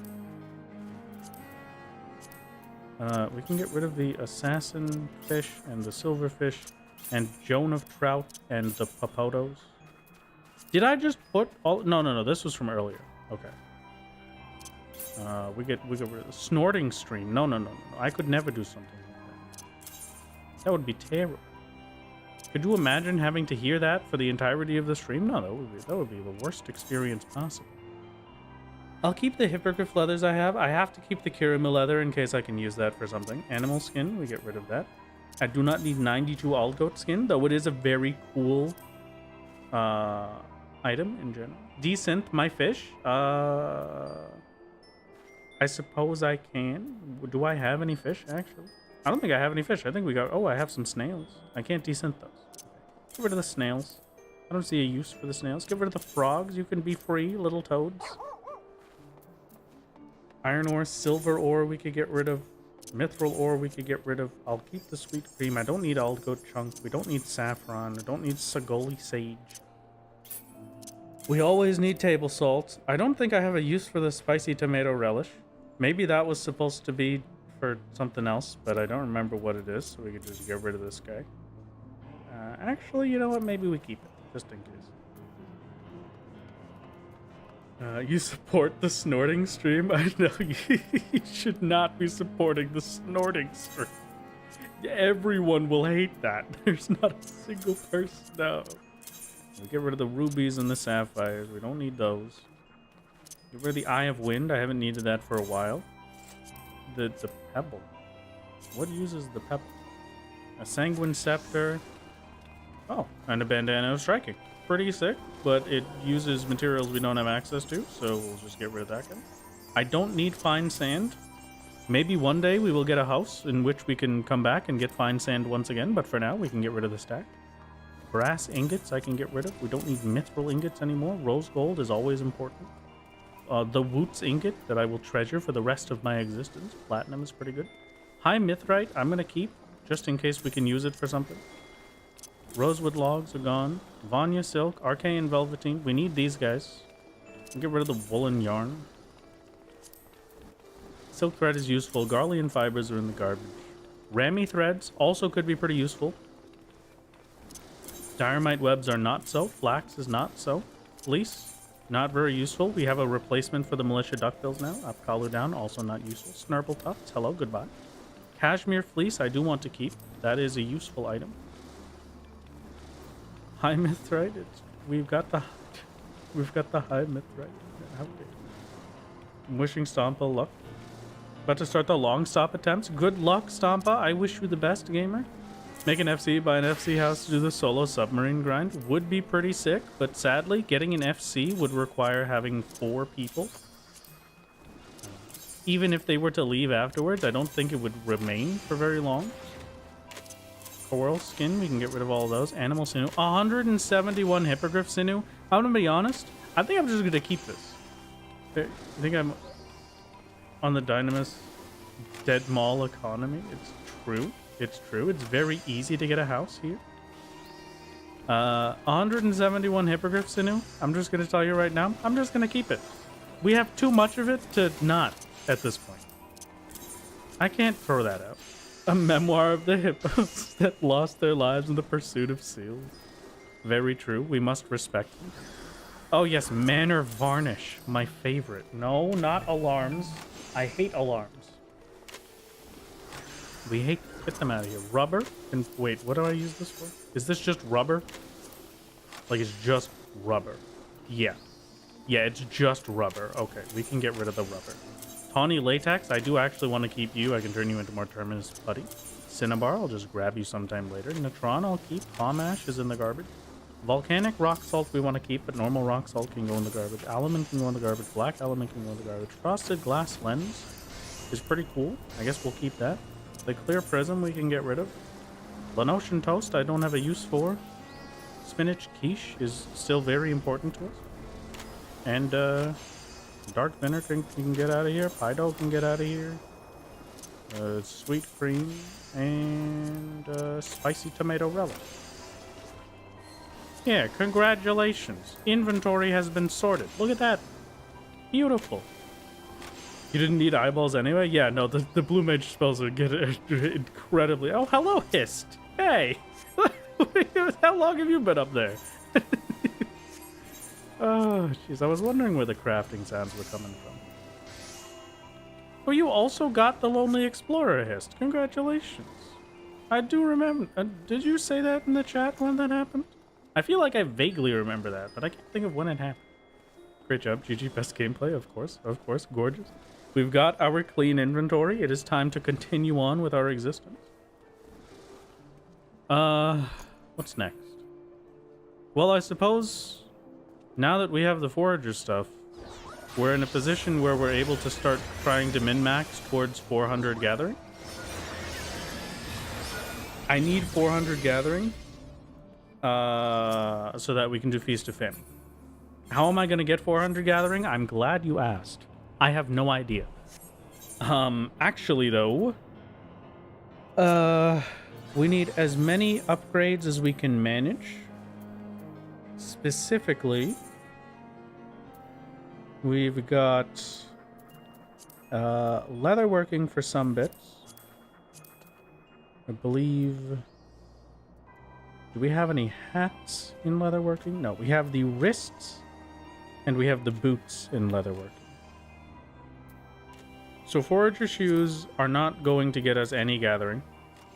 We can get rid of the assassin fish and the silverfish and Joan of Trout and the papotos. Did I just put all... No. This was from earlier. Okay. We get rid of the snorting stream. No. I could never do something like that. That would be terrible. Could you imagine having to hear that for the entirety of the stream? No, that would be the worst experience possible. I'll keep the hippogriff leathers I have. I have to keep the Kirima leather in case I can use that for something. Animal skin, we get rid of that. I do not need 92 old goat skin, though it is a very cool item in general. Desynth my fish. I suppose I can. Do I have any fish, actually? I don't think I have any fish. I think we got... Oh, I have some snails. I can't desynth those. Get rid of the snails. I don't see a use for the snails. Get rid of the frogs. You can be free, little toads. Iron ore, silver ore we could get rid of. Mithril ore we could get rid of. I'll keep the sweet cream. I don't need old goat chunk. We don't need saffron. I don't need Sagoli sage. We always need table salt. I don't think I have a use for the spicy tomato relish. Maybe that was supposed to be for something else, but I don't remember what it is, so we could just get rid of this guy. Actually, you know what? Maybe we keep it, just in case. You support the snorting stream? I know you should not be supporting the snorting stream. Everyone will hate that. There's not a single person. No. We get rid of the rubies and the sapphires. We don't need those. Get rid of the Eye of Wind. I haven't needed that for a while. The pebble. What uses the pebble? A sanguine scepter. Oh, and a bandana of striking. Pretty sick, but it uses materials we don't have access to, so we'll just get rid of that guy. I don't need fine sand. Maybe one day we will get a house in which we can come back and get fine sand once again, but for now we can get rid of the stack. Brass ingots I can get rid of. We don't need mithril ingots anymore. Rose gold is always important. The Woots ingot that I will treasure for the rest of my existence. Platinum is pretty good. High mithrite I'm going to keep just in case we can use it for something. Rosewood logs are gone. Vanya silk, arcane velveteen. We need these guys. Get rid of the woolen yarn. Silk thread is useful. Garlean fibers are in the garbage. Rami threads also could be pretty useful. Dynamite webs are not so. Flax is not so. Fleece, not very useful. We have a replacement for the militia duckbills now. Up, collar down, also not useful. Snurple tufts, hello, goodbye. Cashmere fleece, I do want to keep. That is a useful item. High mithrite, we've got the high mithrite. I'm wishing Stompa luck. About to start the long stop attempts. Good luck, Stompa. I wish you the best, gamer. Make an FC, buy an FC house to do the solo submarine grind would be pretty sick, but sadly, getting an FC would require having 4 people. Even if they were to leave afterwards, I don't think it would remain for very long. Coral skin, we can get rid of all of those. Animal sinew, 171 hippogriff sinew. I'm gonna be honest, I think I'm just gonna keep this. I think I'm... on the Dynamis dead mall economy. It's true. It's true. It's very easy to get a house here. 171 Hippogriff Sinew. I'm just going to tell you right now, I'm just going to keep it. We have too much of it to not at this point. I can't throw that out. A memoir of the hippos that lost their lives in the pursuit of seals. Very true. We must respect them. Oh yes, Manor Varnish. My favorite. No, not alarms. I hate alarms. We hate... Get them out of here. Rubber? And wait, what do I use this for? Is this just rubber? Like it's just rubber. Yeah. Yeah, it's just rubber. Okay, we can get rid of the rubber. Tawny Latex, I do actually want to keep you. I can turn you into more Terminus Putty. Cinnabar, I'll just grab you sometime later. Natron, I'll keep. Palm Ash is in the garbage. Volcanic Rock Salt we want to keep, but normal Rock Salt can go in the garbage. Element can go in the garbage. Black Element can go in the garbage. Frosted Glass Lens is pretty cool. I guess we'll keep that. The Clear Prism we can get rid of. Lenocean Toast I don't have a use for. Spinach Quiche is still very important to us. And Dark Vinegar can get out of here. Pido can get out of here. Sweet Cream and Spicy Tomato Relish. Yeah, congratulations. Inventory has been sorted. Look at that. Beautiful. You didn't need eyeballs anyway? Yeah, no, the Blue Mage spells would get incredibly... Oh, hello, Hist. Hey. How long have you been up there? Oh, jeez. I was wondering where the crafting sounds were coming from. Oh, you also got the Lonely Explorer, Hist. Congratulations. I do remember... did you say that in the chat when that happened? I feel like I vaguely remember that, but I can't think of when it happened. Great job, GG. Best gameplay, of course. Of course. Gorgeous. We've got our clean inventory. It is time to continue on with our existence. What's next? Well, I suppose now that we have the forager stuff, we're in a position where we're able to start trying to min-max towards 400 gathering. I need 400 gathering so that we can do Feast of Famine. How am I going to get 400 gathering? I'm glad you asked. I have no idea. Actually, though, we need as many upgrades as we can manage. Specifically, we've got leatherworking for some bits. I believe... Do we have any hats in leatherworking? No, we have the wrists and we have the boots in leatherworking. So forager shoes are not going to get us any gathering.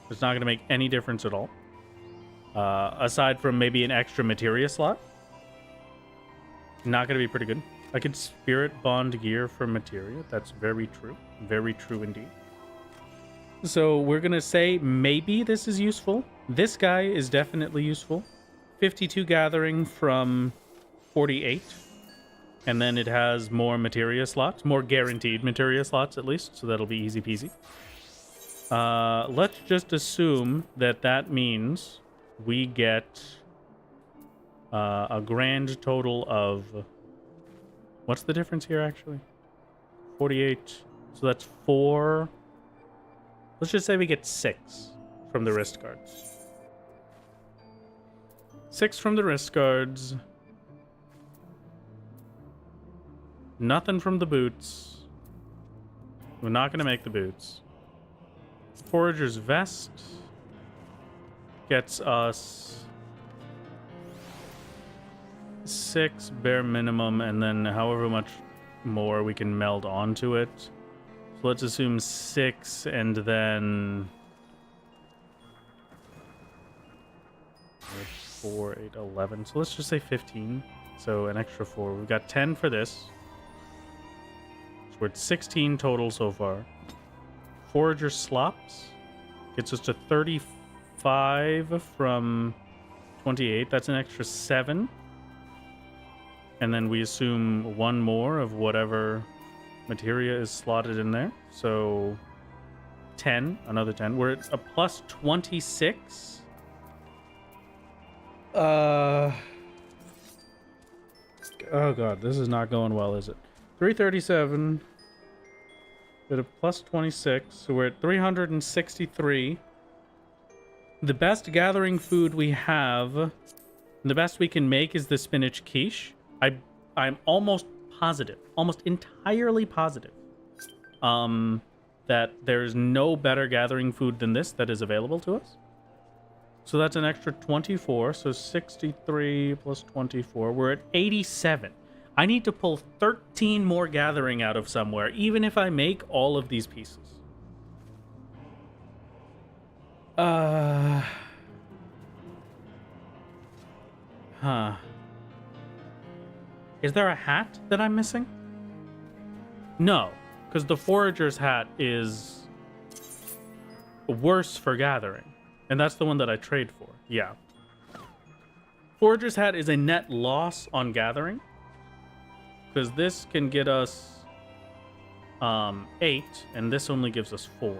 It's not going to make any difference at all. Aside from maybe an extra materia slot. Not going to be pretty good. I could spirit bond gear for materia. That's very true. Very true indeed. So we're going to say maybe this is useful. This guy is definitely useful. 52 gathering from 48. And then it has more materia slots, more guaranteed materia slots at least, so that'll be easy peasy. Let's just assume that that means we get a grand total of... What's the difference here, actually? 48. So that's 4. Let's just say we get 6 from the wrist guards. 6 from the wrist guards. Nothing from the boots. We're not going to make the boots. Forager's Vest gets us 6 bare minimum, and then however much more we can meld onto it. So let's assume 6, and then 4, 8, 11. So let's just say 15. So an extra 4. We've got 10 for this. So we're at 16 total so far. Forager Slops gets us to 35 from 28. That's an extra 7. And then we assume 1 more of whatever materia is slotted in there. So 10, another 10. We're at a plus 26. Oh god, this is not going well, is it? 337 Bit of plus 26, so we're at 363. The best gathering food we have, the best we can make is the spinach quiche. I'm almost positive, almost entirely positive, that there's no better gathering food than this that is available to us. So that's an extra 24, so 63 plus 24. We're at 87. I need to pull 13 more gathering out of somewhere, even if I make all of these pieces. Huh. Is there a hat that I'm missing? No, because the forager's hat is worse for gathering. And that's the one that I trade for. Yeah. Forager's hat is a net loss on gathering, because this can get us 8, and this only gives us 4.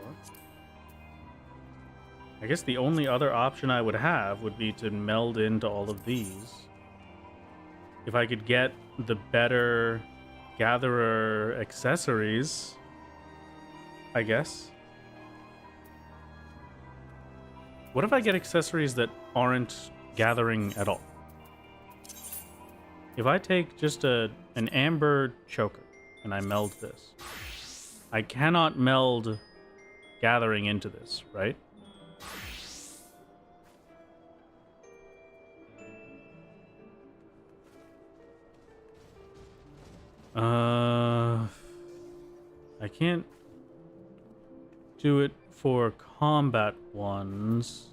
I guess the only other option I would have would be to meld into all of these. If I could get the better gatherer accessories, I guess. What if I get accessories that aren't gathering at all? If I take just an amber choker and I meld this, I cannot meld gathering into this, right? I can't do it for combat ones.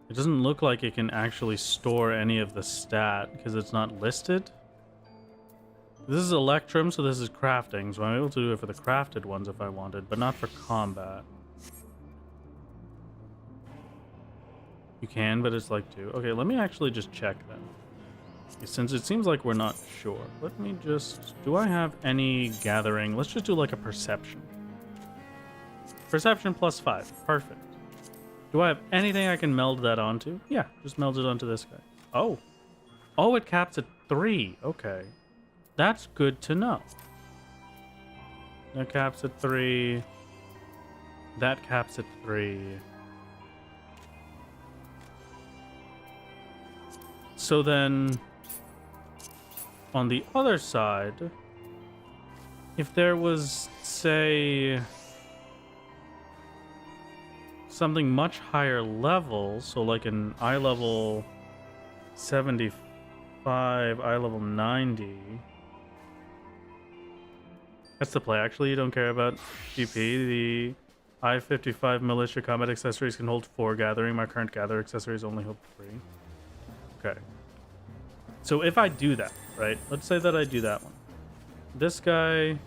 It doesn't look like it can actually store any of the stat because it's not listed. This is Electrum, so this is crafting, so I'm able to do it for the crafted ones if I wanted, but not for combat. You can, but it's like 2. Okay, let me actually just check then. Since it seems like we're not sure, let me just... Do I have any gathering? Let's just do like a perception. Perception plus 5. Perfect. Do I have anything I can meld that onto? Yeah, just meld it onto this guy. Oh. Oh, it caps at 3. Okay. That's good to know. That caps at 3. That caps at 3. So then... On the other side, if there was, say, something much higher level, so like an eye level 75, eye level 90. That's the play. Actually, you don't care about GP. The I-55 militia combat accessories can hold 4 gathering. My current gather accessories only hold 3. Okay. So if I do that, right? Let's say that I do that one. This guy...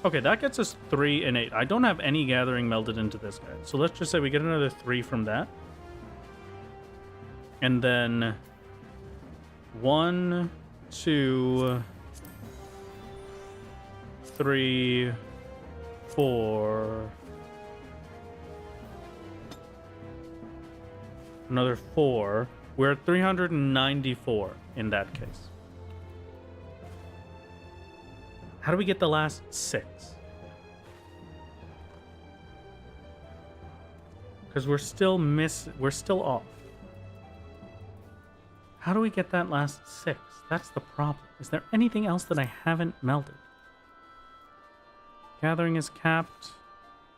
Okay, that gets us 3 and 8. I don't have any gathering melded into this guy. So let's just say we get another 3 from that. And then... 1, 2... 3... 4... Another 4... We're at 394 in that case. How do we get the last 6? Because we're still off. How do we get that last 6? That's the problem. Is there anything else that I haven't melded? Gathering is capped.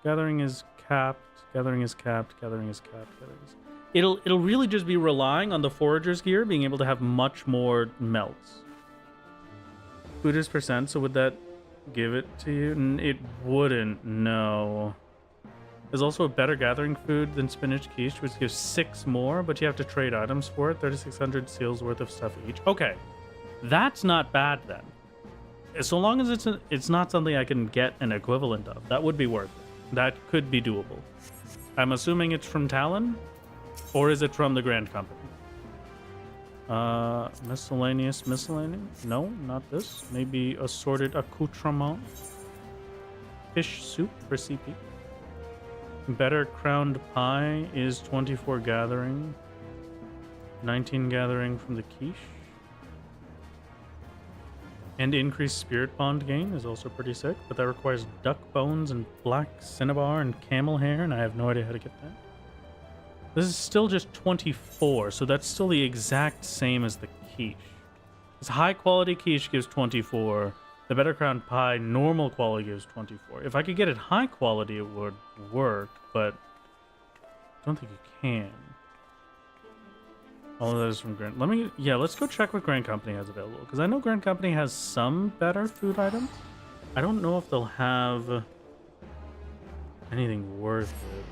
Gathering is capped. Gathering is capped. Gathering is capped. Gathering is... It'll really just be relying on the forager's gear being able to have much more melts. Food is percent, so would that give it to you? It wouldn't, no. There's also a better gathering food than spinach quiche, which gives 6 more, but you have to trade items for it. 3,600 seals worth of stuff each. Okay, that's not bad then. So long as it's not something I can get an equivalent of, that would be worth it. That could be doable. I'm assuming it's from Talon? Or is it from the Grand Company? Miscellaneous. No, not this. Maybe assorted accoutrement. Fish soup for CP. Better crowned pie is 24 gathering. 19 gathering from the quiche. And increased spirit bond gain is also pretty sick, but that requires duck bones and black cinnabar and camel hair, and I have no idea how to get that. This is still just 24, so that's still the exact same as the quiche. This high quality quiche gives 24. The better crown pie normal quality gives 24. If I could get it high quality, it would work, but I don't think you can. All of that is from Grand. Let's go check what Grand Company has available, because I know Grand Company has some better food items. I don't know if they'll have anything worth it.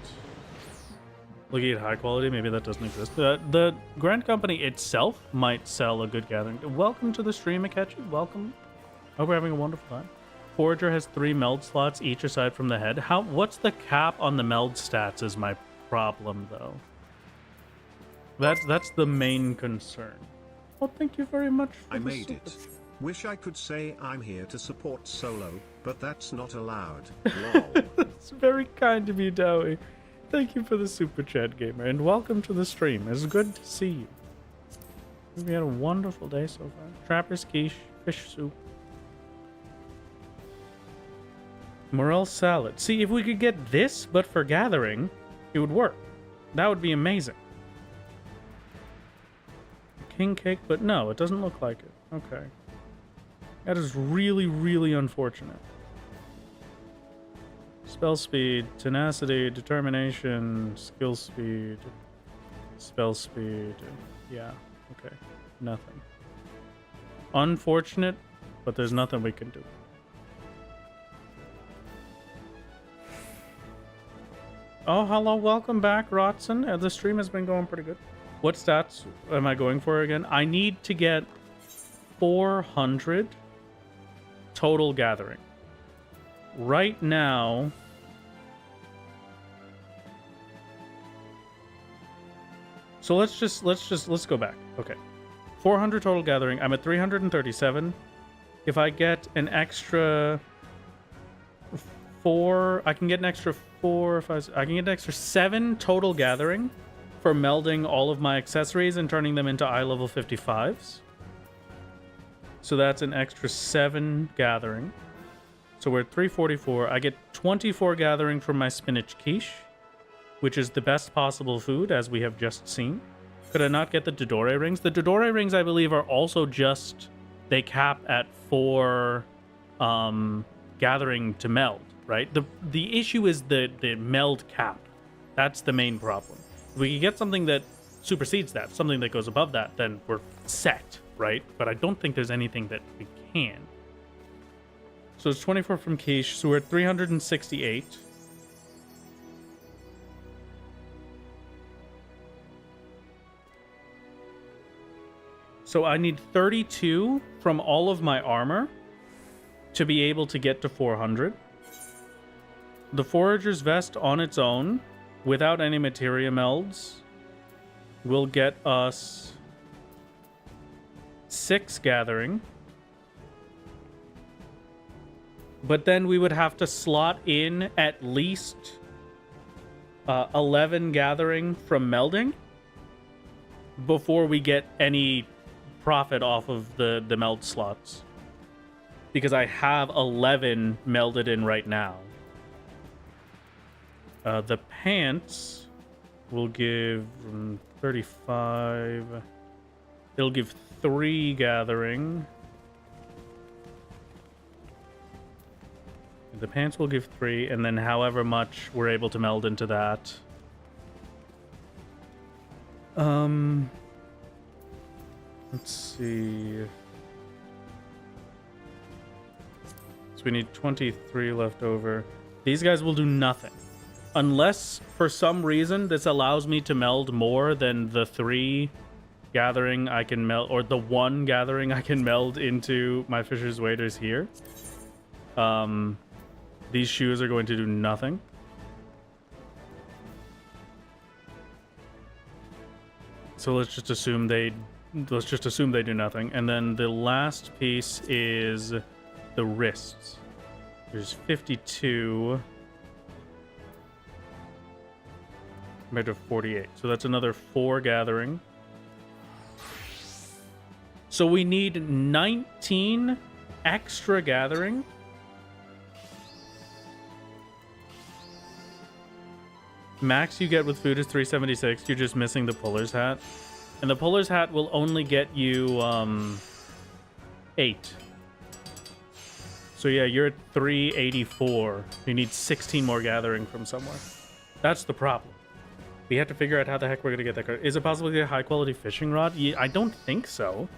Looking at high quality, maybe that doesn't exist. The Grand Company itself might sell a good gathering. Welcome to the stream, Akechi. Welcome. Hope we're having a wonderful time. Forager has 3 meld slots each aside from the head. What's the cap on the meld stats is my problem, though. That's the main concern. Well, thank you very much for I made it. Wish I could say I'm here to support Solo, but that's not allowed. Lol. That's very kind of you, Dowie. Thank you for the super chat, gamer, and welcome to the stream. It's good to see you. We had a wonderful day so far. Trapper's quiche, fish soup. Morel salad. See, if we could get this, but for gathering, it would work. That would be amazing. King cake, but no, it doesn't look like it. Okay. That is really, really unfortunate. Spell speed, tenacity, determination, skill speed, spell speed. Yeah, okay. Nothing. Unfortunate, but there's nothing we can do. Oh, hello, welcome back, Rotson. The stream has been going pretty good. What stats am I going for again? I need to get 400 total gathering. Right now, so let's go back. Okay. 400 total gathering. I'm at 337. If I get an extra 4, I can get an extra 4, 5, I can get an extra 7 total gathering for melding all of my accessories and turning them into eye level 55s. So that's an extra 7 gathering. So we're at 344. I get 24 gathering from my spinach quiche, which is the best possible food, as we have just seen. Could I not get the Dodore rings? The Dodore rings, I believe, are also just... They cap at 4 gathering to meld, right? The issue is the meld cap. That's the main problem. If we can get something that supersedes that, something that goes above that, then we're set, right? But I don't think there's anything that we can. So it's 24 from quiche, so we're at 368. So I need 32 from all of my armor to be able to get to 400. The Forager's Vest on its own, without any materia melds, will get us 6 gathering. But then we would have to slot in at least 11 gathering from melding before we get any profit off of the meld slots. Because I have 11 melded in right now. The pants will give 35. It'll give 3 gathering. The pants will give 3, and then however much we're able to meld into that. Let's see. So we need 23 left over. These guys will do nothing. Unless, for some reason, this allows me to meld more than the 3 gathering I can meld, or the 1 gathering I can meld into my Fisher's Waders here. These shoes are going to do nothing. So let's just assume they do nothing. And then the last piece is the wrists. There's 52 compared to 48. So that's another 4 gathering. So we need 19 extra gathering. Max you get with food is 376. You're just missing the puller's hat. And the puller's hat will only get you 8. So yeah, you're at 384. You need 16 more gathering from somewhere. That's the problem. We have to figure out how the heck we're going to get that card. Is it possible to get a high-quality fishing rod? Yeah, I don't think so.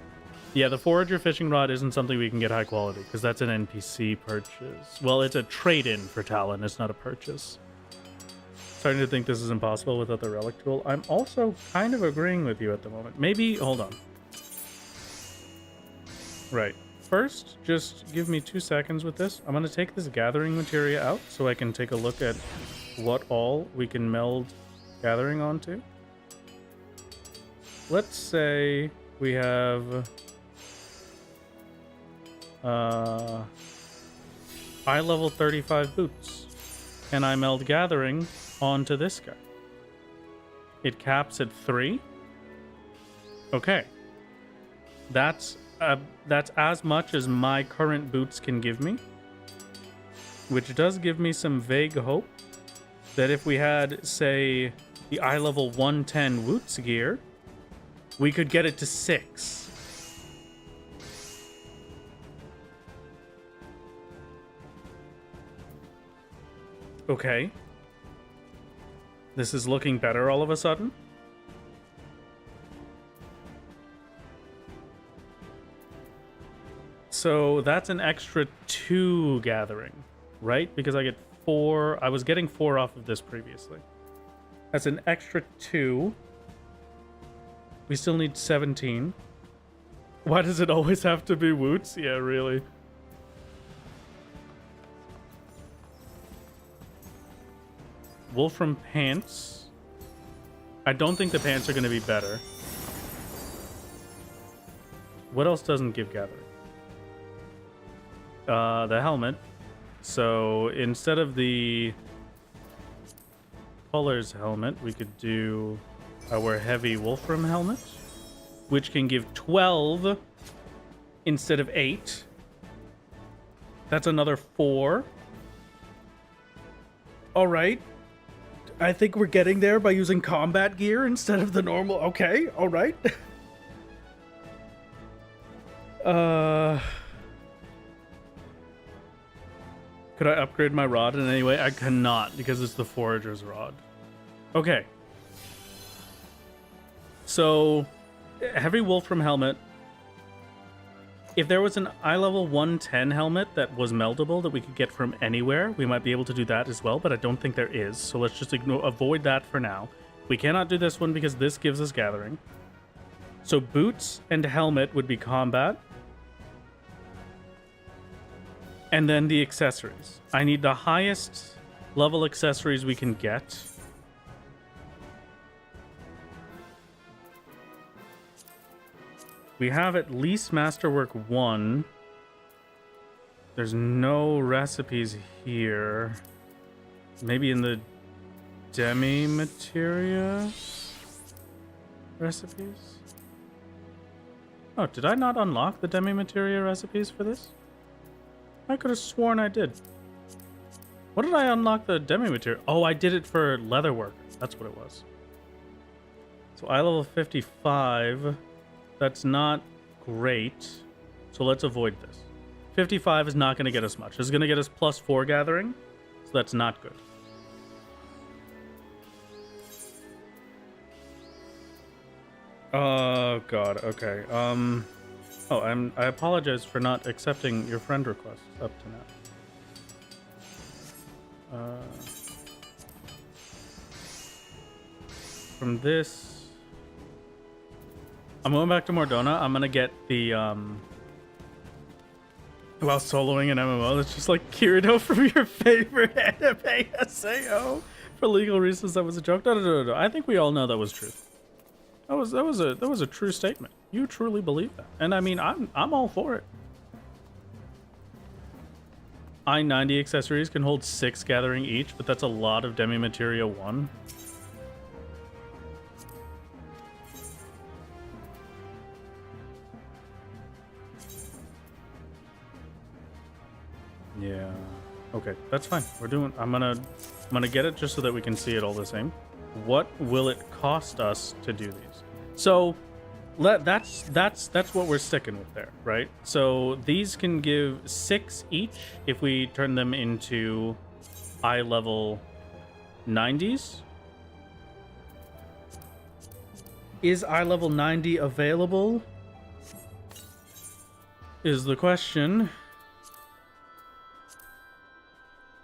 Yeah, the forager fishing rod isn't something we can get high quality, because that's an NPC purchase. Well, it's a trade-in for Talon. It's not a purchase. Starting to think this is impossible without the relic tool. I'm also kind of agreeing with you at the moment. Maybe, hold on. Right. First, just give me 2 seconds with this. I'm going to take this gathering materia out so I can take a look at what all we can meld gathering onto. Let's say we have eye level 35 boots. Can I meld gathering onto this guy? It caps at 3. Okay. That's as much as my current boots can give me, which does give me some vague hope that if we had, say, the eye level 110 Woots gear, we could get it to 6. Okay. This is looking better all of a sudden. So that's an extra 2 gathering, right? Because I get 4. I was getting 4 off of this previously. That's an extra 2. We still need 17. Why does it always have to be Woots? Yeah, really. Wolfram pants. I don't think the pants are going to be better. What else doesn't give gathering? The helmet. So instead of the Puller's helmet, we could do our heavy Wolfram helmet, which can give 12 instead of 8. That's another 4. All right. I think we're getting there by using combat gear instead of the normal. Okay, all right. Could I upgrade my rod in any way? I cannot, because it's the forager's rod. Okay. So, heavy Wolfram helmet. If there was an eye level 110 helmet that was meldable that we could get from anywhere, we might be able to do that as well, but I don't think there is. So let's just avoid that for now. We cannot do this one because this gives us gathering. So boots and helmet would be combat. And then the accessories. I need the highest level accessories we can get. We have at least Masterwork 1. There's no recipes here. Maybe in the Demi Materia recipes? Oh, did I not unlock the Demi Materia recipes for this? I could have sworn I did. What did I unlock the Demi Materia? Oh, I did it for Leatherworker. That's what it was. So eye level 55. That's not great. So let's avoid this. 55 is not going to get us much. It's going to get us +4 gathering. So that's not good. Oh, God. Okay. Oh, I apologize for not accepting your friend requests up to now. From this, I'm going back to Mordona. I'm gonna get the while soloing an MMO. It's just like Kirito from your favorite anime SAO. For legal reasons, that was a joke. No. I think we all know that was true. That was a true statement. You truly believe that, and I mean, I'm all for it. I-90 accessories can hold 6 gathering each, but that's a lot of Demi Materia 1. Okay, that's fine. I'm gonna get it just so that we can see it all the same. What will it cost us to do these? So that's what we're sticking with there, right? So these can give 6 each if we turn them into eye level 90s. Is eye level 90 available? Is the question.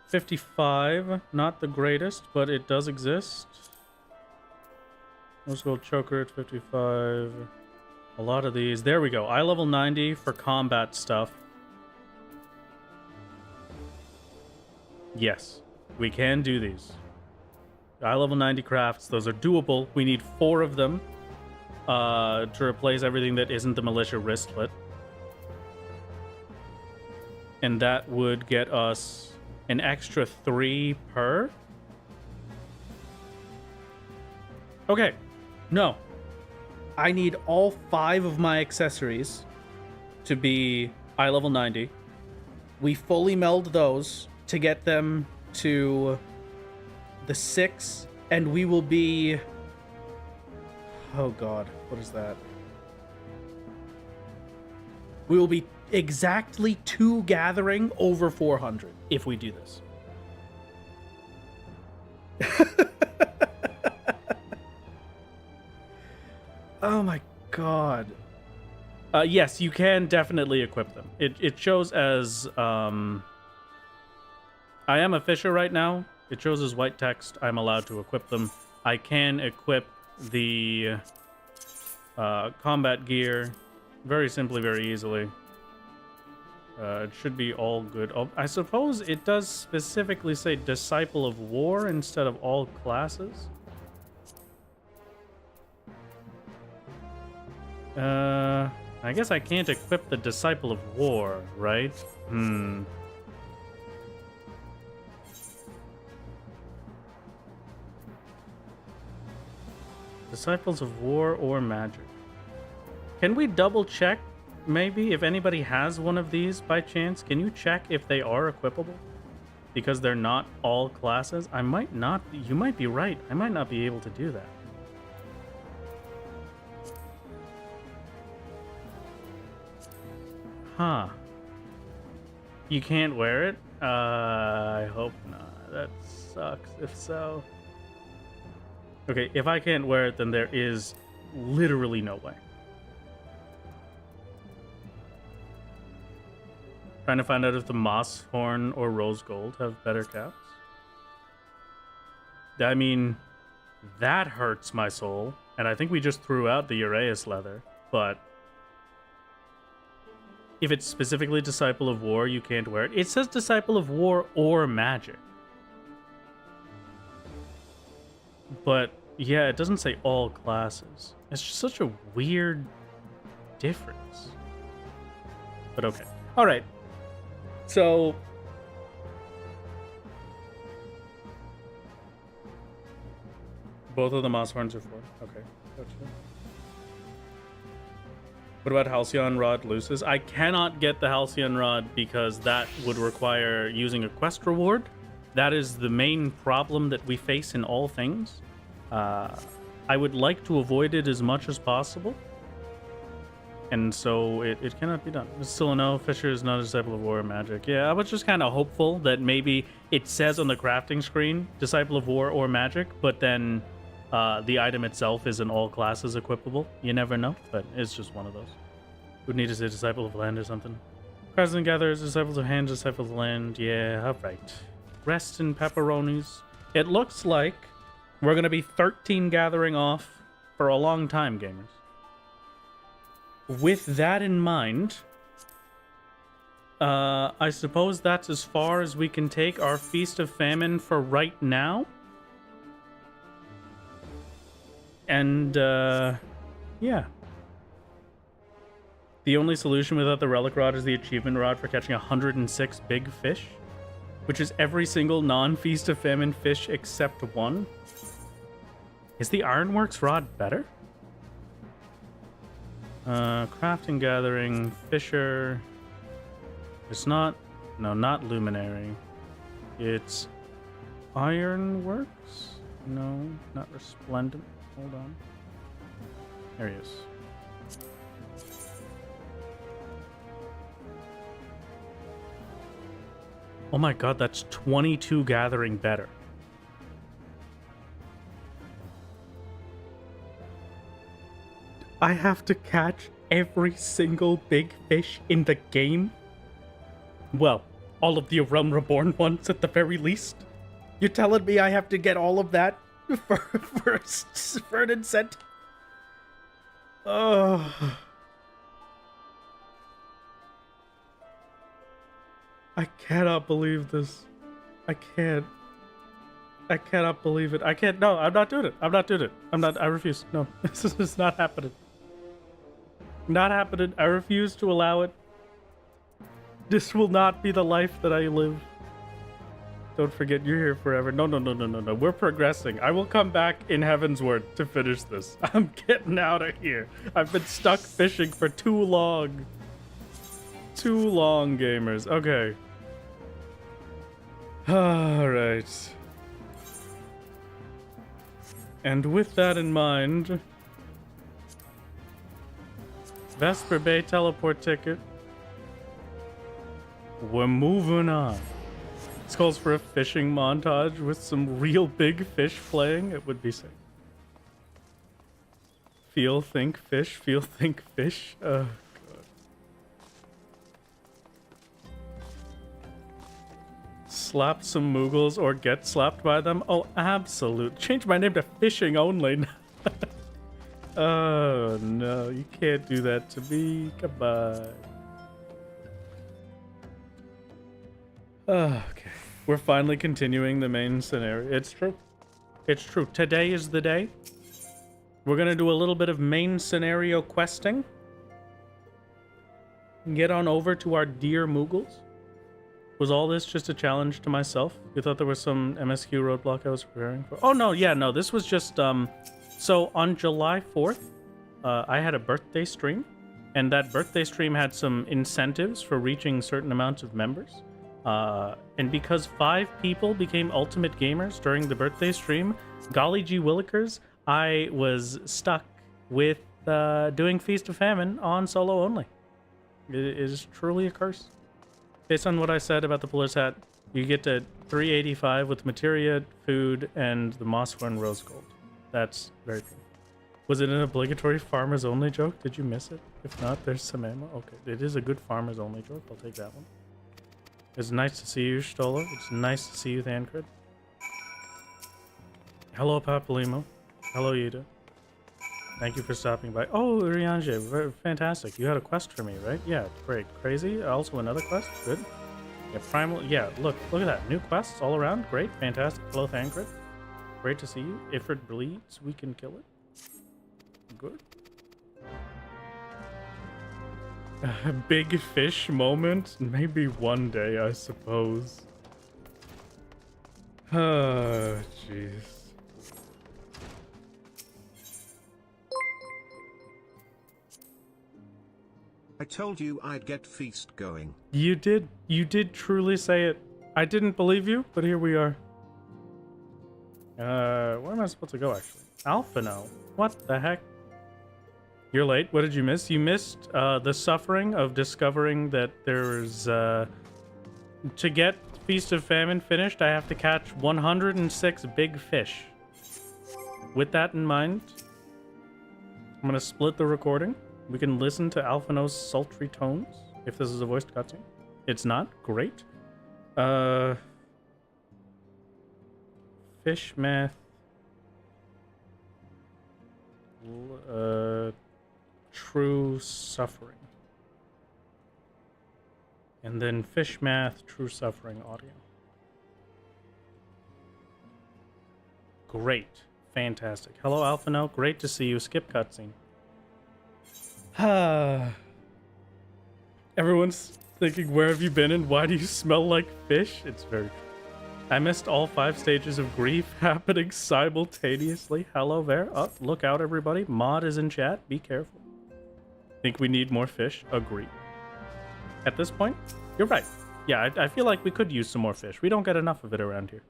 55, not the greatest, but it does exist. Let's go choker at 55. A lot of these. There we go. Eye level 90 for combat stuff. Yes, we can do these. Eye level 90 crafts, those are doable. We need 4 of them to replace everything that isn't the militia wristlet. And that would get us an extra 3 per. Okay, no. I need all 5 of my accessories to be eye level 90. We fully meld those to get them to the 6, and we will be... Oh god, what is that? We will be exactly 2 gathering over 400 if we do this. Oh my god. Yes, you can definitely equip them. It shows as I am a fisher right now. It shows as white text. I'm allowed to equip them. I can equip the combat gear very simply, very easily. It should be all good. Oh, I suppose it does specifically say Disciple of War instead of all classes. I guess I can't equip the Disciple of War, right? Disciples of War or Magic. Can we double check, maybe, if anybody has one of these by chance? Can you check if they are equipable? Because they're not all classes? I might not be, you might be right. I might not be able to do that. Huh. You can't wear it? I hope not. That sucks if so. Okay, if I can't wear it, then there is literally no way. Trying to find out if the moss horn or rose gold have better caps. I mean, that hurts my soul. And I think we just threw out the Uraeus leather. But if it's specifically Disciple of War, you can't wear it. It says Disciple of War or Magic. But yeah, it doesn't say all classes. It's just such a weird difference. But okay. All right. So both of the moss horns are 4. Okay. Gotcha. What about Halcyon Rod Lucis? I cannot get the Halcyon Rod because that would require using a quest reward. That is the main problem that we face in all things. I would like to avoid it as much as possible. And so it cannot be done. It's still a no. Fisher is not a Disciple of War or Magic. Yeah, I was just kind of hopeful that maybe it says on the crafting screen Disciple of War or Magic, but then the item itself is in all classes equipable. You never know, but it's just one of those. Would need to say Disciple of Land or something. Craftsman Gatherers, Disciples of Hand, Disciples of Land. Yeah, alright. Rest in pepperonis. It looks like we're going to be 13 gathering off for a long time, gamers. With that in mind, I suppose that's as far as we can take our Feast of Famine for right now. And, yeah. The only solution without the Relic Rod is the Achievement Rod for catching 106 big fish, which is every single non-Feast of Famine fish except one. Is the Ironworks Rod better? Crafting, Gathering, Fisher. It's not... No, not Luminary. It's Ironworks? No, not Resplendent. Hold on. There he is. Oh my god, that's 22 gathering better. I have to catch every single big fish in the game? Well, all of the Realm Reborn ones at the very least. You're telling me I have to get all of that for an incentive? Oh. I cannot believe this. I cannot believe it. No, I'm not doing it. I refuse. No, this is not happening. Not happening. I refuse to allow it. This will not be the life that I live. Don't forget, you're here forever. No. We're progressing. I will come back in Heaven's Word to finish this. I'm getting out of here. I've been stuck fishing for too long. Too long, gamers. Okay. Alright. And with that in mind, Vesper Bay teleport ticket. We're moving on. This calls for a fishing montage with some real big fish playing. It would be sick. Feel, think, fish. Feel, think, fish. God. Slap some Moogles or get slapped by them? Oh, absolute. Change my name to Fishing Only. Oh, no. You can't do that to me. Goodbye. Okay. We're finally continuing the main scenario. It's true. It's true. Today is the day. We're going to do a little bit of main scenario questing. Get on over to our dear Moogles. Was all this just a challenge to myself? You thought there was some MSQ roadblock I was preparing for? Oh, no. Yeah, no. This was just... So on July 4th, I had a birthday stream. And that birthday stream had some incentives for reaching certain amounts of members. And because 5 people became ultimate gamers during the birthday stream, golly gee willikers, I was stuck with doing Feast of Famine on solo only. It is truly a curse. Based on what I said about the Police Hat, you get to 385 with materia, food, and the Mossthorn Rose Gold. That's very cool. Was it an obligatory farmers only joke? Did you miss it? If not, there's some ammo. Okay, it is a good farmers only joke. I'll take that one. It's nice to see you, Stola. It's nice to see you, Thancred. Hello, Papalimo. Hello, Yida. Thank you for stopping by. Oh, Rianje, fantastic. You had a quest for me, right? Yeah, great. Crazy. Also another quest. Good. Yeah, Primal. Yeah, look at that. New quests all around. Great. Fantastic. Hello, Thancred. Great to see you. If it bleeds, we can kill it. Good. A big fish moment? Maybe one day, I suppose. Oh, jeez. I told you I'd get Feast going. You did truly say it. I didn't believe you, but here we are. Where am I supposed to go, actually? Alphino. What the heck? You're late. What did you miss? You missed the suffering of discovering that there's... to get Feast of Famine finished, I have to catch 106 big fish. With that in mind, I'm going to split the recording. We can listen to Alphino's sultry tones, if this is a voiced cutscene. It's not? Great. Fish math. True suffering. And then fish math, true suffering audio. Great. Fantastic. Hello, Alphino. Great to see you. Skip cutscene. Everyone's thinking, where have you been and why do you smell like fish? It's very true. I missed all 5 stages of grief happening simultaneously. Hello there. Oh, look out, everybody. Mod is in chat. Be careful. Think we need more fish? Agree. At this point, you're right. Yeah, I feel like we could use some more fish. We don't get enough of it around here.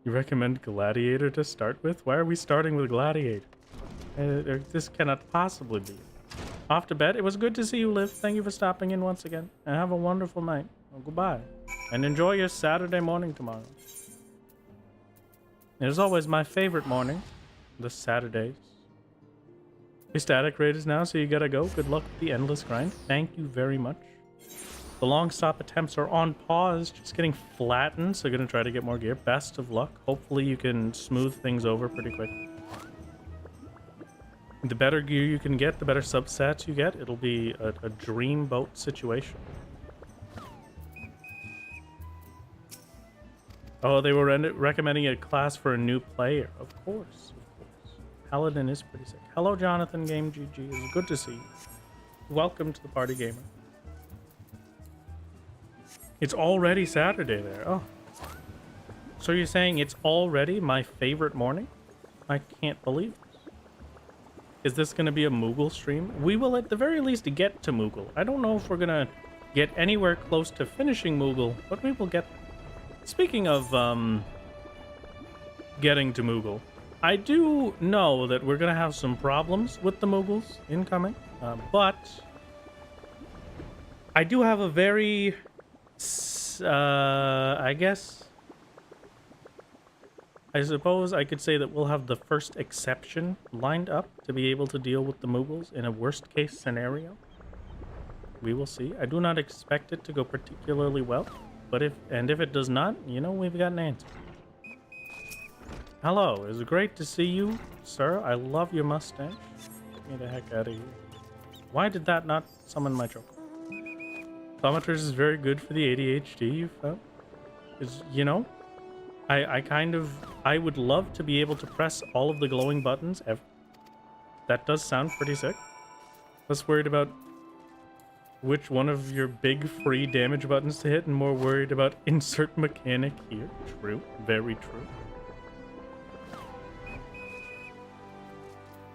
You recommend Gladiator to start with? Why are we starting with Gladiator? This cannot possibly be. Off to bed. It was good to see you, Liv. Thank you for stopping in once again. And have a wonderful night. Well, goodbye. And enjoy your Saturday morning tomorrow. It is always my favorite morning. The Saturdays. Your static rate is now, so you gotta go. Good luck with the endless grind. Thank you very much. The long stop attempts are on pause, just getting flattened, so gonna try to get more gear. Best of luck. Hopefully you can smooth things over pretty quick. The better gear you can get, the better substats you get. It'll be a dream boat situation. Oh, they were recommending a class for a new player. Of course, of course. Paladin is pretty sick. Hello, Jonathan Game GG. It's good to see you. Welcome to the party, gamer. It's already Saturday there. Oh. So you're saying it's already my favorite morning? I can't believe this. Is this going to be a Moogle stream? We will at the very least get to Moogle. I don't know if we're going to get anywhere close to finishing Moogle, but we will get... Speaking of getting to Moogle, I do know that we're going to have some problems with the Moogles incoming, but I do have a very... I suppose I could say that we'll have the first exception lined up to be able to deal with the Moogles in a worst case scenario. We will see. I do not expect it to go particularly well, but if it does not, you know, we've got an answer. Hello, it's great to see you, sir. I love your mustache. Get me the heck out of here. Why did that not summon my choke? Thaumaturge is very good for the ADHD, you found? You know, I would love to be able to press all of the glowing buttons ever. That does sound pretty sick. Less worried about which one of your big free damage buttons to hit and more worried about insert mechanic here. True. Very true.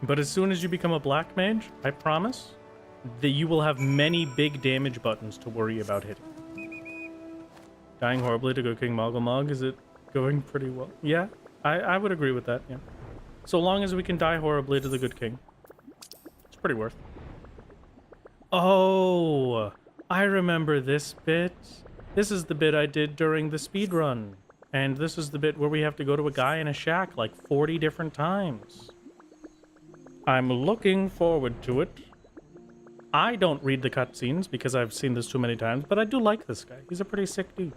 But as soon as you become a black mage, I promise that you will have many big damage buttons to worry about hitting. Dying horribly to go King Moggle Mog, is it going pretty well? Yeah, I would agree with that, yeah. So long as we can die horribly to the good king. It's pretty worth. Oh, I remember this bit. This is the bit I did during the speed run. And this is the bit where we have to go to a guy in a shack like 40 different times. I'm looking forward to it. I don't read the cutscenes because I've seen this too many times, but I do like this guy. He's a pretty sick dude.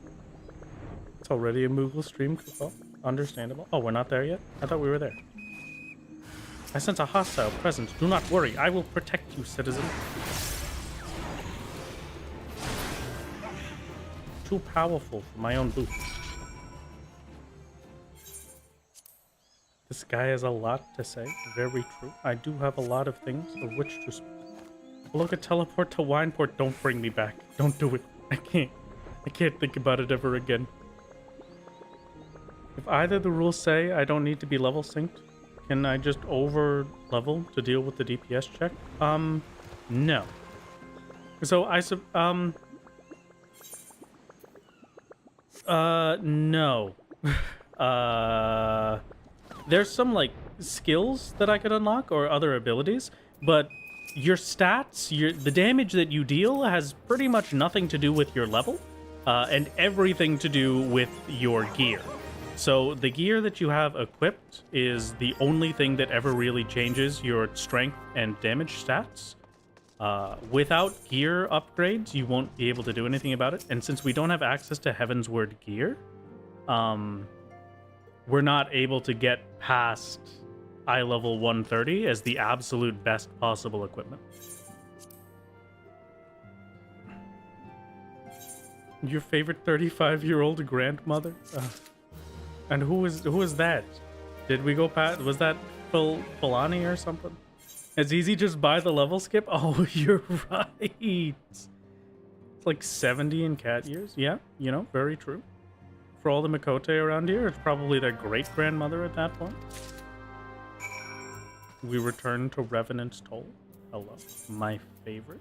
It's already a Moogle stream. Oh, understandable. Oh, we're not there yet? I thought we were there. I sense a hostile presence. Do not worry. I will protect you, citizen. Too powerful for my own boots. This guy has a lot to say. Very true. I do have a lot of things of which to speak. Look at teleport to Wineport. Don't bring me back. Don't do it. I can't think about it ever again. If either the rules say I don't need to be level synced, can I just over level to deal with the DPS check? No. So no. There's some like skills that I could unlock or other abilities, but your stats, the damage that you deal has pretty much nothing to do with your level, and everything to do with your gear. So the gear that you have equipped is the only thing that ever really changes your strength and damage stats. Without gear upgrades, you won't be able to do anything about it. And since we don't have access to Heaven's Word gear, we're not able to get past eye level 130 as the absolute best possible equipment. Your favorite 35-year-old grandmother? And who is that? Did we go past? Was that Filani or something? It's easy just buy the level skip? Oh, you're right. It's like 70 in cat years. Yeah, you know, very true. For all the Mikote around here, it's probably their great-grandmother at that point. We return to Revenant's Toll. Hello. My favorite.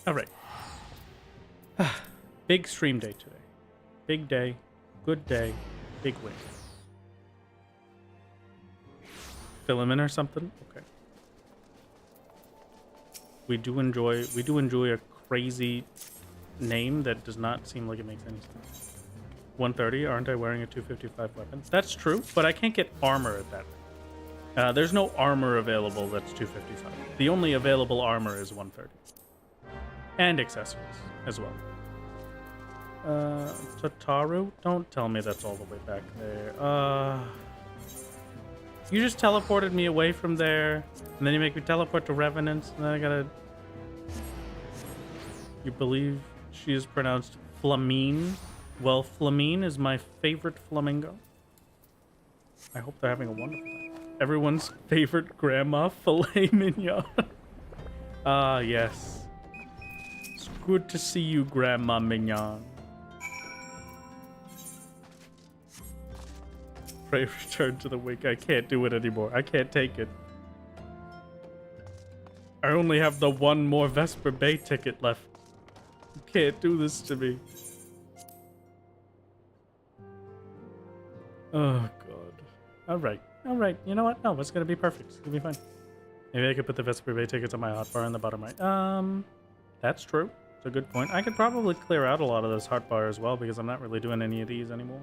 All right. Big stream day today. Big day. Good day. Big win. Fill him in or something? Okay. We do enjoy a crazy name that does not seem like it makes any sense. 130, aren't I wearing a 255 weapon? That's true, but I can't get armor at that. There's no armor available that's 255. The only available armor is 130. And accessories as well. Tataru? Don't tell me that's all the way back there. You just teleported me away from there, and then you make me teleport to Revenants, and then I gotta... You believe she is pronounced Flamine? Well, Flamine is my favorite flamingo. I hope they're having a wonderful day. Everyone's favorite grandma, filet mignon. Ah, yes. It's good to see you, Grandma Mignon. Pray return to the wake. I can't do it anymore. I can't take it. I only have the one more Vesper Bay ticket left. You can't do this to me. Oh, God. All right. All right. You know what? No, it's going to be perfect. It's going to be fine. Maybe I could put the Vesper Bay tickets on my hotbar in the bottom right. That's true. It's a good point. I could probably clear out a lot of this hotbar as well because I'm not really doing any of these anymore.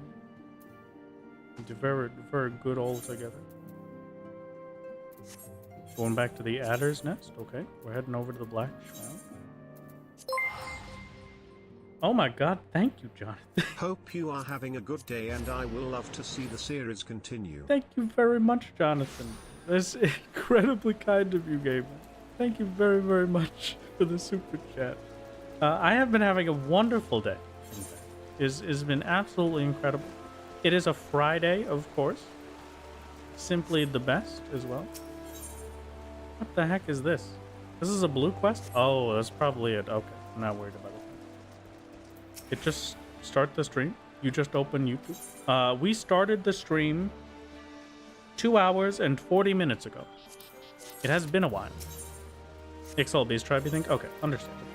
It's very, very good all together. Going back to the Adder's Nest. Okay. We're heading over to the Black Shroud. Oh my God, thank you, Jonathan. Hope you are having a good day and I will love to see the series continue. Thank you very much, Jonathan. That's incredibly kind of you, Gamer. Thank you very, very much for the super chat. I have been having a wonderful day. It's been absolutely incredible. It is a Friday, of course. Simply the best as well. What the heck is this? This is a blue quest? Oh, that's probably it. Okay, I'm not worried about it. It just start the stream. You just open YouTube. We started the stream 2 hours and 40 minutes ago. It has been a while. Ixal Beast Tribe, you think? Okay, understandable.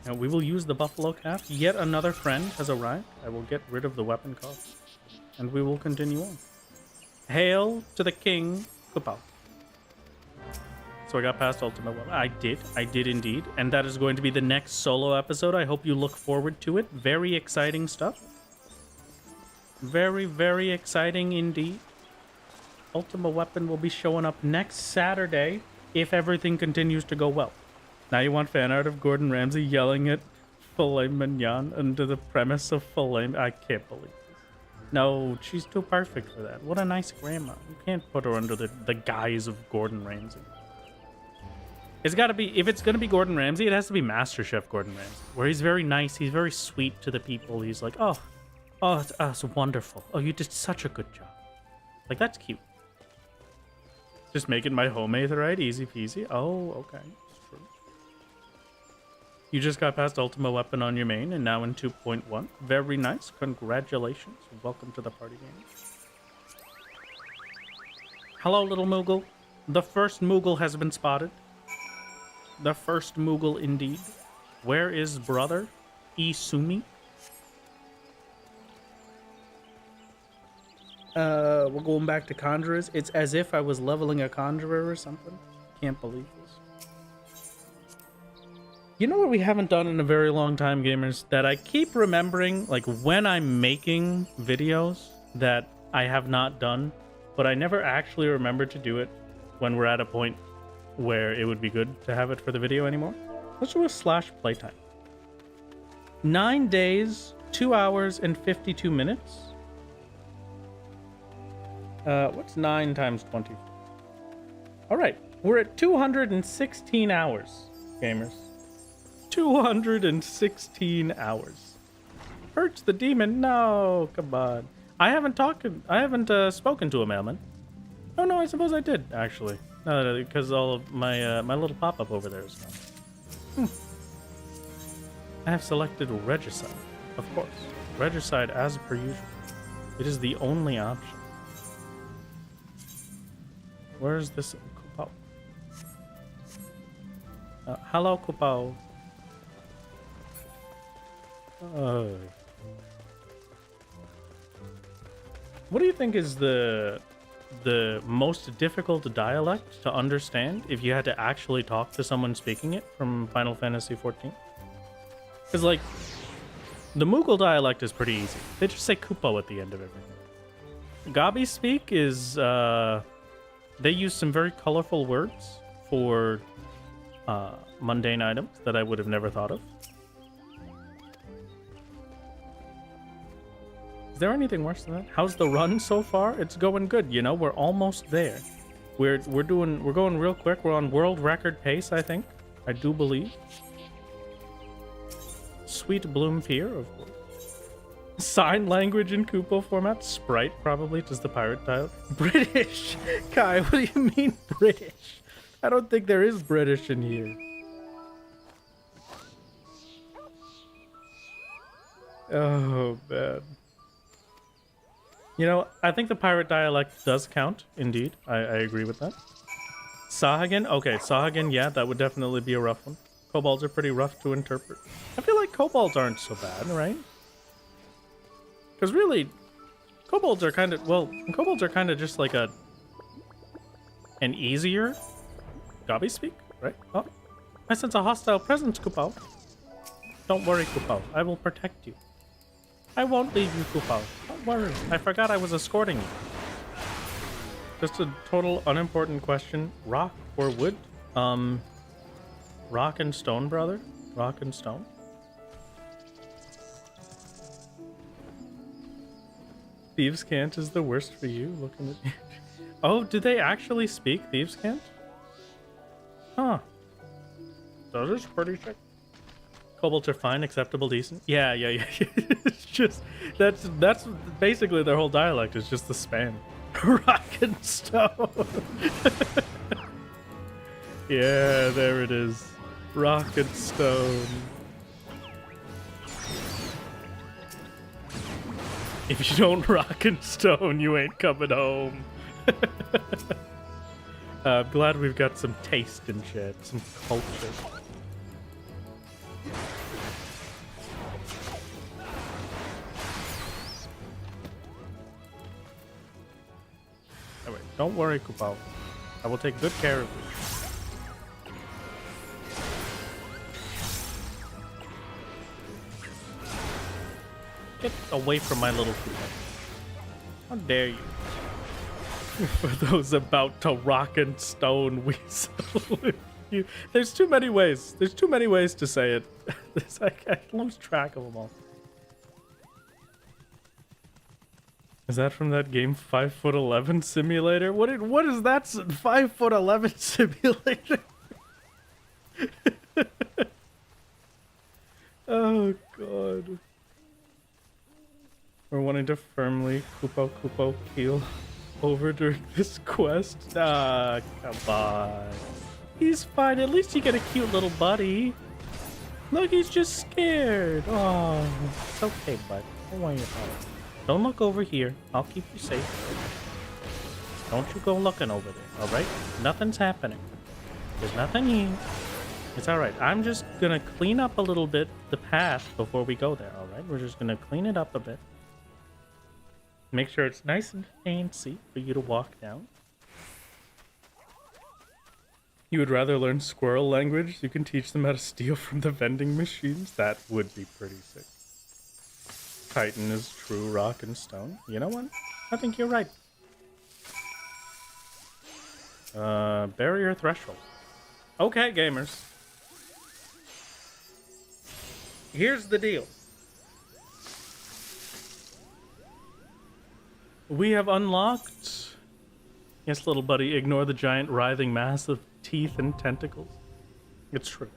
And we will use the Buffalo Calf. Yet another friend has arrived. I will get rid of the weapon cost. And we will continue on. Hail to the king, Kupal. So I got past Ultimate Weapon. I did indeed. And that is going to be the next solo episode. I hope you look forward to it. Very exciting stuff. Very, very exciting indeed. Ultimate Weapon will be showing up next Saturday if everything continues to go well. Now you want fan art of Gordon Ramsay yelling at filet mignon under the premise of filet... I can't believe this. No, she's too perfect for that. What a nice grandma. You can't put her under the guise of Gordon Ramsay. It's got to be, if it's going to be Gordon Ramsay, it has to be MasterChef Gordon Ramsay, where he's very nice, he's very sweet to the people. He's like, oh, it's wonderful. Oh, you did such a good job. Like, that's cute. Just making my homemade right, easy peasy. Oh, okay, that's true. You just got past Ultimate Weapon on your main, and now in 2.1. Very nice, congratulations. Welcome to the party game. Hello, little Moogle. The first Moogle has been spotted. The first Moogle indeed. Where is brother Isumi? We're going back to Conjurers. It's as if I was leveling a Conjurer or something. Can't believe this. You know what we haven't done in a very long time, gamers? That I keep remembering, like when I'm making videos that I have not done, but I never actually remember to do it when we're at a point where it would be good to have it for the video anymore. Let's do a slash playtime. 9 days, 2 hours, and 52 minutes. What's 9 times 24? All right, we're at 216 hours, gamers. 216 hours. Perch the demon? No, come on. I haven't spoken to a mailman. Oh no, I suppose I did actually. No, because all of my my little pop-up over there is gone. I have selected Regicide, of course. Regicide as per usual. It is the only option. Where is this? Oh. Hello, Kupo. What do you think is the most difficult dialect to understand if you had to actually talk to someone speaking it from Final Fantasy 14? Because, like, the Moogle dialect is pretty easy. They just say Kupo at the end of everything. Gabi speak is, they use some very colorful words for mundane items that I would have never thought of. Is there anything worse than that? How's the run so far? It's going good, you know. We're almost there. We're going real quick. We're on world record pace, I think. I do believe. Sweet Bloom Pier, of course. Sign language in Kupo format. Sprite, probably. Does the pirate dial? British! Kai, what do you mean British? I don't think there is British in here. Oh, man. You know, I think the pirate dialect does count, indeed. I agree with that. Sahagin? Okay, Sahagin, yeah, that would definitely be a rough one. Kobolds are pretty rough to interpret. I feel like kobolds aren't so bad, right? Because really, kobolds are kind of, well, kobolds are kind of just like an easier Gabi speak, right? Oh, I sense a hostile presence, Kupo. Don't worry, Kupo. I will protect you. I won't leave you, Kupo. Don't worry. I forgot I was escorting you. Just a total unimportant question. Rock or wood? Rock and stone, brother. Rock and stone. Thieves' Cant is the worst for you. Looking at you. Oh, do they actually speak Thieves' Cant? Huh. That is pretty sick. Kobolds are fine, acceptable, decent. Yeah. It's just that's basically their whole dialect is just the span. Rock and stone. Yeah, there it is. Rock and stone. If you don't rock and stone, you ain't coming home. I'm glad we've got some taste in chat, some culture. Anyway, don't worry, Kupo. I will take good care of you. Get away from my little Kupo. How dare you? For those about to rock and stone weasel. There's too many ways. There's too many ways to say it. I lose track of them all. Is that from that game 5'11" Simulator? What is that 5'11" Simulator? Oh god. We're wanting to firmly Kupo keel over during this quest. Ah, come on. He's fine. At least you get a cute little buddy. Look, he's just scared. Oh, it's okay, bud. Don't worry about it. Don't look over here. I'll keep you safe. Don't you go looking over there, alright? Nothing's happening. There's nothing here. It's alright. I'm just gonna clean up a little bit the path before we go there, alright? We're just gonna clean it up a bit. Make sure it's nice and fancy for you to walk down. You would rather learn squirrel language? You can teach them how to steal from the vending machines? That would be pretty sick. Titan is true rock and stone. You know what? I think you're right. Barrier threshold. Okay, gamers. Here's the deal. We have unlocked... Yes, little buddy, ignore the giant writhing mass of teeth and tentacles. It's true.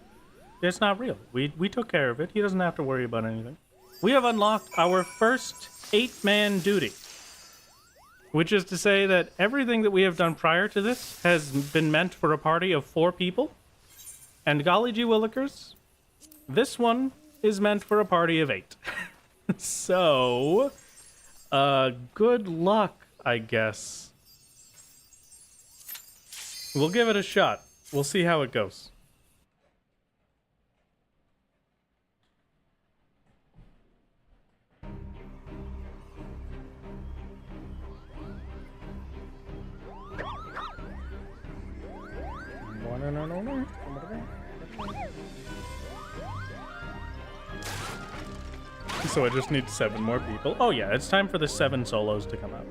It's not real. We took care of it. He doesn't have to worry about anything. We have unlocked our first 8-man duty. Which is to say that everything that we have done prior to this has been meant for a party of 4 people. And golly gee willikers, this one is meant for a party of 8. So, good luck, I guess. We'll give it a shot. We'll see how it goes. So I just need 7 more people. Oh yeah, it's time for the 7 solos to come out.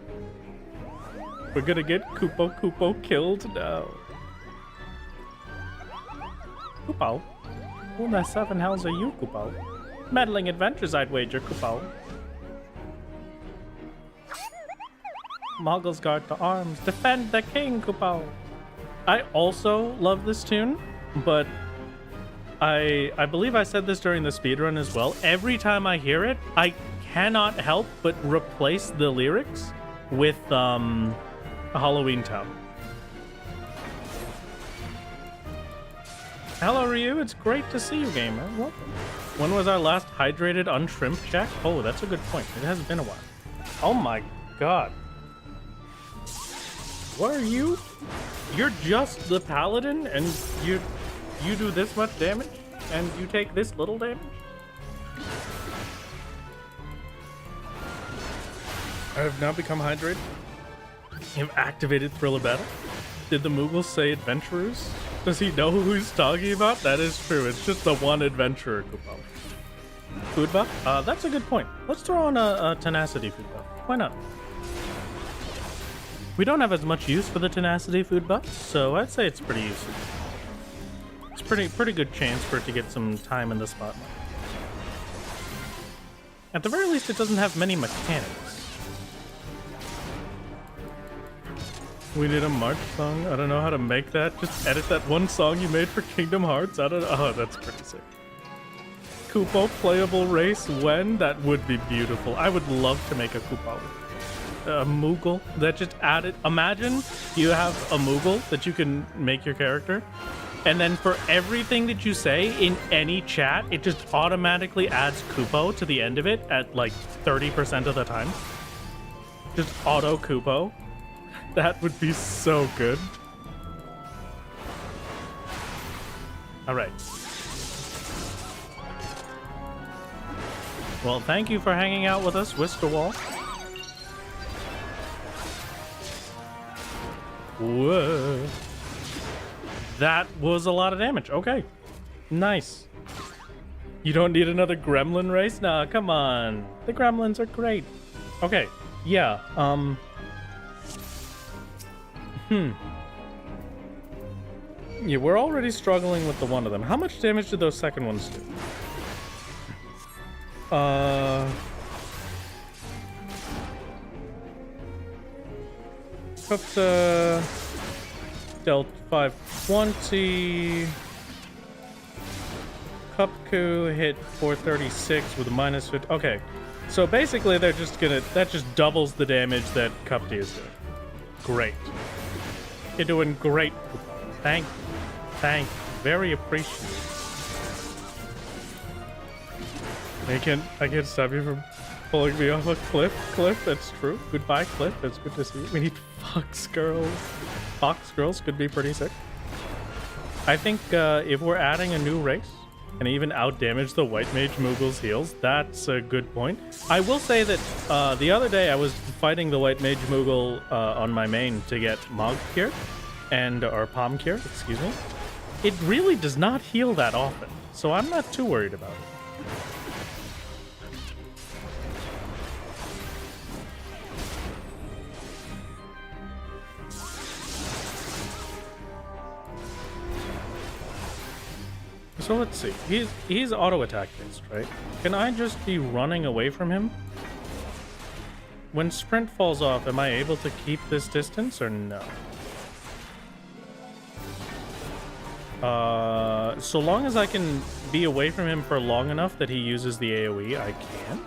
We're gonna get Kupo killed now. Kupo? Who in the 7 hells are you, Kupo? Meddling adventures, I'd wager, Kupo. Moogles guard to arms. Defend the king, Kupo. I also love this tune, but I believe I said this during the speedrun as well. Every time I hear it, I cannot help but replace the lyrics with Halloween Town. Hello, Ryu. It's great to see you, gamer. Welcome. When was our last hydrated unshrimp check? Oh, that's a good point. It hasn't been a while. Oh my god. What are you? You're just the paladin and you do this much damage and you take this little damage? I have now become hydrated. You've activated Thriller Battle. Did the Moogles say adventurers? Does he know who he's talking about? That is true. It's just the one adventurer, Kupo. Food buff? That's a good point. Let's throw on a tenacity food buff. Why not? We don't have as much use for the tenacity food buff, so I'd say it's pretty useful. It's pretty good chance for it to get some time in the spotlight. At the very least, it doesn't have many mechanics. We need a March song. I don't know how to make that. Just edit that one song you made for Kingdom Hearts. I don't know. Oh, that's pretty sick. Kupo playable race when? That would be beautiful. I would love to make a Kupo. A Moogle that just added. Imagine you have a Moogle that you can make your character, and then for everything that you say in any chat, it just automatically adds Kupo to the end of it at like 30% of the time. Just auto Kupo. That would be so good. All right. Well, thank you for hanging out with us, Wisterwall. Whoa. That was a lot of damage. Okay. Nice. You don't need another gremlin race? Nah, come on. The gremlins are great. Okay. Yeah. Yeah, we're already struggling with the one of them. How much damage did those second ones do? Up dealt 520. Cupku hit 436 with a minus 50. Okay, so basically they're just gonna, that just doubles the damage that Cupty is doing. Great. You're doing great. Thank you. Thank you. Very appreciated. I can't stop you from pulling me off a cliff. Cliff, that's true. Goodbye, Cliff. It's good to see you. We need Fox Girls. Fox Girls could be pretty sick. I think if we're adding a new race and even outdamage the White Mage Moogle's heals, that's a good point. I will say that the other day I was fighting the White Mage Moogle on my main to get Mog Cure, or Palm Cure, excuse me. It really does not heal that often, so I'm not too worried about it. So let's see. He's auto attack based, right? Can I just be running away from him? When sprint falls off, am I able to keep this distance or no? So long as I can be away from him for long enough that he uses the AoE, I can.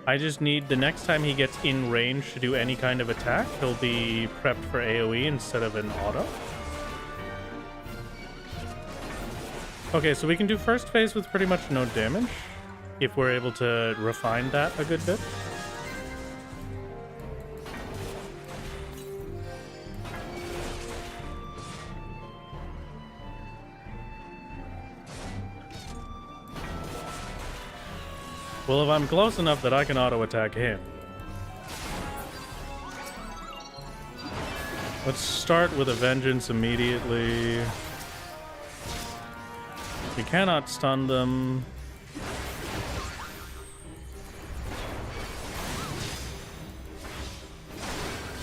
I just need the next time he gets in range to do any kind of attack, he'll be prepped for AoE instead of an auto. Okay, so we can do first phase with pretty much no damage, if we're able to refine that a good bit. Well, if I'm close enough that I can auto-attack him. Let's start with a vengeance immediately. We cannot stun them.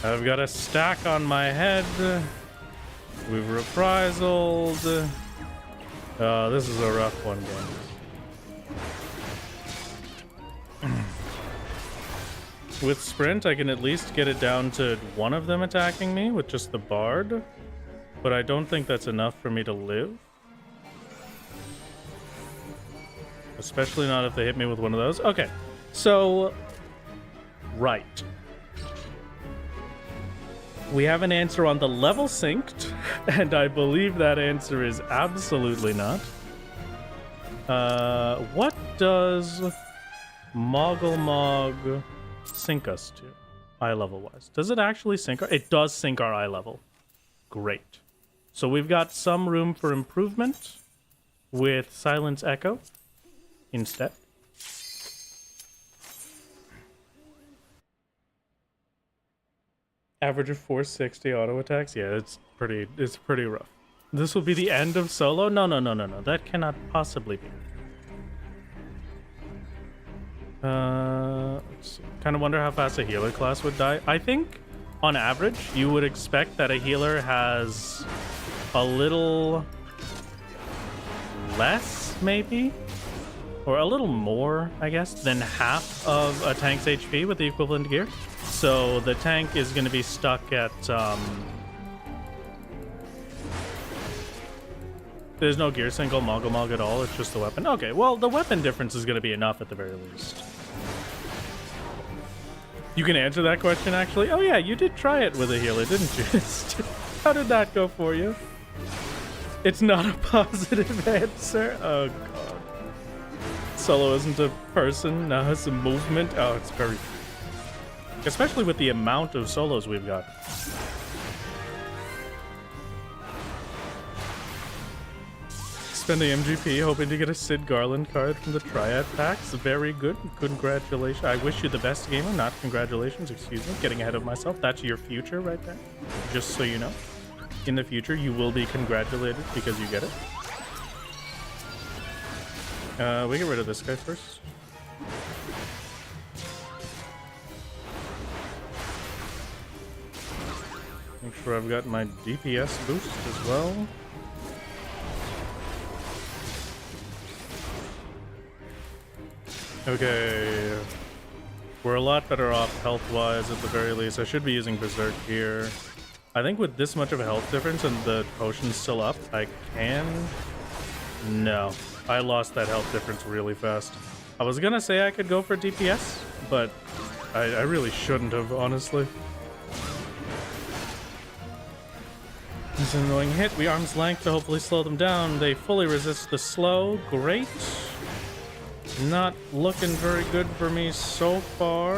I've got a stack on my head. We've reprisaled. This is a rough one, game. With sprint, I can at least get it down to one of them attacking me with just the bard. But I don't think that's enough for me to live. Especially not if they hit me with one of those. Okay, so... Right. We have an answer on the level synced, and I believe that answer is absolutely not. What does Mog sync us to, eye level wise? Does it actually sync our... It does sync our eye level. Great. So we've got some room for improvement with Silence Echo instead. Average of 460 auto attacks. Yeah, it's pretty rough. This will be the end of solo? No. That cannot possibly be. Let's see. Kind of wonder how fast a healer class would die. I think, on average, you would expect that a healer has a little less, maybe? Or a little more, I guess, than half of a tank's HP with the equivalent gear. So the tank is going to be stuck at... There's no gear single Mog at all, it's just the weapon. Okay, well, the weapon difference is going to be enough at the very least. You can answer that question, actually. Oh yeah, you did try it with a healer, didn't you? How did that go for you? It's not a positive answer? Oh god. Solo isn't a person, now it's a movement. Oh, it's very... Especially with the amount of solos we've got. Spending MGP, hoping to get a Sid Garland card from the Triad packs. Very good. Congratulations. I wish you the best, gamer. Not congratulations, excuse me. Getting ahead of myself. That's your future right there. Just so you know. In the future, you will be congratulated because you get it. We get rid of this guy first. Make sure I've got my DPS boost as well. Okay. We're a lot better off health-wise at the very least. I should be using Berserk here. I think with this much of a health difference and the potion's still up, I can... No. I lost that health difference really fast. I was gonna say I could go for DPS, but I really shouldn't have, honestly. It's an annoying hit. We arm's length to hopefully slow them down. They fully resist the slow. Great. Not looking very good for me so far.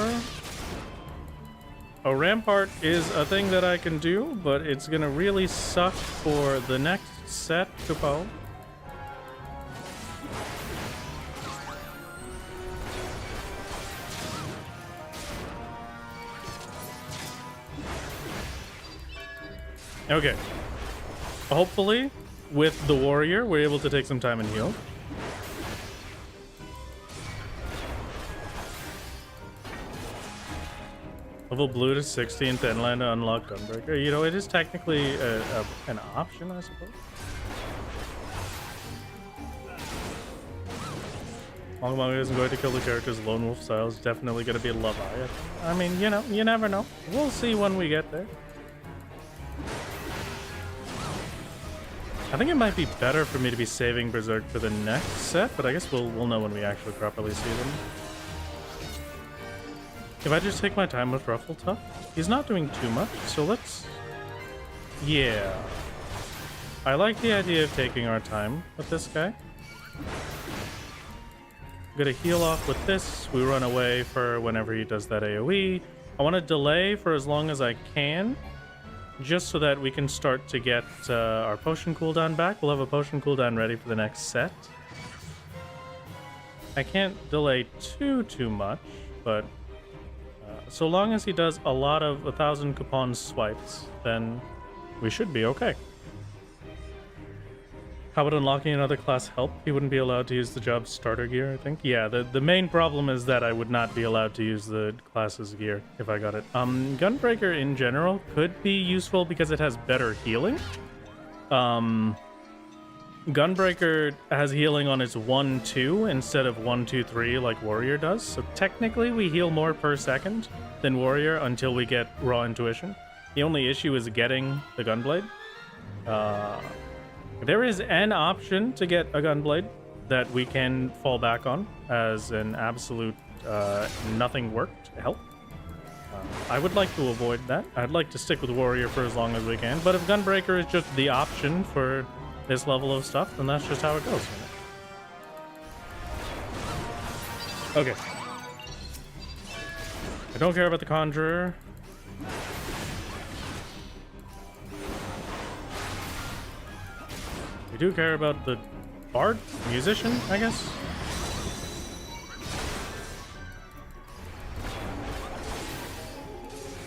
A rampart is a thing that I can do, but it's gonna really suck for the next set, KOBO. Okay. Hopefully, with the warrior, we're able to take some time and heal. Level blue to 60 and then land to unlock Gunbreaker. You know, it is technically an option, I suppose. Long isn't going to kill the characters. Lone Wolf style is definitely going to be Love Eye. I mean, you know, you never know. We'll see when we get there. I think it might be better for me to be saving Berserk for the next set, but I guess we'll know when we actually properly see them. If I just take my time with Ruffletuff, he's not doing too much, so let's... Yeah. I like the idea of taking our time with this guy. I'm gonna heal off with this. We run away for whenever he does that AoE. I want to delay for as long as I can, just so that we can start to get our potion cooldown back. We'll have a potion cooldown ready for the next set. I can't delay too much, but so long as he does a lot of 1,000 coupon swipes, then we should be okay. How would unlocking another class help? He wouldn't be allowed to use the job's starter gear, I think. Yeah, the main problem is that I would not be allowed to use the class's gear if I got it. Gunbreaker in general could be useful because it has better healing. Gunbreaker has healing on its 1-2 instead of 1-2-3 like Warrior does. So technically we heal more per second than Warrior until we get Raw Intuition. The only issue is getting the Gunblade. There is an option to get a Gunblade that we can fall back on as an absolute nothing worked help. I would like to avoid that. I'd like to stick with Warrior for as long as we can, but if Gunbreaker is just the option for this level of stuff, then that's just how it goes. Okay. I don't care about the Conjurer. We do care about the Bard? Musician, I guess?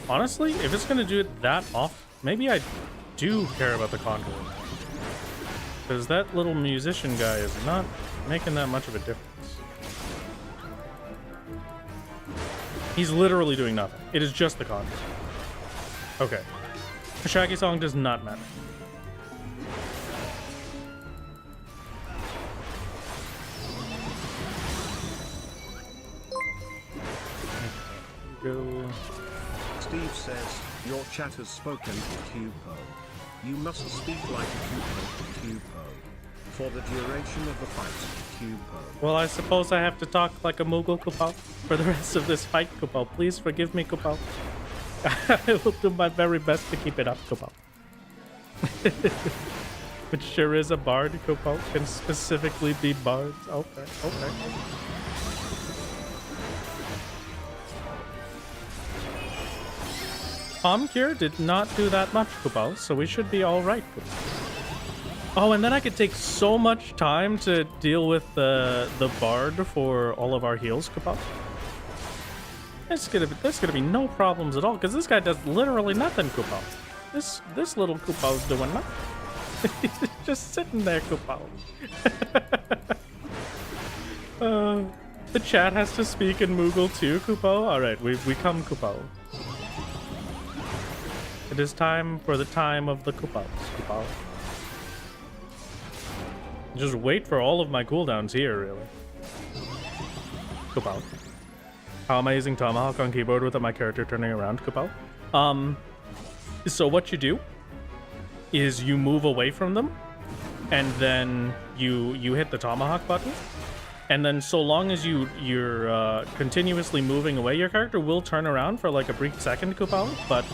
Honestly, if it's gonna do it that off, maybe I do care about the Conjurer. Because that little musician guy is not making that much of a difference. He's literally doing nothing. It is just the Conjurer. Okay. The Shaggy song does not matter. Go. Steve says, your chat has spoken, KOBO. You must speak like a KOBO. For the duration of the fight, KOBO. Well, I suppose I have to talk like a Moogle, KOBO, for the rest of this fight, KOBO. Please forgive me, KOBO. I will do my very best to keep it up, KOBO. Which sure is a bard, KOBO. Can specifically be bards. Okay, okay. Palm Cure did not do that much, KOBO, so we should be alright, KOBO. Oh, and then I could take so much time to deal with the Bard for all of our heals, KOBO. There's gonna be no problems at all, because this guy does literally nothing, KOBO. This little KOBO's doing nothing. He's just sitting there, KOBO. The chat has to speak in Moogle too, KOBO. Alright, we come, KOBO. It is time for the time of the KOBOs, KOBO. Just wait for all of my cooldowns here, really. KOBO. How am I using Tomahawk on keyboard without my character turning around, KOBO? So what you do is you move away from them, and then you hit the Tomahawk button, and then so long as you're continuously moving away, your character will turn around for like a brief second, KOBO, but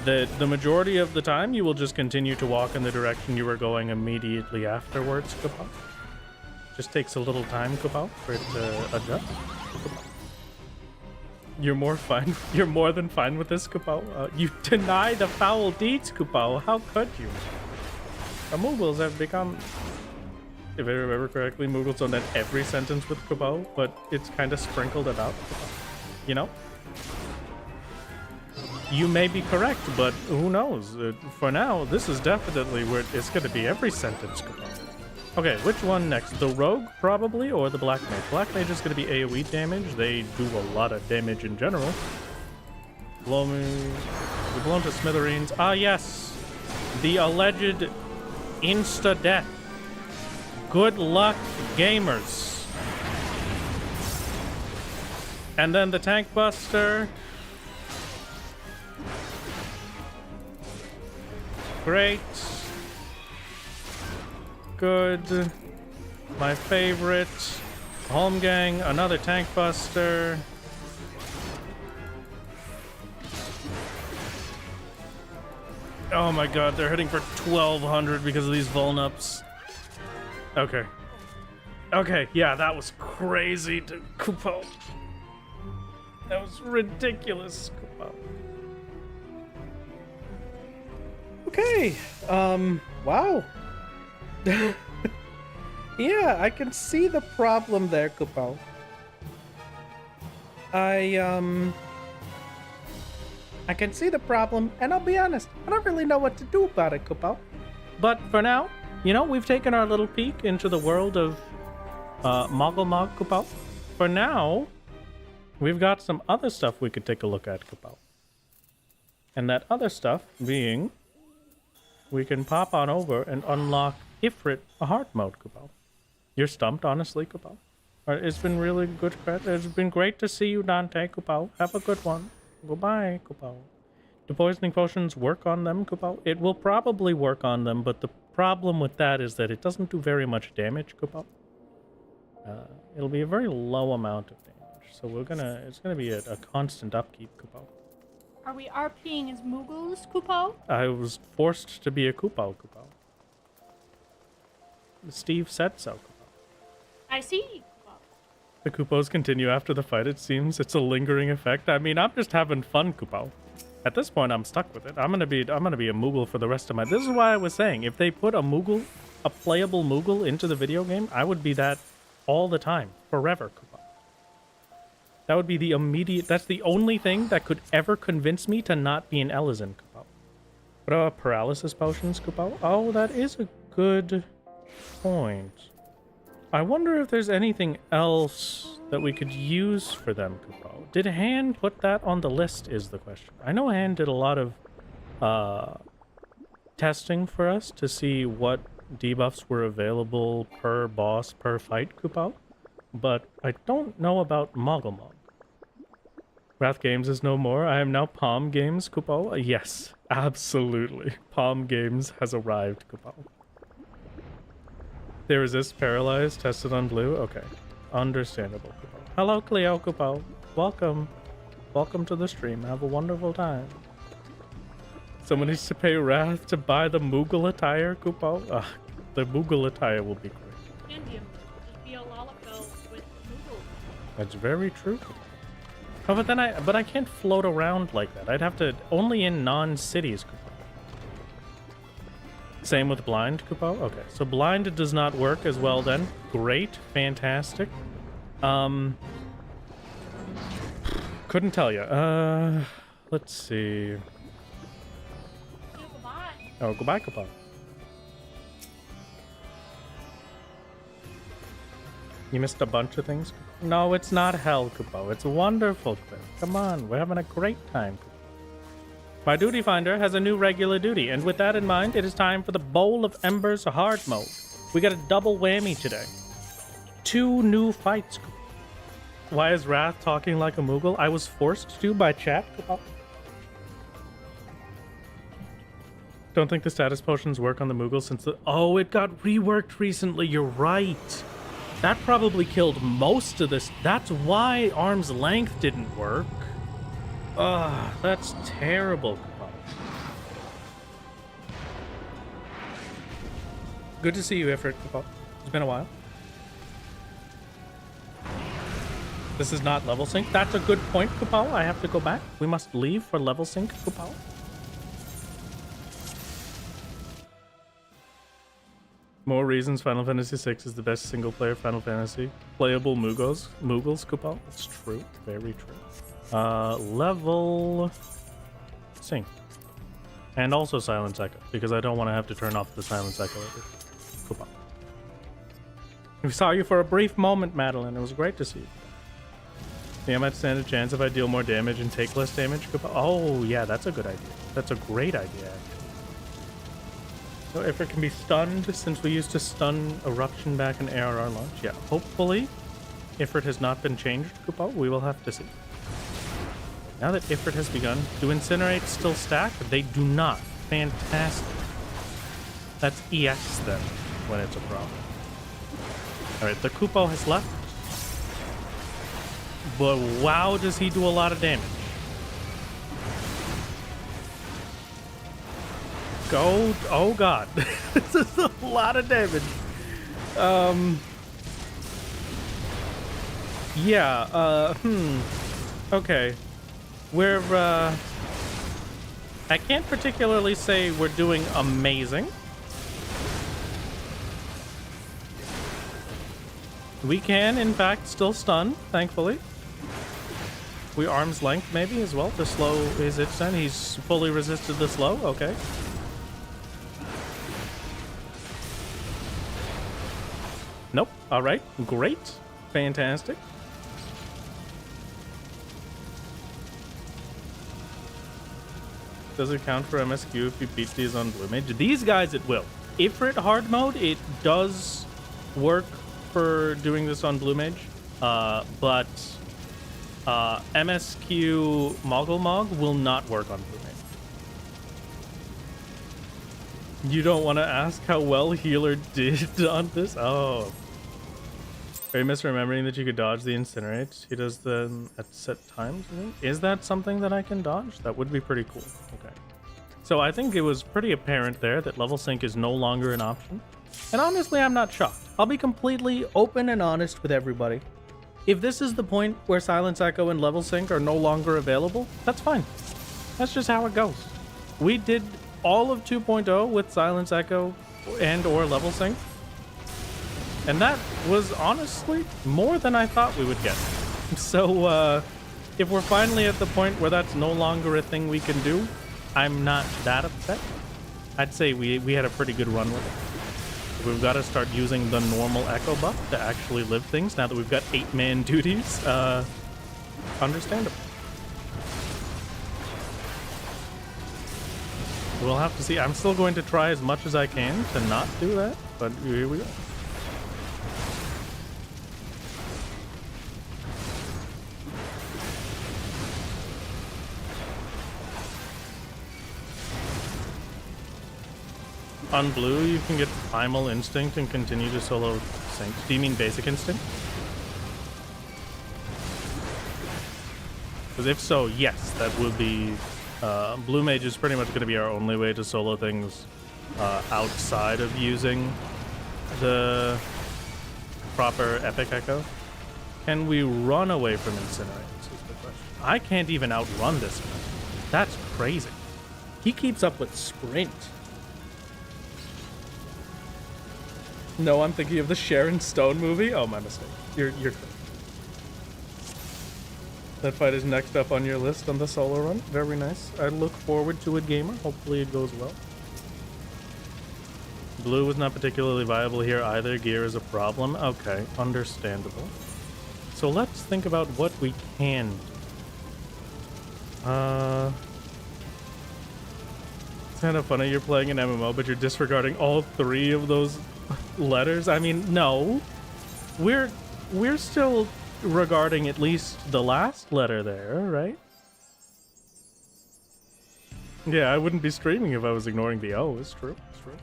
the majority of the time you will just continue to walk in the direction you were going immediately afterwards, KOBO. Just takes a little time, KOBO, for it to adjust. KOBO. You're more than fine with this, KOBO. You deny the foul deeds, KOBO. How could you? The Moogles have become, if I remember correctly, Moogles don't end every sentence with KOBO, but it's kind of sprinkled about, KOBO. You know? You may be correct, but who knows? For now, this is definitely where it's going to be every sentence. Okay, which one next? The Rogue, probably, or the Black Mage? Black Mage is going to be AoE damage. They do a lot of damage in general. Blow me. We're blown to smithereens. Ah, yes. The alleged insta-death. Good luck, gamers. And then the Tank Buster. Great. Good. My favorite. Home Gang, another Tank Buster. Oh my god, they're hitting for 1200 because of these vulnups. Okay. Okay, yeah, that was crazy to KOBO. That was ridiculous, KOBO. Okay, wow. Yeah, I can see the problem there, KOBO. I can see the problem, and I'll be honest, I don't really know what to do about it, KOBO. But for now, you know, we've taken our little peek into the world of Moggle Mog Kupao. For now, we've got some other stuff we could take a look at, Kupao. And that other stuff being, we can pop on over and unlock Ifrit a hard mode, Kupao. You're stumped, honestly, Kupao. It's been really good. It's been great to see you, Dante, Kupao. Have a good one. Goodbye, Kupao. Do poisoning potions work on them, Kupao? It will probably work on them, but the problem with that is that it doesn't do very much damage, Kupao. It'll be a very low amount of damage, so it's gonna be a constant upkeep, Kupao. Are we RPing as Moogles, Kupo? I was forced to be a Kupao, Kupao. Steve said so, Kupao. I see, Kupo. The Kupos continue after the fight, it seems. It's a lingering effect. I mean, I'm just having fun, Kupao. At this point, I'm stuck with it. I'm gonna be a Moogle for the rest of my... This is why I was saying, if they put a playable Moogle into the video game, I would be that all the time, forever, Kupao. That would be the immediate... That's the only thing that could ever convince me to not be an Elysian, Kupao. What about paralysis potions, Kupao? Oh, that is a good point. I wonder if there's anything else that we could use for them, Kupao. Did Han put that on the list, is the question. I know Han did a lot of testing for us to see what debuffs were available per boss, per fight, Kupao. But I don't know about Moggle Mog. Wrath Games is no more. I am now Palm Games, Kupao. Yes, absolutely. Palm Games has arrived, Kupao. They resist paralyzed, tested on blue. Okay, understandable, Kupao. Hello, Cleo, Kupao. Welcome. Welcome to the stream. Have a wonderful time. Someone needs to pay Wrath to buy the Moogle attire, Kupao. The Moogle attire will be great. Indian, just be a Lalafell with Moogles. That's very true. Oh, but then I can't float around like that. I'd have to only in non-cities, Kupao. Same with blind, Kupao. Okay, so blind does not work as well then. Great, fantastic. Couldn't tell you. Let's see. Goodbye. Oh, goodbye, Kupao. You missed a bunch of things? No, it's not hell, Kupao. It's wonderful. Come on, we're having a great time. My duty finder has a new regular duty, and with that in mind, it is time for the Bowl of Embers hard mode. We got a double whammy today. 2 new fights. Why is Wrath talking like a Moogle? I was forced to by chat. Don't think the status potions work on the Moogle since the... Oh, it got reworked recently. You're right. That probably killed most of this. That's why Arm's Length didn't work. Ugh, that's terrible. Good to see you, Ifrit. It's been a while. This is not level sync. That's a good point, Kupao. I have to go back. We must leave for level sync, Kupao. More reasons Final Fantasy VI is the best single-player Final Fantasy. Playable Moogles, Kupao. That's true. Very true. Level sync. And also silence echo, because I don't want to have to turn off the silence echo later. Kupao. We saw you for a brief moment, Madeline. It was great to see you. Yeah, I might stand a chance if I deal more damage and take less damage. Oh, yeah, that's a good idea. That's a great idea, actually. So if it can be stunned, since we used to stun Eruption back in ARR launch, yeah, hopefully, if it has not been changed, Kupao, we will have to see. Now that Ifrit has begun, do Incinerates still stack? They do not. Fantastic. That's EX then, when it's a problem. Alright, the Kupao has left. But wow, does he do a lot of damage. Go, oh god. This is a lot of damage. Yeah, okay. We're, I can't particularly say we're doing amazing. We can, in fact, still stun, thankfully. We arm's length, maybe, as well, to slow his itch-stun. He's fully resisted the slow, okay. Nope. All right. Great. Fantastic. Does it count for MSQ if you beat these on Blue Mage? These guys, it will. Ifrit hard mode, it does work for doing this on Blue Mage. But MSQ Mog will not work on Blue Mage. You don't want to ask how well Healer did on this? Oh. Are you misremembering that you could dodge the Incinerate? He does them at set times, I think? Is that something that I can dodge? That would be pretty cool. Okay. So I think it was pretty apparent there that level sync is no longer an option. And honestly, I'm not shocked. I'll be completely open and honest with everybody. If this is the point where Silence Echo and level sync are no longer available, that's fine. That's just how it goes. We did all of 2.0 with Silence Echo and or level sync. And that was honestly more than I thought we would get. So if we're finally at the point where that's no longer a thing we can do, I'm not that upset. I'd say we had a pretty good run with it. We've got to start using the normal Echo buff to actually live things now that we've got 8-man duties. Understandable. We'll have to see. I'm still going to try as much as I can to not do that, but here we go. On blue, you can get Primal Instinct and continue to solo sync. Do you mean Basic Instinct? Because if so, yes, that would be... Blue Mage is pretty much going to be our only way to solo things outside of using the proper Epic Echo. Can we run away from Incinerate? Is the question. I can't even outrun this guy. That's crazy. He keeps up with Sprint. No, I'm thinking of the Sharon Stone movie. Oh, my mistake. You're correct. That fight is next up on your list on the solo run. Very nice. I look forward to it, gamer. Hopefully it goes well. Blue was not particularly viable here either. Gear is a problem. Okay, understandable. So let's think about what we can do. It's kind of funny you're playing an MMO, but you're disregarding all 3 of those letters. I mean, no. We're still regarding at least the last letter there, right? Yeah, I wouldn't be streaming if I was ignoring the O. It's true. It's true.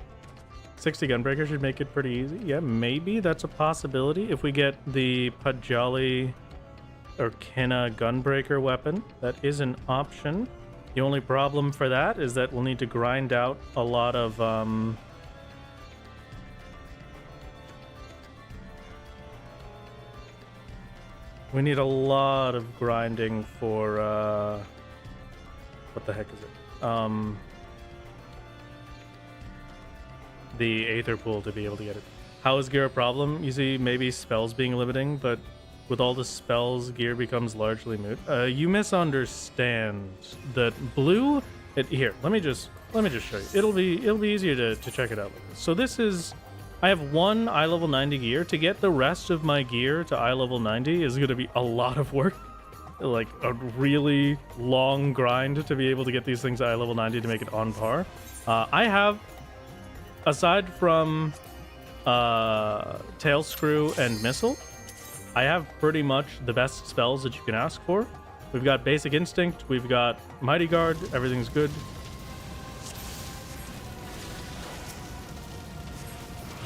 60 Gunbreaker should make it pretty easy. Yeah, maybe that's a possibility. If we get the Pajali or Kina Gunbreaker weapon, that is an option. The only problem for that is that we'll need to grind out a lot of we need a lot of grinding for what the heck is it? The Aether Pool to be able to get it. How is gear a problem? You see, maybe spells being limiting, but with all the spells, gear becomes largely moot. You misunderstand that blue. Here, let me just show you. It'll be easier to check it out like this. So this is. I have one eye level 90 gear. To get the rest of my gear to eye level 90 is going to be a lot of work. Like a really long grind to be able to get these things to eye level 90 to make it on par. I have, aside from Tail Screw and Missile, I have pretty much the best spells that you can ask for. We've got Basic Instinct, we've got Mighty Guard, everything's good.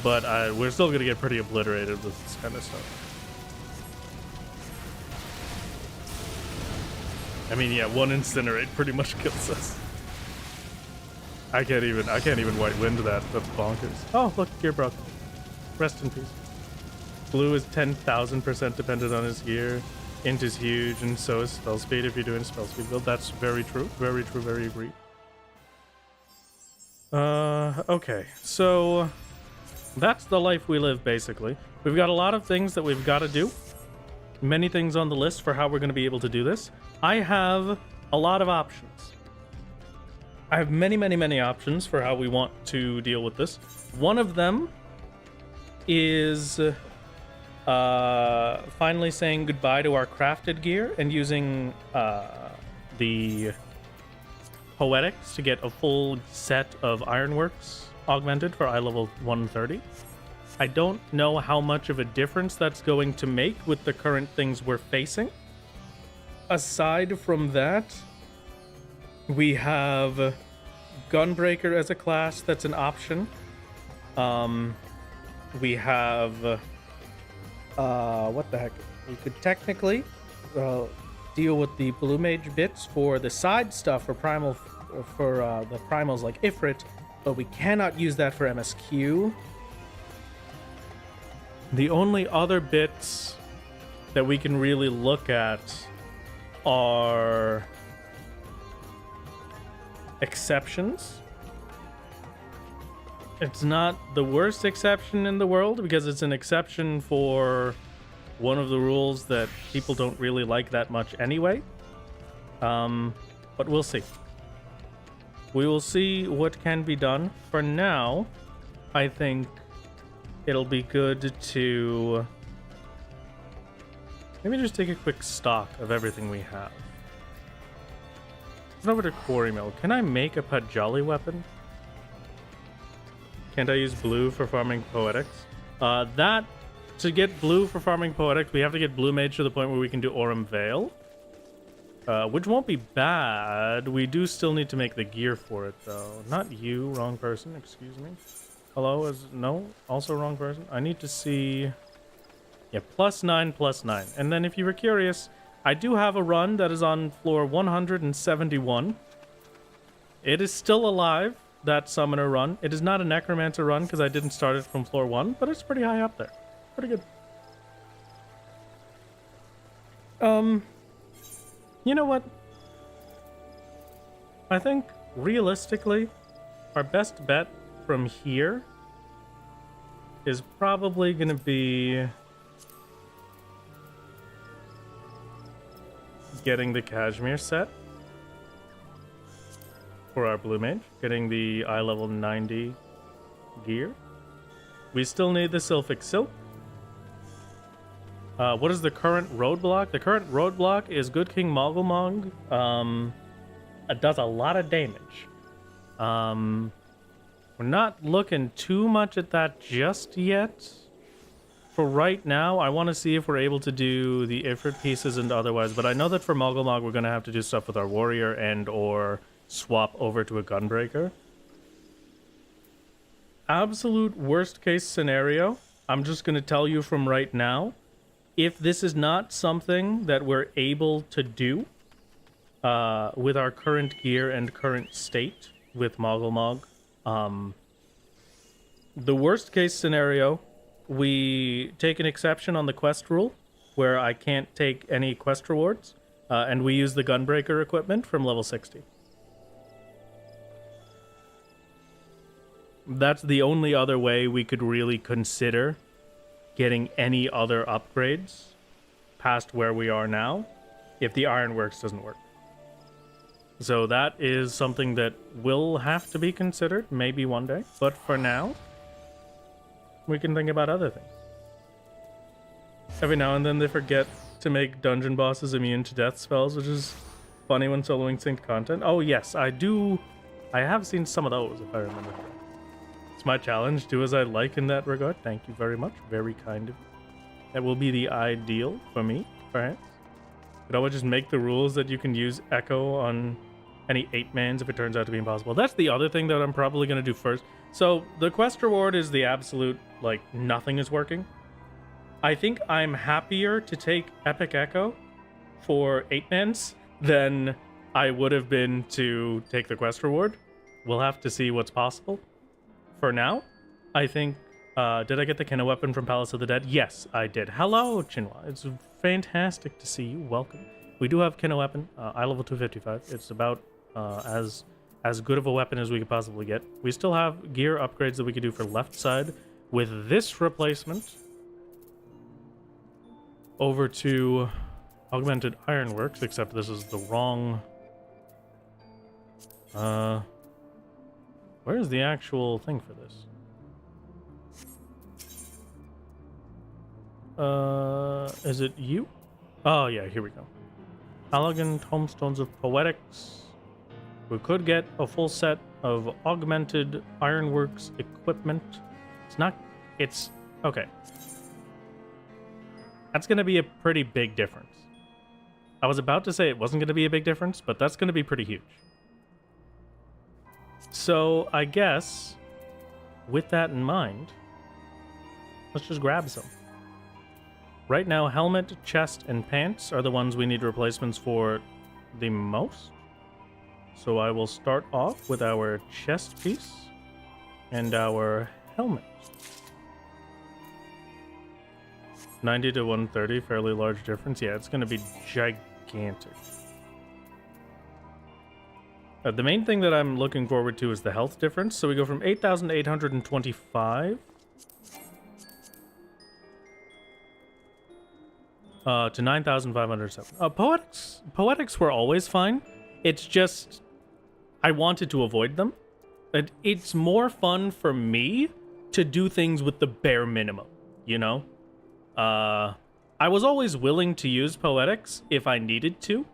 But we're still going to get pretty obliterated with this kind of stuff. I mean, yeah, one Incinerate pretty much kills us. I can't even White Wind that. That's bonkers. Oh, look, gear broke. Rest in peace. Blue is 10,000% dependent on his gear. Int is huge, and so is spell speed if you're doing a spell speed build. That's very true. Very true, very agreed. Okay, so that's the life we live, basically. We've got a lot of things that we've got to do. Many things on the list for how we're going to be able to do this. I have a lot of options. I have many options for how we want to deal with this. One of them is finally saying goodbye to our crafted gear and using the poetics to get a full set of ironworks augmented for eye level 130. I don't know how much of a difference that's going to make with the current things we're facing. Aside from that, we have Gunbreaker as a class that's an option. We have what the heck? We could technically deal with the Blue Mage bits for the side stuff for primal for the primals like Ifrit, but we cannot use that for MSQ. The only other bits that we can really look at are exceptions. It's not the worst exception in the world because it's an exception for one of the rules that people don't really like that much anyway. But we'll see. We will see what can be done. For now, I think it'll be good to maybe just take a quick stock of everything we have. Let's over to Quarry Mill. Can I make a Pajali weapon? Can't I use blue for farming poetics? To get blue for farming poetics, we have to get blue mage to the point where we can do Aurum Veil. Which won't be bad. We do still need to make the gear for it, though. Not you, wrong person, excuse me. Hello, no, also wrong person. I need to see... Yeah, +9, +9. And then if you were curious, I do have a run that is on floor 171. It is still alive, that summoner run. It is not a necromancer run because I didn't start it from floor 1, but it's pretty high up there. Pretty good. You know what? I think, realistically, our best bet from here is probably going to be getting the Kashmir set for our blue mage, getting the eye level 90 gear. We still need the Sylphic Silk. What is the current roadblock? The current roadblock is Good King Mogglemog. It does a lot of damage. We're not looking too much at that just yet. For right now, I want to see if we're able to do the Ifrit pieces and otherwise, but I know that for Mogglemog, we're going to have to do stuff with our warrior and or swap over to a Gunbreaker. Absolute worst case scenario, I'm just going to tell you from right now, if this is not something that we're able to do with our current gear and current state with Mogglemog, the worst case scenario, we take an exception on the quest rule where I can't take any quest rewards, and we use the Gunbreaker equipment from level 60. That's the only other way we could really consider getting any other upgrades past where we are now if the Ironworks doesn't work. So that is something that will have to be considered maybe one day, but for now we can think about other things. Every now and then they forget to make dungeon bosses immune to death spells, which is funny when soloing synced content. Oh yes, I have seen some of those if I remember correctly. It's my challenge, do as I like in that regard. Thank you very much. Very kind of you. That will be the ideal for me, perhaps. But I would just make the rules that you can use Echo on any 8-mans if it turns out to be impossible. That's the other thing that I'm probably going to do first. So the quest reward is the absolute, like, nothing is working. I think I'm happier to take Epic Echo for 8-mans than I would have been to take the quest reward. We'll have to see what's possible. For now, I think, did I get the Kinna weapon from Palace of the Dead? Yes, I did. Hello, Chinwa. It's fantastic to see you. Welcome. We do have Kinna weapon, eye level 255. It's about as good of a weapon as we could possibly get. We still have gear upgrades that we could do for left side with this replacement over to Augmented Ironworks, except this is the wrong... where's the actual thing for this? Is it you? Oh, yeah, here we go. Elegant Tomestones of Poetics. We could get a full set of augmented ironworks equipment. It's okay. That's going to be a pretty big difference. I was about to say it wasn't going to be a big difference, but that's going to be pretty huge. So I guess with that in mind, let's just grab some. Right now, helmet, chest, and pants are the ones we need replacements for the most. So I will start off with our chest piece and our helmet. 90 to 130, fairly large difference. Yeah, it's going to be gigantic. The main thing that I'm looking forward to is the health difference. So we go from 8,825 to 9,507. Poetics were always fine. It's just I wanted to avoid them. It's more fun for me to do things with the bare minimum, you know? I was always willing to use Poetics if I needed to.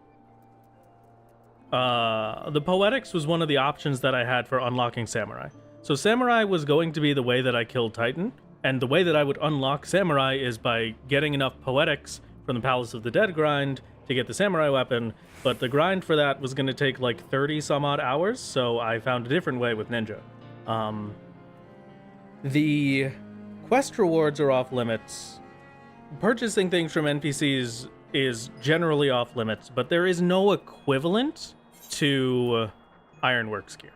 The Poetics was one of the options that I had for unlocking Samurai. So Samurai was going to be the way that I killed Titan, and the way that I would unlock Samurai is by getting enough Poetics from the Palace of the Dead grind to get the Samurai weapon, but the grind for that was going to take like 30 some odd hours, so I found a different way with Ninja. The quest rewards are off limits. Purchasing things from NPCs is generally off limits, but there is no equivalent to Ironworks gear.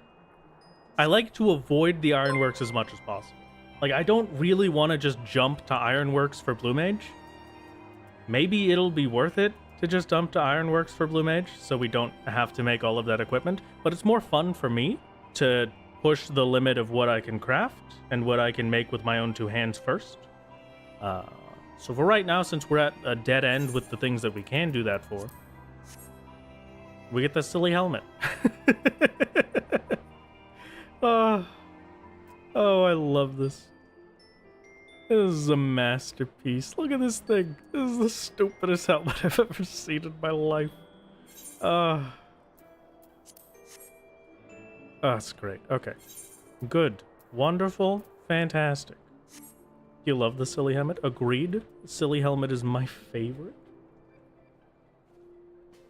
I like to avoid the Ironworks as much as possible. Like, I don't really want to just jump to Ironworks for Blue Mage. Maybe it'll be worth it to just jump to Ironworks for Blue Mage, so we don't have to make all of that equipment, but it's more fun for me to push the limit of what I can craft and what I can make with my own two hands first. So for right now, since we're at a dead end with the things that we can do that for, we get the silly helmet. Oh, I love this. This is a masterpiece. Look at this thing. This is the stupidest helmet I've ever seen in my life. That's great. Okay. Good. Wonderful. Fantastic. You love the silly helmet? Agreed. The silly helmet is my favorite.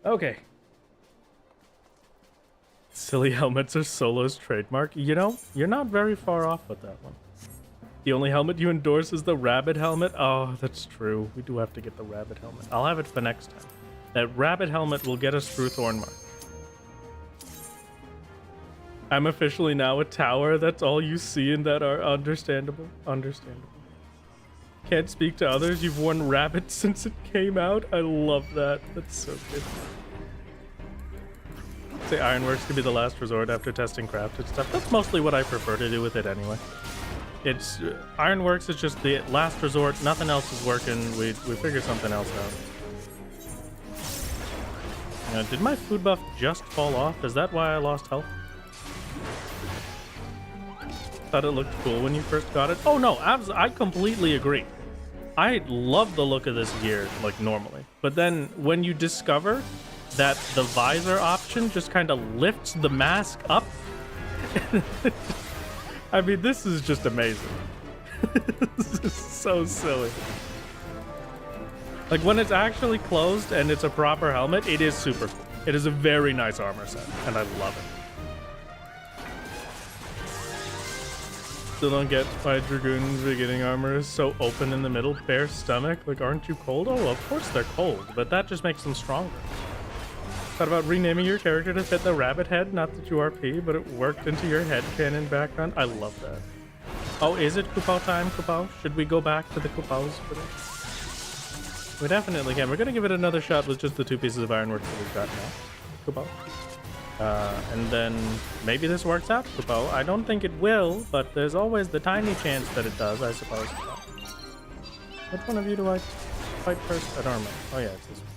Okay. Silly helmets are Solo's trademark. You know, you're not very far off with that one. The only helmet you endorse is the rabbit helmet? Oh, that's true. We do have to get the rabbit helmet. I'll have it for next time. That rabbit helmet will get us through Thornmark. I'm officially now a tower. That's all you see in that are understandable. Understandable. Can't speak to others. You've worn rabbit since it came out. I love that. That's so good. Say Ironworks could be the last resort after testing crafted stuff. That's mostly what I prefer to do with it anyway. It's Ironworks is just the last resort. Nothing else is working. We figure something else out. Did my food buff just fall off? Is that why I lost health? Thought it looked cool when you first got it. Oh no, I completely agree. I love the look of this gear, like, normally. But then when you discover that the visor option just kind of lifts the mask up, I mean, this is just amazing. This is so silly. Like, when it's actually closed and it's a proper helmet, it is super cool. It is a very nice armor set, and I love it. Still don't get why Dragoon's beginning armor is so open in the middle, bare stomach. Like, aren't you cold? Oh, of course they're cold, but that just makes them stronger. Thought about renaming your character to fit the rabbit head, not that you RP, but it worked into your headcanon background. I love that. Oh, is it Kupao time, Kupao? Should we go back to the Kupaos for this? We definitely can. We're gonna give it another shot with just the two pieces of ironwork that we've got now. Kupao. And then maybe this works out, Kupao. I don't think it will, but there's always the tiny chance that it does, I suppose. Which one of you do I fight first? I don't remember. Oh yeah, it's this one.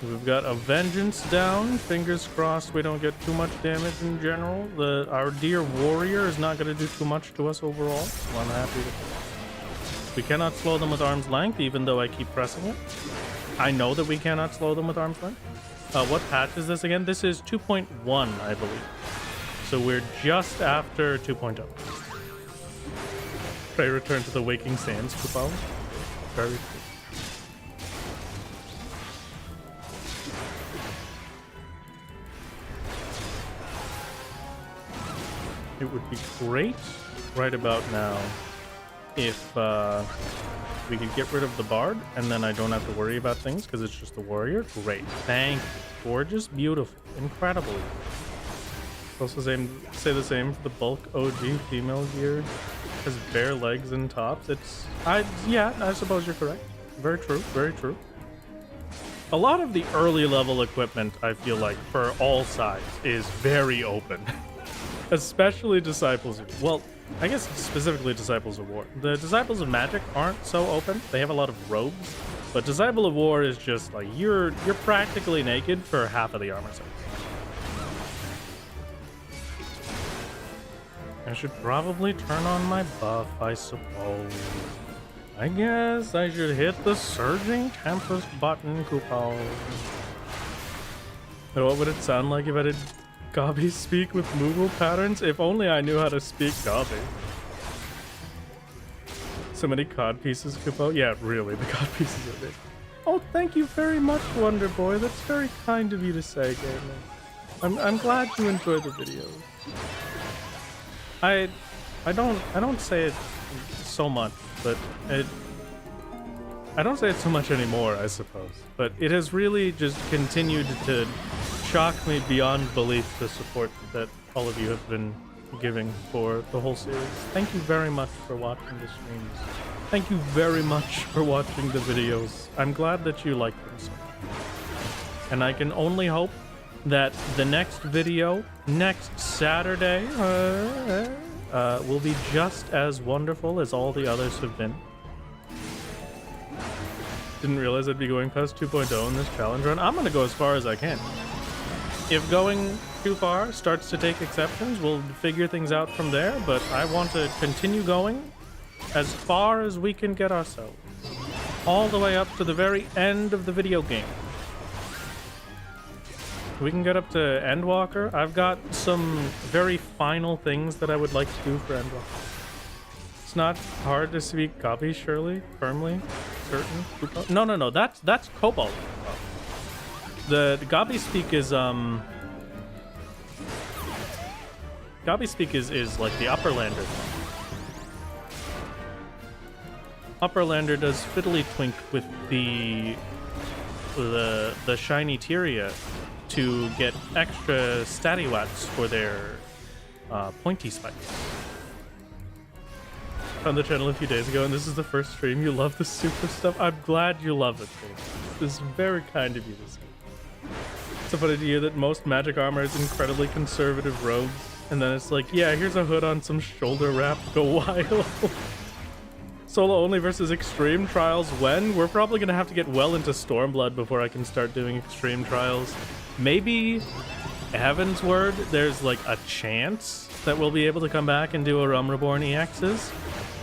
We've got a vengeance down. Fingers crossed we don't get too much damage in general. Our dear warrior is not going to do too much to us overall. So I'm happy with. We cannot slow them with arm's length, even though I keep pressing it. I know that we cannot slow them with arm's length. What patch is this again? This is 2.1, I believe. So we're just after 2.0. Pray return to the Waking Sands, Kupo. Very cool. It would be great right about now if we could get rid of the bard and then I don't have to worry about things because it's just the warrior. Great. Thank you. Gorgeous, beautiful, incredible. Also say the same for the bulk OG female gear. Has bare legs and tops. Yeah, I suppose you're correct. Very true, very true. A lot of the early level equipment, I feel like, for all sides, is very open. Especially Disciples of... Well, I guess specifically Disciples of War. The Disciples of Magic aren't so open. They have a lot of robes. But Disciple of War is just like, you're practically naked for half of the armor set. I should probably turn on my buff, I suppose. I guess I should hit the Surging Tempest button, Kupo. And what would it sound like if I did Gabi speak with Moogle patterns? If only I knew how to speak Gabi. So many cod pieces, Kupo. Yeah, really, the cod pieces are big. Oh, thank you very much, Wonder Boy. That's very kind of you to say, Gamer. I'm glad you enjoyed the video. I don't say it so much, but I don't say it so much anymore, I suppose. But it has really just continued to shock me beyond belief, the support that all of you have been giving for the whole series. Thank you very much for watching the streams. Thank you very much for watching the videos. I'm glad that you like them so much. And I can only hope that the next video, next Saturday, will be just as wonderful as all the others have been. Didn't realize I'd be going past 2.0 in this challenge run. I'm gonna go as far as I can. If going too far starts to take exceptions, we'll figure things out from there, but I want to continue going as far as we can get ourselves. All the way up to the very end of the video game. We can get up to Endwalker. I've got some very final things that I would like to do for Endwalker. It's not hard to speak Gabi, surely, firmly, certain. No. That's KOBO. The Gabi speak is Gabi speak is like the Upperlander. Upperlander does fiddly twink with the shiny Tyria to get extra statiwatts for their pointy spikes. Found the channel a few days ago, and this is the first stream. You love the super stuff. I'm glad you love it. This is very kind of you to say. It's so funny to hear that most magic armor is incredibly conservative robes, and then it's like, yeah, here's a hood on some shoulder wrap. Go wild. Solo only versus extreme trials when? We're probably gonna have to get well into Stormblood before I can start doing extreme trials. Maybe Heaven's Word, there's like a chance that we'll be able to come back and do a Realm Reborn EXs.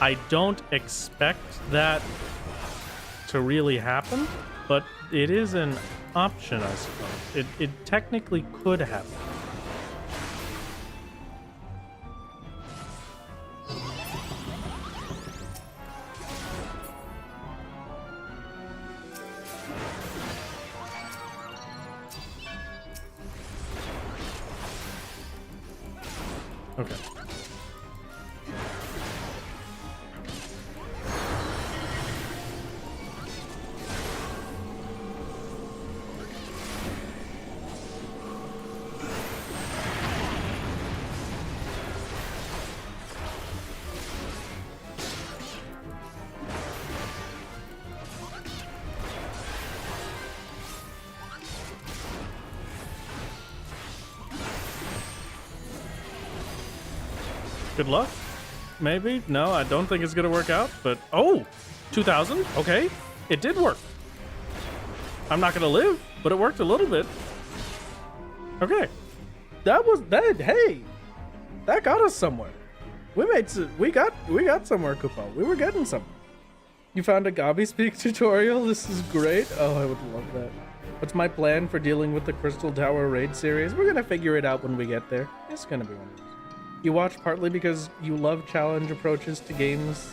I don't expect that to really happen, but it is an option, I suppose. It technically could happen. Okay. Good luck? Maybe? No, I don't think it's gonna work out, but... Oh! 2000? Okay. It did work. I'm not gonna live, but it worked a little bit. Okay. That was that. Hey, that got us somewhere. We got somewhere, Kupo. We were getting somewhere. You found a Gabi Speak tutorial? This is great. Oh, I would love that. What's my plan for dealing with the Crystal Tower raid series? We're gonna figure it out when we get there. It's gonna be one of those. You watch partly because you love challenge approaches to games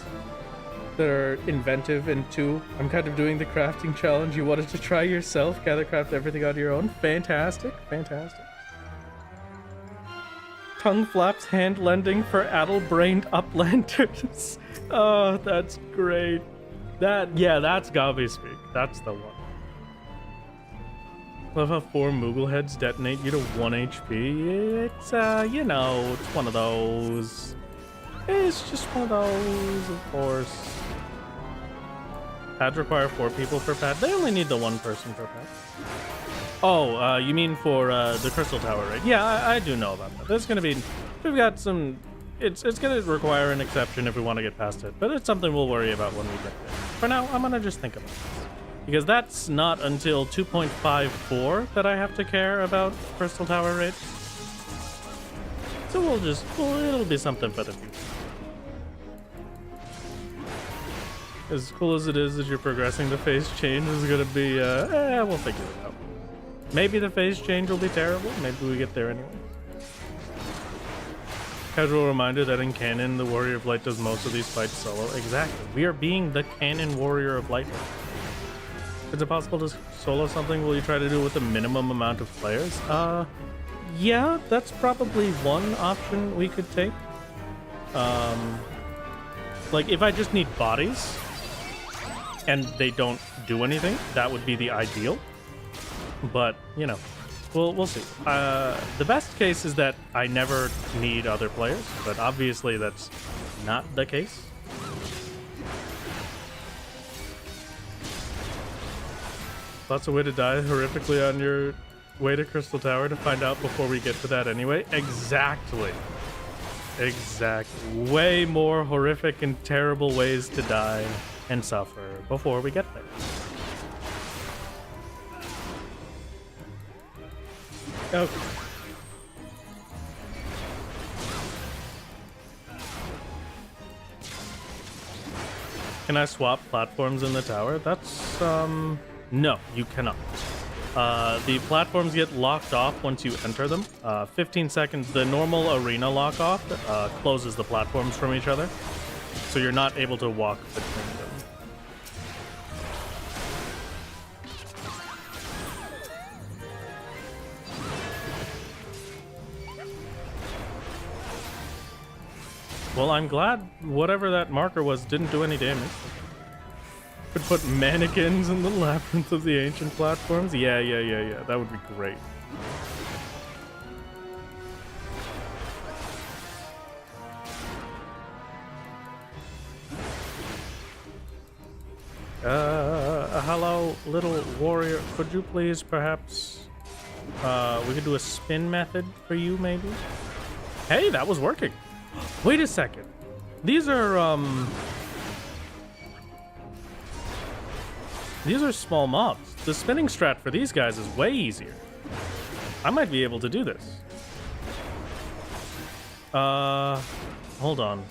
that are inventive, and two, I'm kind of doing the crafting challenge you wanted to try yourself, gather craft everything on your own. Fantastic, fantastic. Tongue flaps hand lending for addle-brained uplanders. Oh, that's great. That's Gabi Speak. That's the one. Love how 4 Moogle heads detonate you to 1 HP. It's, it's one of those. It's just one of those, of course. Pads require 4 people per pad. They only need the 1 person per pad. Oh, you mean for the Crystal Tower raid? Yeah, I do know about that. There's gonna be, we've got some. It's gonna require an exception if we want to get past it, but it's something we'll worry about when we get there. For now, I'm gonna just think about this, because that's not until 2.54 that I have to care about Crystal Tower raid. So it'll be something for the future. As cool as it is that you're progressing, the phase change is gonna be, we'll figure it out. Maybe the phase change will be terrible. Maybe we get there anyway. Casual reminder that in canon, the Warrior of Light does most of these fights solo. Exactly. We are being the canon Warrior of Light. Is it possible to solo something? Will you try to do it with a minimum amount of players? Yeah, that's probably one option we could take. Like, if I just need bodies and they don't do anything, that would be the ideal. But, we'll see. The best case is that I never need other players, but obviously that's not the case. Lots of way to die horrifically on your way to Crystal Tower to find out before we get to that anyway. Exactly. Way more horrific and terrible ways to die and suffer before we get there. Okay. Can I swap platforms in the tower? That's, no, you cannot. The platforms get locked off once you enter them. 15 seconds, the normal arena lock off closes the platforms from each other, so you're not able to walk between them. Well, I'm glad whatever that marker was didn't do any damage. Could put mannequins in the labyrinth of the ancient platforms. Yeah. That would be great. Hello, little warrior. Could you please perhaps, we could do a spin method for you, maybe? Hey, that was working. Wait a second. These are small mobs. The spinning strat for these guys is way easier. I might be able to do this. Hold on.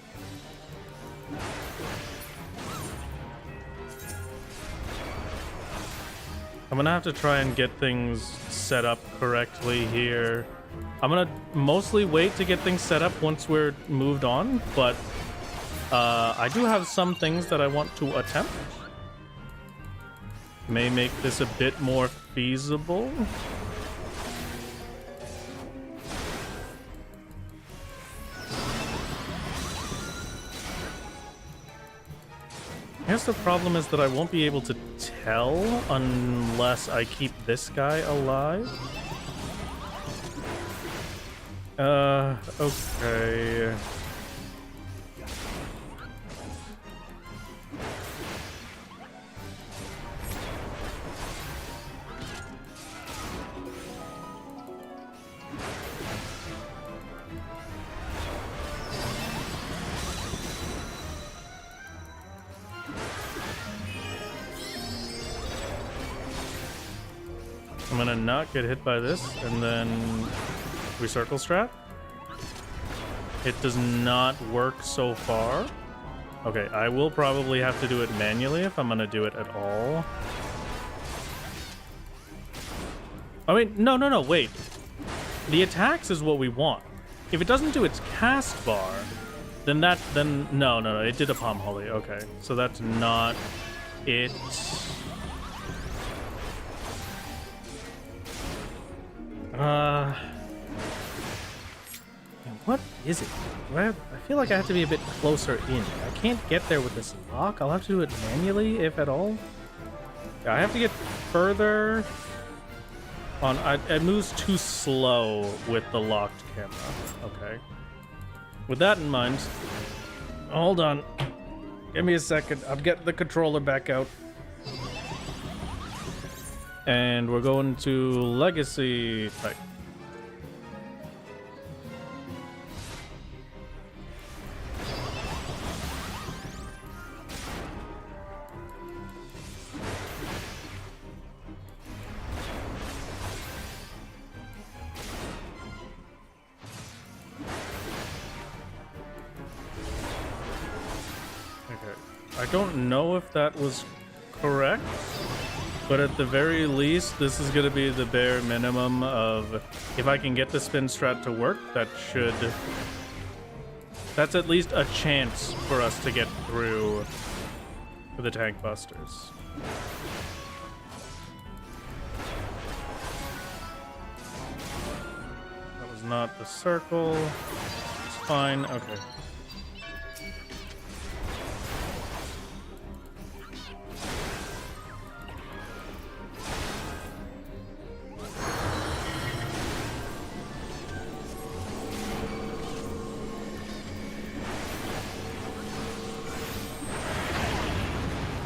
I'm gonna have to try and get things set up correctly here. I'm gonna mostly wait to get things set up once we're moved on, but I do have some things that I want to attempt. May make this a bit more feasible. I guess the problem is that I won't be able to tell unless I keep this guy alive. Okay. I'm gonna not get hit by this, and then recircle strat. It does not work so far. Okay, I will probably have to do it manually if I'm gonna do it at all. I mean, no, wait. The attacks is what we want. If it doesn't do its cast bar, then no, it did a palm holy. Okay, so that's not it. What is it? I feel like I have to be a bit closer in. I can't get there with this lock. I'll have to do it manually, if at all. Yeah, I have to get further on. It moves too slow with the locked camera. Okay. With that in mind, hold on. Give me a second. I'm getting the controller back out. And we're going to Legacy type. I don't know if that was correct, but at the very least, this is going to be the bare minimum of if I can get the spin strat to work, that's at least a chance for us to get through for the tank busters. That was not the circle. It's fine. Okay.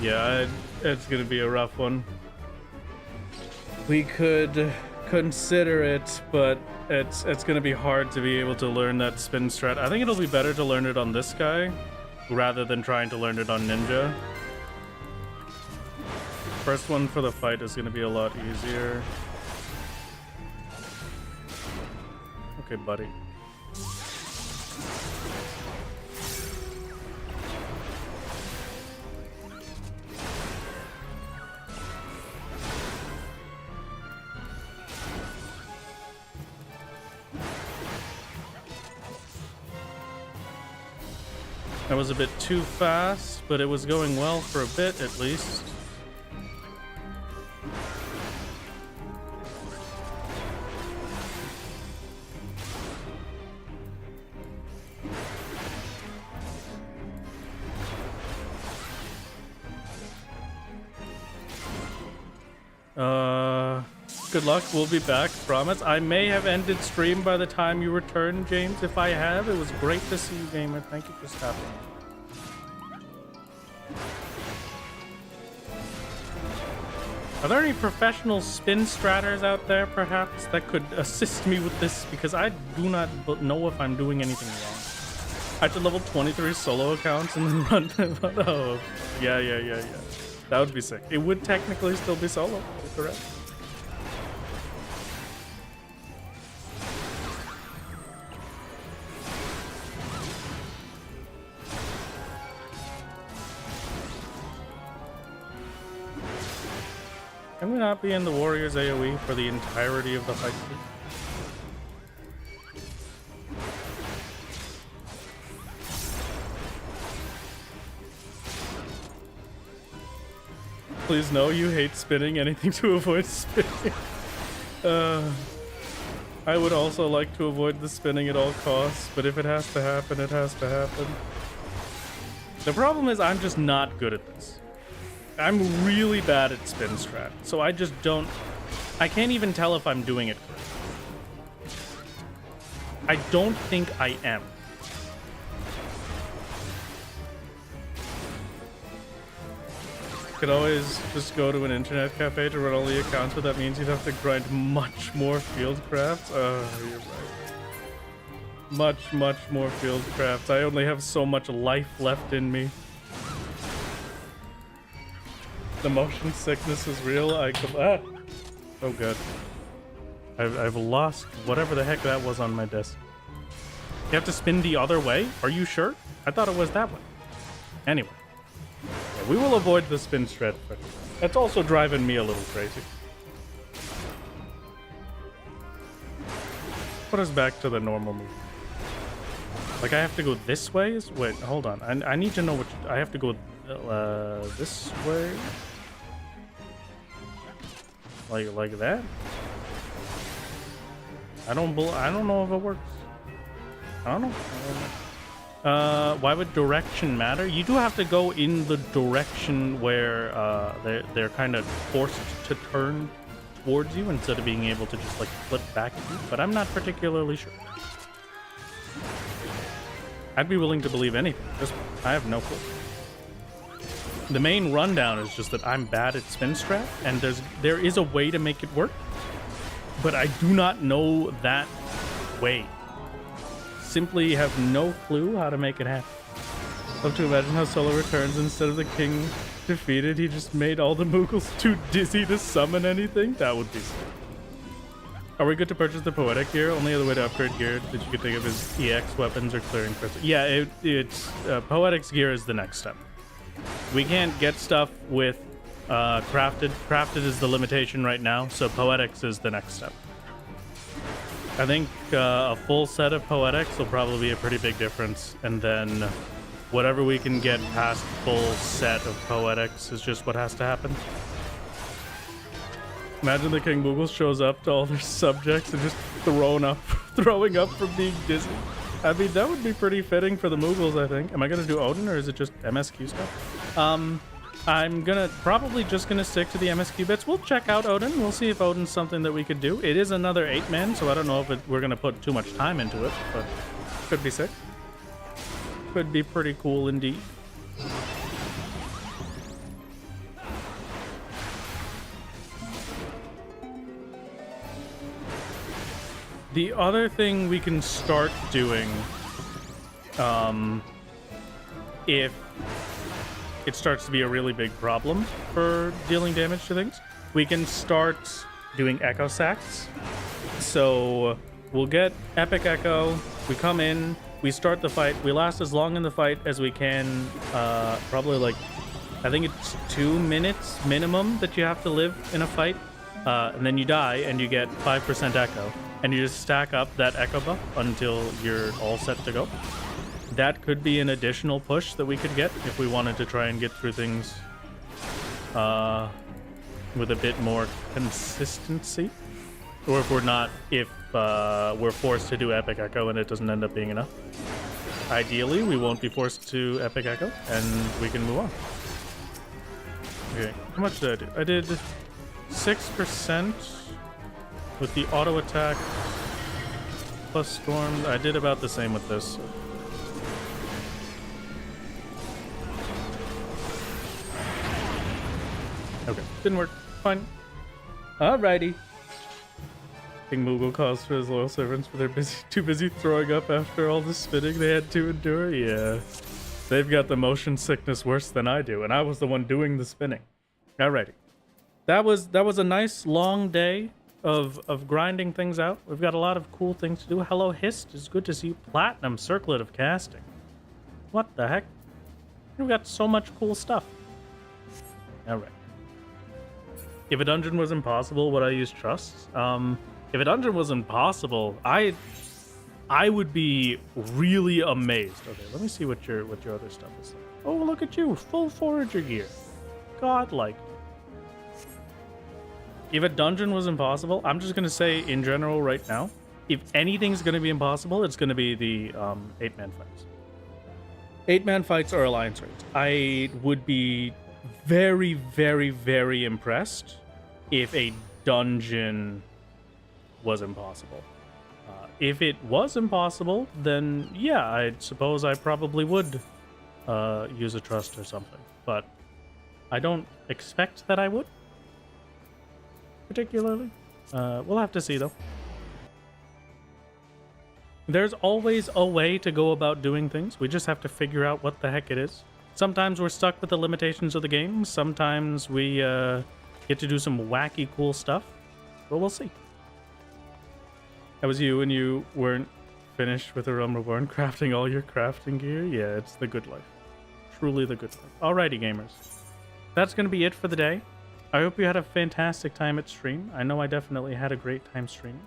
Yeah, it's gonna be a rough one. We could consider it, but it's gonna be hard to be able to learn that spin strat. I think it'll be better to learn it on this guy rather than trying to learn it on Ninja. First one for the fight is gonna be a lot easier. Okay, buddy. That was a bit too fast, but it was going well for a bit at least. Good luck. We'll be back, promise. I may have ended stream by the time you return, James. If I have, it was great to see you, gamer. Thank you for stopping. Are there any professional spin stratters out there, perhaps, that could assist me with this? Because I do not know if I'm doing anything wrong. I should level 23 solo accounts and then run them. Oh, yeah. That would be sick. It would technically still be solo, correct? Can we not be in the Warriors AoE for the entirety of the fight? Please know you hate spinning. Anything to avoid spinning. I would also like to avoid the spinning at all costs, but if it has to happen, it has to happen. The problem is I'm just not good at this. I'm really bad at spin strat, so I just don't... I can't even tell if I'm doing it correctly. I don't think I am. Could always just go to an internet cafe to run all the accounts, but that means you'd have to grind much more Fieldcrafts. Oh, you're right. Much more Fieldcrafts. I only have so much life left in me. The motion sickness is real. Oh good. I've lost whatever the heck that was on my disc. You have to spin the other way? Are you sure? I thought it was that way. Anyway. Yeah, we will avoid the spin strat, but that's also driving me a little crazy. Put us back to the normal move. Like, I have to go this way? Wait, hold on. I need to know which... I have to go this way? Like that? I don't know if it works. I don't know. Why would direction matter? You do have to go in the direction where they're kind of forced to turn towards you instead of being able to just like flip back at you, but I'm not particularly sure. I'd be willing to believe anything. I have no clue. The main rundown is just that I'm bad at spin strat, and there is a way to make it work, but I do not know that way. Simply have no clue how to make it happen. Love to imagine how Solo returns instead of the king defeated. He just made all the Moogles too dizzy to summon anything. That would be sick. Are we good to purchase the poetic gear? Only other way to upgrade gear that you could think of is EX weapons or clearing crystals. Yeah, it's poetic's gear is the next step. We can't get stuff with crafted. Crafted is the limitation right now, so poetics is the next step. I think a full set of poetics will probably be a pretty big difference, and then whatever we can get past full set of poetics is just what has to happen. Imagine the King Moogles shows up to all their subjects and just throwing up from being dizzy. I mean, that would be pretty fitting for the Moogles, I think. Am I gonna do Odin, or is it just MSQ stuff? I'm probably just gonna stick to the MSQ bits. We'll check out Odin. We'll see if Odin's something that we could do. It is another 8-man, so I don't know if we're gonna put too much time into it, but could be sick. Could be pretty cool indeed. The other thing we can start doing, if it starts to be a really big problem for dealing damage to things, we can start doing echo sacks. So we'll get epic echo, we come in, we start the fight, we last as long in the fight as we can, probably like, I think it's 2 minutes minimum that you have to live in a fight, and then you die and you get 5% echo, and you just stack up that echo buff until you're all set to go. That could be an additional push that we could get if we wanted to try and get through things with a bit more consistency, or if we're forced to do epic echo and it doesn't end up being enough. Ideally, we won't be forced to epic echo and we can move on. Okay, how much did I do? I did 6% with the auto attack plus storm. I did about the same with this. So. Okay, didn't work. Fine. Alrighty. King Moogle calls for his loyal servants, but they're too busy throwing up after all the spinning they had to endure. Yeah, they've got the motion sickness worse than I do, and I was the one doing the spinning. Alrighty, that was a nice long day of grinding things out. We've got a lot of cool things to do. Hello, Hist. It's good to see you. Platinum Circlet of Casting. What the heck? We've got so much cool stuff. Alright. If a dungeon was impossible, would I use trusts? If a dungeon was impossible, I would be really amazed. Okay, let me see what your other stuff is. Oh, look at you, full forager gear. Godlike. If a dungeon was impossible, I'm just gonna say in general right now, if anything's gonna be impossible, it's gonna be the 8-man fights. 8-man fights are alliance raids. I would be very, very, very impressed if a dungeon was impossible. If it was impossible, then yeah, I suppose I probably would use a trust or something. But I don't expect that I would, particularly. We'll have to see, though. There's always a way to go about doing things. We just have to figure out what the heck it is. Sometimes we're stuck with the limitations of the game. Sometimes we get to do some wacky, cool stuff. but we'll see. That was you when you weren't finished with the Realm Reborn, crafting all your crafting gear. Yeah, it's the good life. Truly the good life. Alrighty, gamers. That's going to be it for the day. I hope you had a fantastic time at stream. I know I definitely had a great time streaming.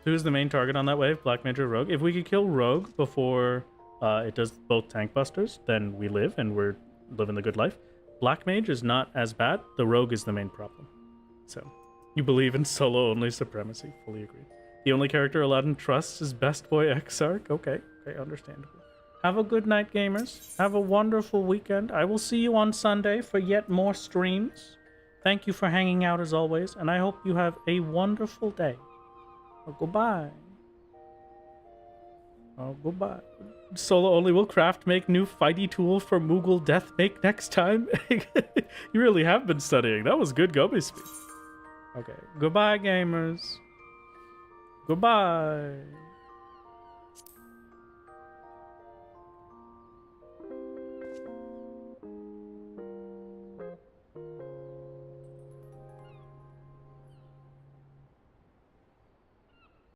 Who's the main target on that wave? Black Mage or Rogue? If we could kill Rogue before it does both tank busters, then we live and we're living the good life. Black Mage is not as bad. The Rogue is the main problem. So, you believe in solo-only supremacy. Fully agree. The only character Aladdin trusts is Best Boy Exarch. Okay, understandable. Have a good night, gamers. Have a wonderful weekend. I will see you on Sunday for yet more streams. Thank you for hanging out as always, and I hope you have a wonderful day. Oh, goodbye. Oh, goodbye. Solo only will craft make new fighty tool for Moogle death make next time. You really have been studying. That was good Gobi speed. Okay, goodbye, gamers. Goodbye.